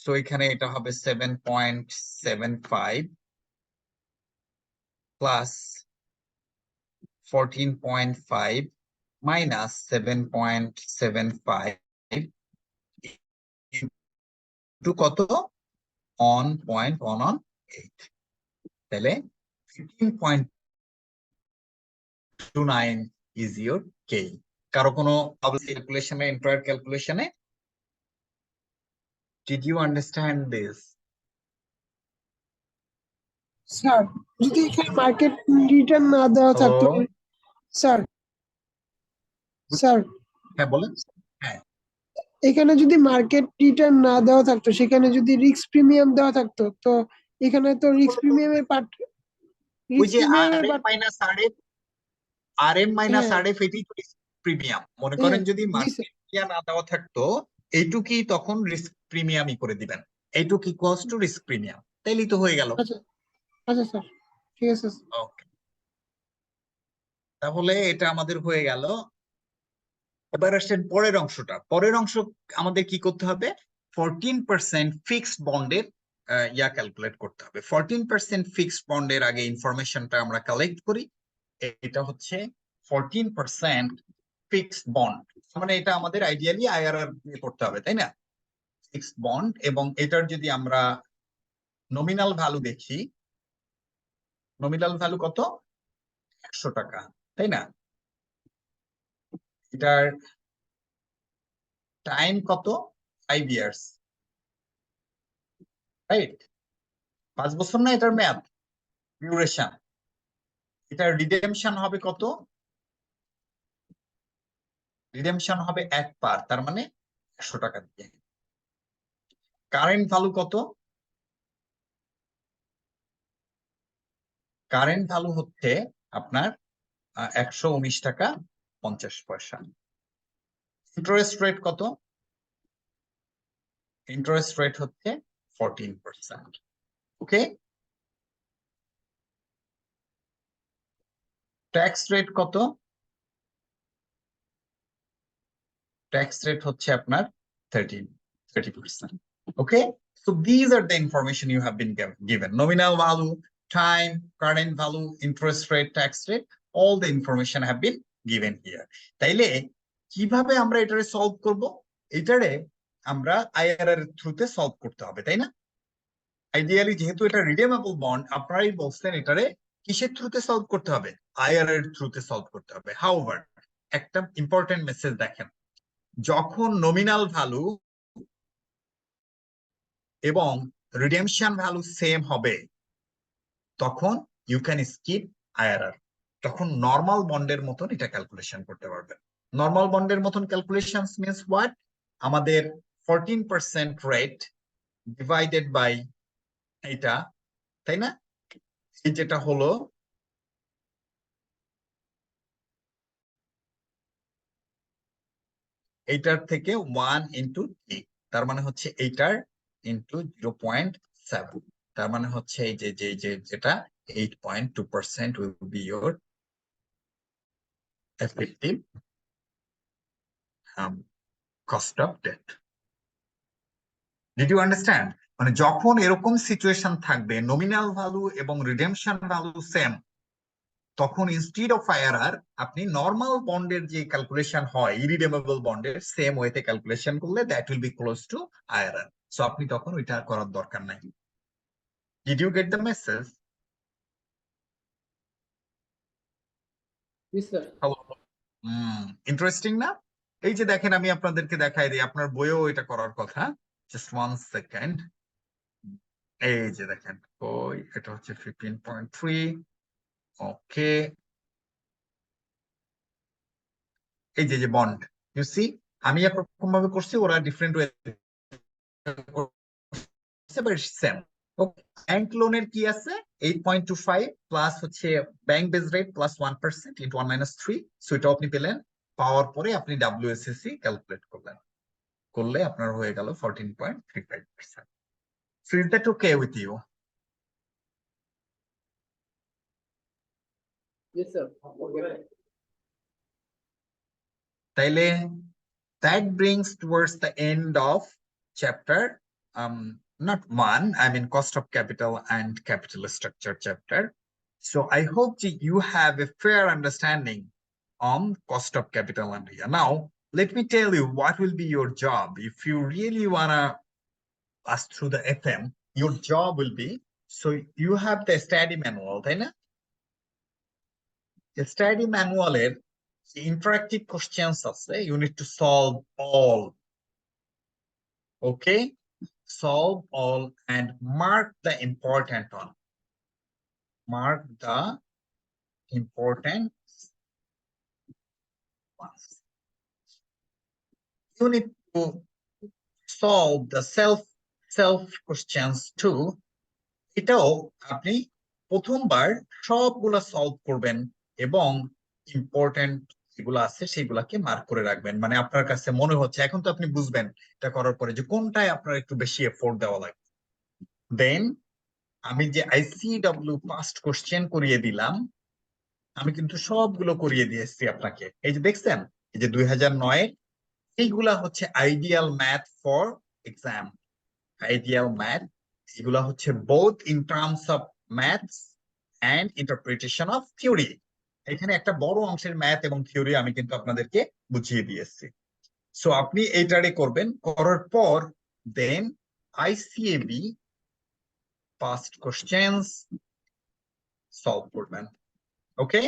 so এখানে এটা হবে 7.75 plus 14.5 minus 7.75 into কত? 1.118। তাহলে 15.29 is your K. কারো কোনো ক্যালকুলেশনে, ইন্টার ক্যালকুলেশনে? Did you understand this? Sir যদি এখানে মার্কেট রিটার্ন না দেওয়া থাকতো, Hello? স্যার স্যার হ্যাঁ বলেন। হ্যাঁ, এখানে যদি মার্কেট রিটার্ন না দেওয়া থাকতো, সেখানে যদি রিস্ক প্রিমিয়াম দেওয়া থাকতো, তো এখানে তো রিস্ক প্রিমিয়ামের পার্ট ওই রিস্ক যে প্রিমিয়ামের RM minus RF, RM minus হ্যাঁ আরএফ এটি প্রিমিয়াম। মনে হ্যাঁ করেন যদি জি মার্কেট স্যার। না দেওয়া থাকতো, এইটুকুই তখন রিস্ক প্রিমিয়ামই করে দিবেন। এইটুকু ইকুয়ালস টু রিস্ক প্রিমিয়াম, তাইলেই তো হয়ে গেল। আচ্ছা আচ্ছা স্যার, ঠিক আছে স্যার। ওকে, তাহলে এটা আমাদের হয়ে গেল। এবার আসেন পরের অংশটা। পরের অংশ আমাদের কি করতে হবে? 14% ফিক্সড বন্ডের ক্যালকুলেট করতে হবে। 14% ফিক্সড বন্ডের আগে ইনফরমেশনটা আমরা কালেক্ট করি। এটা হচ্ছে 14% ফিক্সড বন্ড, মানে এটা আমাদের আইডিয়ালি আইআরআর দিয়ে করতে হবে, তাই না? ফিক্সড বন্ড, এবং এটার যদি আমরা নমিনাল ভ্যালু দেখি, নমিনাল ভ্যালু কত? 100 টাকা, তাই না? এটার টাইম কত? 5 ইয়ার্স, রাইট? 5 বছর না এটার মেয়াদ, ডিউরেশন। এটার রিডেমশন হবে কত? রিডেমশন হবে একবার, তার মানে 100 টাকা দিয়ে। কারেন্ট ভ্যালু কত? কারেন্ট ভ্যালু হচ্ছে আপনার 119 টাকা 50 পয়সা। ইন্টারেস্ট রেট কত? ইন্টারেস্ট রেট হচ্ছে 14%। ওকে, ট্যাক্স রেট কত? ট্যাক্স রেট হচ্ছে আপনার 30%। Okay, so these are the information you have been given: nominal value, time, current value, interest rate, tax rate. All the information have been given here. তাইলে কিভাবে আমরা এটারে সলভ করব? এটারে আমরা আইআরআর এর থ্রুতে সলভ করতে হবে, তাই না? আইডিয়ালি যেহেতু এটা রিডেমেবল বন্ড, আপনারাই বলছেন এটারে কিসের থ্রুতে সলভ করতে হবে? আইআরআর এর থ্রুতে সলভ করতে হবে। হাউএভার, একটা ইম্পর্টেন্ট মেসেজ দেখেন, যখন নমিনাল ভ্যালু এবং রিডেমশন ভ্যালু সেম হবে, তখন ইউ ক্যান স্কিপ আইআরআর। তখন নর্মাল বন্ডের মতন এটা ক্যালকুলেশন করতে পারবেন। নর্মাল বন্ডের মতন ক্যালকুলেশন মিন্স হোয়াট? আমাদের 14% রেট ডিভাইডেড বাই এটা, তাই না? এই যেটা হলো এইটার থেকে 1 ইন্টু টি, তার মানে হচ্ছে এইটার ইন্টু 0.7, তার মানে হচ্ছে এই যে যেটা 8.2% will be your effective cost of debt. Did you understand? মানে যখন এরকম সিচুয়েশন থাকবে, নমিনাল ভ্যালু এবং রিডেমশন ভ্যালু সেম, তখন ইনস্টিড অফ আইআরআর আপনি নর্মাল বন্ডের যে ক্যালকুলেশন হয় ইরিডেমেবল বন্ডের সেম ওয়েতে ক্যালকুলেশন করলে that will be close to IRR. So আপনি তখন ওইটা করার দরকার নাই। Did you get the message? জি স্যার। ইন্টারেস্টিং না? এই যে দেখেন, আমি আপনাদেরকে দেখাই দিই, আপনার বইয়েও এটা করার কথা। Just 1 second. এই যে দেখেন ওই এটা হচ্ছে 15.3 ওকে এই যে বন্ড ইউ সি আমি একরকম ভাবে করছি ওরা ডিফারেন্ট ওয়ে সেম ব্যাংক লোনের কি আছে 8.25 প্লাস হচ্ছে bank base rate plus 1% into 1 minus 3 so এটা আপনি পেলেন পাওয়ার পরে আপনি WSSC ক্যালকুলেট করলেন করলে আপনার হয়ে গেল 14.35%. So is that okay with you? Yes, sir. Okay. তাইলে that brings towards the end of chapter not one, I mean cost of capital and capital structure chapter. So I hope that you have a fair understanding on cost of capital and now let me tell you what will be your job if you really wanna pass through the FM. Your job will be, so you have the study manual, তাই না? The study manual এর interactive questions আছে, you need to solve all. Okay, solve all and mark the important one. Mark the important ones. You need to solve the self questions too. এটাও আপনি প্রথমবার সবগুলা সলভ করবেন এবং ইম্পর্টেন্ট যেগুলো আছে সেগুলাকে মার্ক করে রাখবেন মানে আপনার কাছে মনে হচ্ছে এখন তো আপনি বুঝবেন এটা করার পরে যে কোনটায় আপনার একটু বেশি এফোর্ট দেওয়া লাগবে দেন আমি যে ICW পাস্ট কোশ্চেন করিয়ে দিলাম আমি কিন্তু সবগুলো করিয়ে দিয়েছি আপনাকে এই যে দেখছেন এই যে 2009 এইগুলা হচ্ছে ideal math for exam ideal math এগুলা হচ্ছে both in terms of maths and interpretation of theory এখানে একটা বড় অংশের ম্যাথ এবং থিওরি আমি কিন্তু আপনাদেরকে বুঝিয়ে দিয়েছি সো আপনি এইটারে করবেন করার পর দেন ICAB past questions solve করবেন okay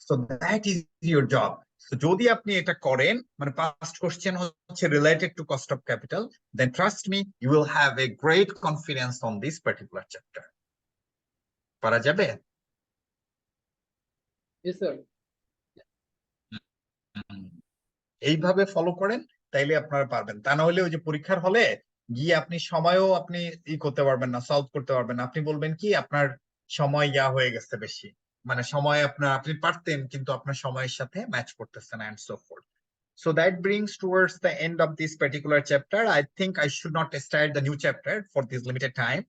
so that is your job তো যদি আপনি এটা করেন মানে past question হচ্ছে related to cost of capital then trust me you will have a great confidence on this particular chapter পারা যাবে Yes, sir. এইভাবে ফলো করেন তাইলে আপনারা পারবেন তা না হলে ওই যে পরীক্ষার হলে গিয়ে আপনি সময়ও আপনি ই করতে পারবেন না সলভ করতে পারবেন না আপনি বলবেন কি আপনার সময় ইয়া হয়ে গেছে বেশি মানে সময় আপনার আপনি পারতেন কিন্তু আপনার সময়ের সাথে ম্যাচ করতেছে না and so fourth so that brings towards the end of this particular chapter I think I should not start the new chapter for this limited time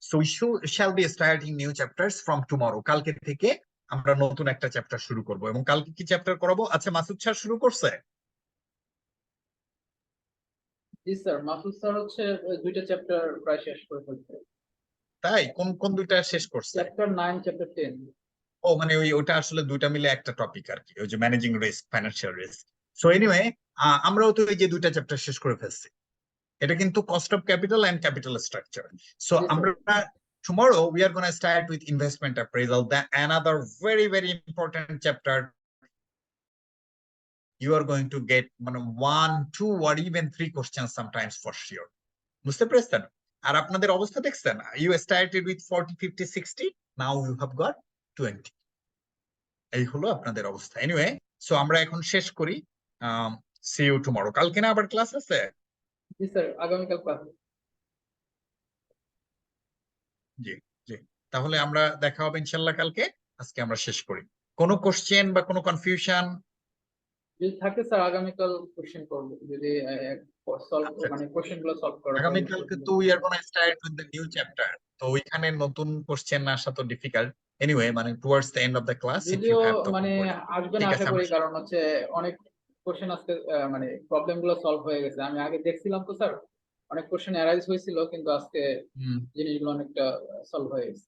so we shall be starting new chapters from tomorrow কালকে থেকে আমরা নতুন একটা চ্যাপ্টার শুরু করব এবং কালকে কি চ্যাপ্টার করাবো আচ্ছা মাসুদ স্যার শুরু করছে জি স্যার মাসুদ স্যার হচ্ছে দুইটা চ্যাপ্টার প্রায় শেষ করে ফেলছে তাই কোন কোন দুইটা শেষ করছে চ্যাপ্টার 9 চ্যাপ্টার 10 ও মানে ওটা আসলে দুইটা মিলে একটা টপিক আর কি ওই যে managing risk financial risk so anyway আমরাও তো এই যে দুইটা চ্যাপ্টার শেষ করে ফেলছি এটা কিন্তু cost of capital and capital structure so আমরা tomorrow we are going to start with investment appraisal that another very important chapter you are going to get 1, 2 or even 3 questions sometimes for sure বুঝতে পেরেছেন আর আপনাদের অবস্থা দেখছেন you started with 40 50 60 now you have got 20 এই হলো আপনাদের অবস্থা এনিওয়ে সো আমরা এখন শেষ করি see you tomorrow কালকে না আবার ক্লাস আছে জি স্যার আগামীকাল ক্লাস জি জি তাহলে আমরা দেখা হবে ইনশাআল্লাহ কালকে আজকে আমরা শেষ করি কোনো কোশ্চেন বা কোনো কনফিউশন যদি থাকে স্যার আগামীকাল কোশ্চেন করব যদি সলভ মানে কোশ্চেন গুলো সলভ করা আগামীকালকে তো we are going to start with the new chapter তো ওইখানে নতুন কোশ্চেন আসা তো ডিফিকাল্ট এনিওয়ে মানে towards the end of the class if যদিও you have the মানে আসবে না আশা করি কারণ হচ্ছে অনেক কোশ্চেন আজকে মানে প্রবলেম গুলো সলভ হয়ে গেছে আমি আগে দেখছিলাম তো স্যার অনেক কোশ্চেন অ্যারাইজ হয়েছিল কিন্তু আজকে জিনিসগুলো অনেকটা সলভ হয়ে গেছে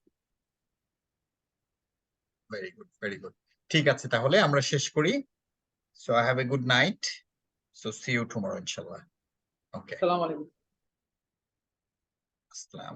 ভেরি গুড ঠিক আছে তাহলে আমরা শেষ করি so I have a good night so see you tomorrow inshallah okay আসসালামু আলাইকুম আসসালাম